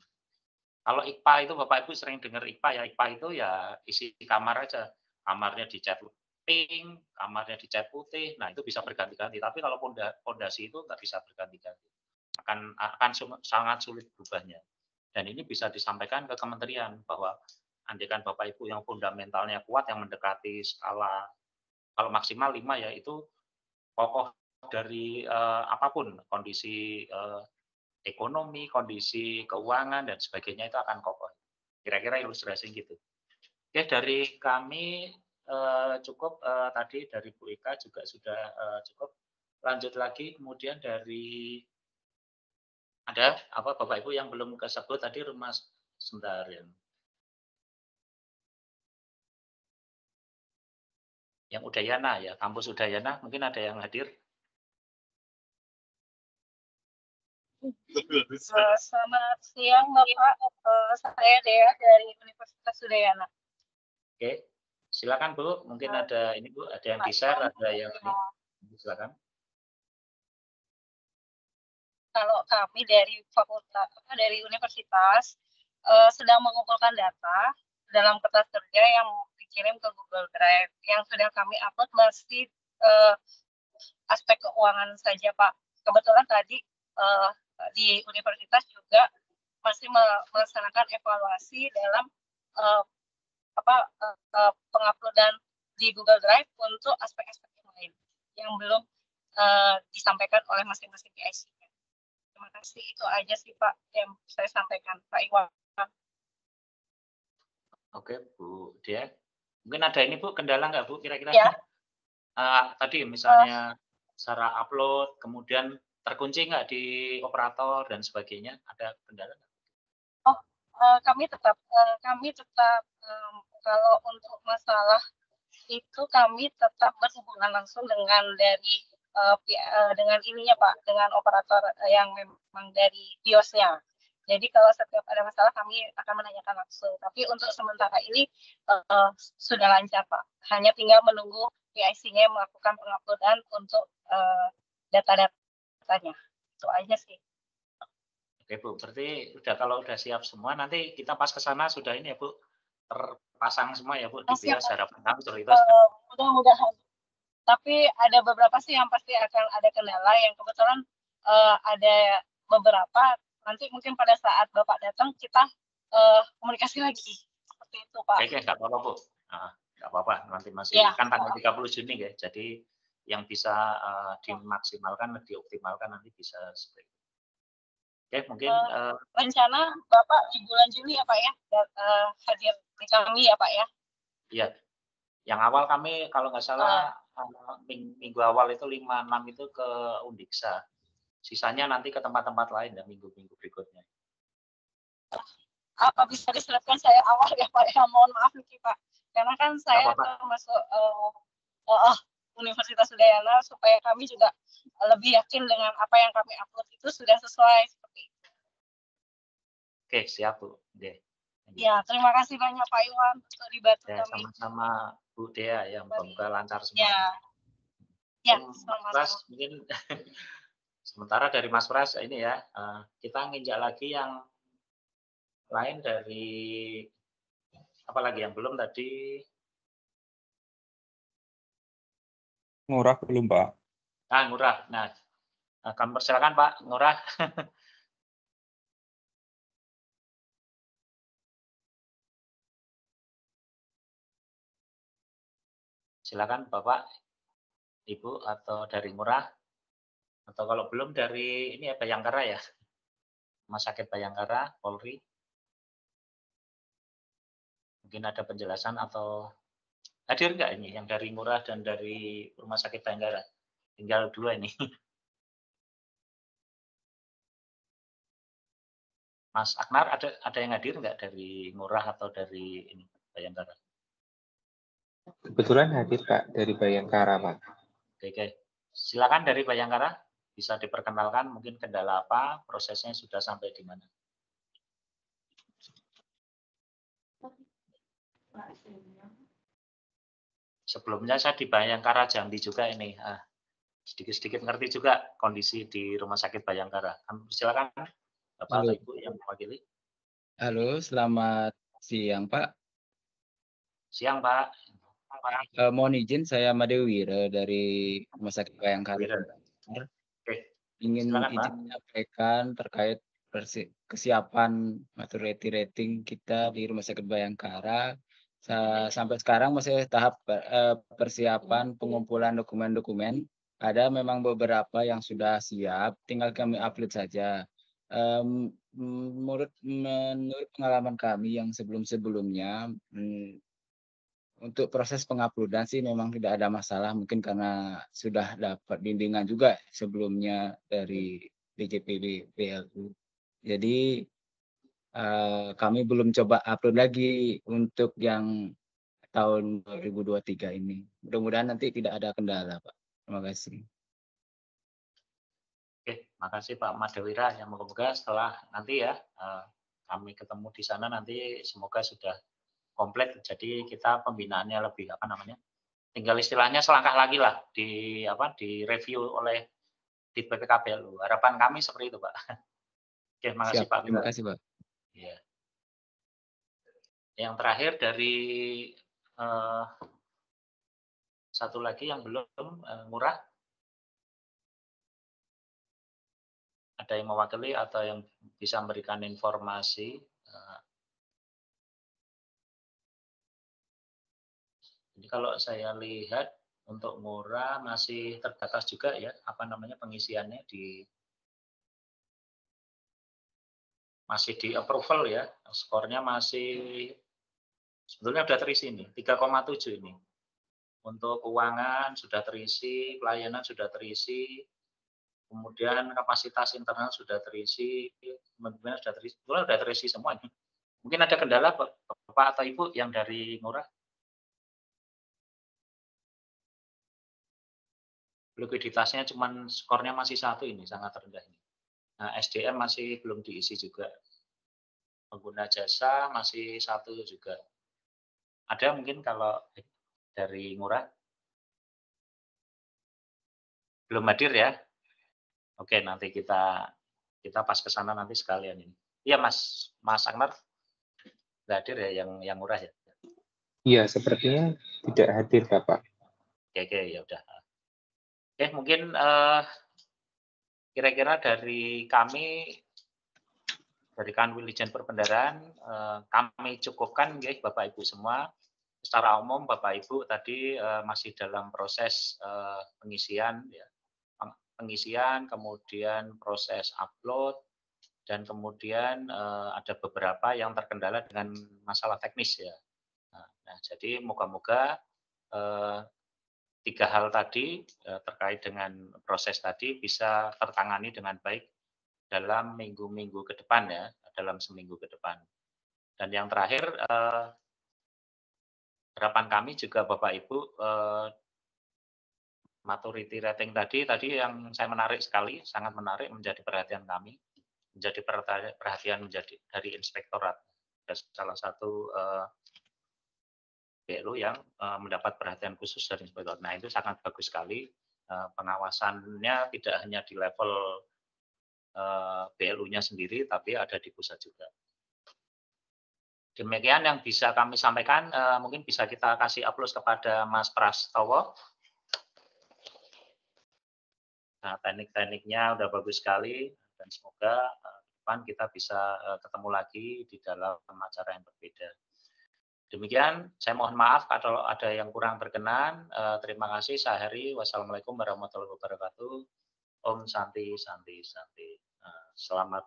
B: Kalau IKPA itu Bapak Ibu sering dengar IKPA ya, IKPA itu ya isi kamar aja. Kamarnya dicat pink, kamarnya dicat putih, nah itu bisa berganti-ganti. Tapi kalau fondasi itu nggak bisa berganti-ganti. Akan sangat sulit berubahnya. Dan ini bisa disampaikan ke kementerian bahwa andaikan Bapak Ibu yang fundamentalnya kuat, yang mendekati skala kalau maksimal 5 ya itu kokoh dari apapun kondisi ekonomi, kondisi keuangan dan sebagainya itu akan kokoh. Kira-kira ilustrasi gitu. Oke, dari kami cukup tadi dari Bu Ika juga sudah cukup. Lanjut lagi kemudian dari ada Bapak Ibu yang belum kesebut tadi rumah sebentar ya. Yang Udayana ya, kampus Udayana mungkin ada yang hadir.
I: Selamat siang Bapak, saya Dea dari Universitas Udayana.
B: Oke, silakan Bu. Mungkin ada ini Bu, ada yang di-share, ada yang ini. Silakan.
I: Kalau kami dari fakultas, dari universitas sedang mengumpulkan data dalam kertas kerja yang dikirim ke Google Drive. Yang sudah kami upload masih aspek keuangan saja Pak. Kebetulan tadi di universitas juga masih melaksanakan evaluasi dalam penguploadan di Google Drive untuk aspek-aspek yang lain yang belum disampaikan oleh masing-masing PIC. Terima kasih, itu aja sih Pak yang saya sampaikan Pak Iwan.
B: Oke Bu Dia, mungkin ada ini Bu kendala nggak Bu kira-kira?
I: Ya.
B: Tadi misalnya cara upload, kemudian terkunci nggak di operator dan sebagainya, ada kendala nggak?
I: Kami tetap kalau untuk masalah itu kami tetap berhubungan langsung dengan dengan ininya Pak, dengan operator yang memang dari BIOS-nya. Jadi kalau setiap ada masalah kami akan menanyakan langsung. Tapi untuk sementara ini sudah lancar Pak. Hanya tinggal menunggu PIC-nya melakukan penguploadan untuk data-datanya. Itu aja sih.
B: Oke Bu, berarti kalau udah siap semua, nanti kita pas ke sana sudah ini ya Bu, terpasang semua ya Bu di BIOS harapan kami seperti itu.
I: Mudah-mudahan. Tapi ada beberapa sih yang pasti akan ada kendala yang kebetulan ada beberapa nanti mungkin pada saat Bapak datang kita komunikasi lagi seperti itu Pak.
B: Oke, nggak apa-apa Bu, nggak apa-apa nanti masih kan tanggal 30 Juni ya, jadi yang bisa dimaksimalkan, dioptimalkan nanti bisa seperti itu. Oke, mungkin
I: rencana Bapak di bulan Juli ya Pak ya, hadir di kami ya Pak ya.
B: Iya, yang awal kami kalau nggak salah minggu awal itu 5-6 itu ke Undiksa, sisanya nanti ke tempat-tempat lain dan minggu-minggu berikutnya.
I: Apa bisa diselipkan saya awal ya Pak ya, mohon maaf nih Pak, karena kan saya masuk Universitas Udayana supaya kami juga lebih yakin dengan apa yang kami upload itu sudah sesuai seperti itu.
B: Oke, siap Bu.
I: Ya, terima kasih banyak Pak Iwan untuk dibantu kami.
B: Sama-sama Bu Dea yang semoga lancar semua.
I: Ya,
B: Mas Pras, mungkin sementara dari Mas Pras ini ya, kita nginjak lagi yang lain dari apa lagi yang belum tadi?
C: Ngurah belum Pak?
B: Ngurah. Nah, kami persilakan Pak Ngurah. Silakan Bapak, Ibu, atau dari Ngurah, atau kalau belum dari ini ya Bayangkara ya, Rumah Sakit Bayangkara, Polri. Mungkin ada penjelasan atau hadir nggak ini yang dari Ngurah dan dari Rumah Sakit Bayangkara? Tinggal 2 ini. Mas Aknar, ada yang hadir nggak dari Ngurah atau dari ini Bayangkara?
A: Kebetulan hadir Pak dari Bayangkara Pak.
B: Oke. Silakan dari Bayangkara, bisa diperkenalkan mungkin kendala apa, prosesnya sudah sampai di mana? Sebelumnya saya di Bayangkara Jambi juga ini, sedikit-sedikit ngerti juga kondisi di Rumah Sakit Bayangkara. Silakan Bapak atau Ibu yang mewakili.
J: Halo, selamat siang Pak.
B: Siang Pak.
J: Mohon izin, saya Madewira dari Rumah Sakit Bayangkara.
B: Oke.
J: Ingin
B: Silakan, Pak.
J: izin menyampaikan terkait kesiapan maturity rating kita di Rumah Sakit Bayangkara. Sampai sekarang masih tahap persiapan pengumpulan dokumen-dokumen. Ada memang beberapa yang sudah siap, tinggal kami upload saja. Menurut pengalaman kami yang sebelum-sebelumnya, untuk proses penguploadan sih memang tidak ada masalah, mungkin karena sudah dapat bimbingan juga sebelumnya dari DJPB BLU. Jadi kami belum coba upload lagi untuk yang tahun 2023 ini. Mudah-mudahan nanti tidak ada kendala, Pak. Terima kasih.
B: Oke, makasih Pak Madewira. Yang moga-moga setelah nanti ya kami ketemu di sana nanti semoga sudah komplit. Jadi kita pembinaannya lebih tinggal istilahnya selangkah lagi lah di review oleh di BPKBLU. Harapan kami seperti itu, Pak. Oke, makasih Pak.
J: Terima kasih, Pak.
B: Ya. Yang terakhir dari satu lagi yang belum Ngurah. Ada yang mewakili atau yang bisa memberikan informasi? Jadi kalau saya lihat untuk Ngurah masih terbatas juga ya, pengisiannya masih di approval ya, skornya masih sebetulnya sudah terisi ini, 3,7 ini. Untuk keuangan sudah terisi, pelayanan sudah terisi, kemudian kapasitas internal sudah terisi, kemudian sudah terisi semua ini. Mungkin ada kendala Bapak atau Ibu yang dari Ngurah? Likuiditasnya cuman skornya masih 1 ini, sangat rendah ini. Nah, SDM masih belum diisi juga. Pengguna jasa masih 1 juga. Ada mungkin kalau dari Ngurah? Belum hadir ya? Oke, nanti kita pas ke sana nanti sekalian ini. Iya, Mas Aknar nggak hadir ya yang Ngurah ya?
A: Iya, sepertinya tidak hadir Bapak.
B: Oke, ya udah. Oke, mungkin kira-kira dari kami, dari Kanwil Ditjen Perbendaharaan, kami cukupkan guys, Bapak Ibu semua. Secara umum Bapak Ibu tadi masih dalam proses pengisian, ya. Pengisian, kemudian proses upload, dan kemudian ada beberapa yang terkendala dengan masalah teknis ya. Nah, jadi moga-moga 3 hal tadi terkait dengan proses tadi bisa tertangani dengan baik dalam minggu-minggu ke depan ya, dalam seminggu ke depan. Dan yang terakhir, harapan kami juga Bapak Ibu, maturity rating tadi yang saya menarik sekali, sangat menarik, menjadi perhatian kami, menjadi perhatian dari inspektorat. Ada salah satu BLU yang mendapat perhatian khusus dari inspektorat. Nah, itu sangat bagus sekali. Pengawasannya tidak hanya di level BLU-nya sendiri, tapi ada di pusat juga. Demikian yang bisa kami sampaikan, mungkin bisa kita kasih aplaus kepada Mas Prastowo. Nah, teknik-tekniknya udah bagus sekali, dan semoga depan kita bisa ketemu lagi di dalam acara yang berbeda. Demikian, saya mohon maaf kalau ada yang kurang berkenan. Terima kasih, saya akhiri. Wassalamualaikum warahmatullahi wabarakatuh. Om Santi, Santi, Santi. Selamat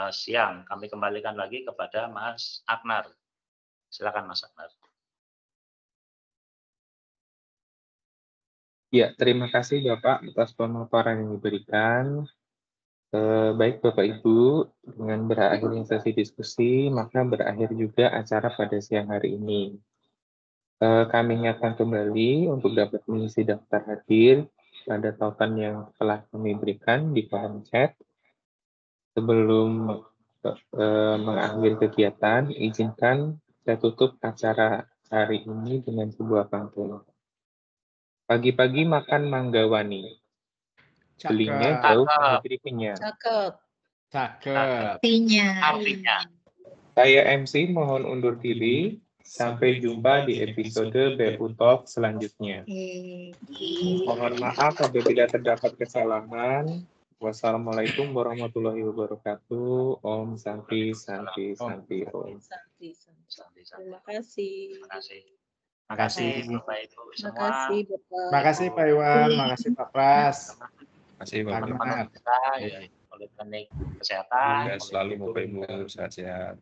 B: siang. Kami kembalikan lagi kepada Mas Aknar. Silakan Mas Aknar.
A: Ya, terima kasih Bapak atas pemaparan yang diberikan. Baik Bapak Ibu, dengan berakhirnya sesi diskusi, maka berakhir juga acara pada siang hari ini. Kami ingatkan kembali untuk dapat mengisi daftar hadir pada tautan yang telah kami berikan di kolom chat. Sebelum mengakhiri kegiatan, izinkan saya tutup acara hari ini dengan sebuah pantun. Pagi-pagi makan manggawani, belinya jauh negeri kenyang.
G: Cakep.
D: Cakep.
B: Artinya.
A: Saya MC mohon undur diri. Sampai jumpa di episode BU Talk selanjutnya. Mohon maaf apabila terdapat kesalahan. Wassalamualaikum warahmatullahi wabarakatuh. Om Santi, Santi, Santi, Om.
G: Terima kasih.
B: Terima kasih.
D: Terima kasih.
B: Bapak Ibu
G: Terima
B: semua.
G: kasih Bapak.
D: Terima kasih Pak Iwan, terima kasih Pak Pras.
C: Terima kasih Bapak.
B: Teman-teman
D: Semangat.
B: kita, ya, Politeknik Kesehatan,
C: Dan selalu Bapak Ibu sehat-sehat.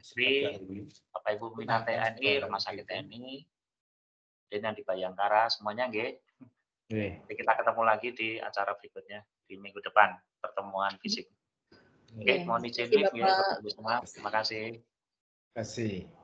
B: Bapak Ibu Bina TNI, Rumah Sakit TNI, dan yang di Bayangkara, semuanya nggih. Jadi kita ketemu lagi di acara berikutnya di minggu depan, pertemuan fisik. Oke, mohon izin,
G: Terima kasih,
B: nggih,
G: Bapak.
B: Bapak Ibu semua. Terima kasih.
D: Terima kasih.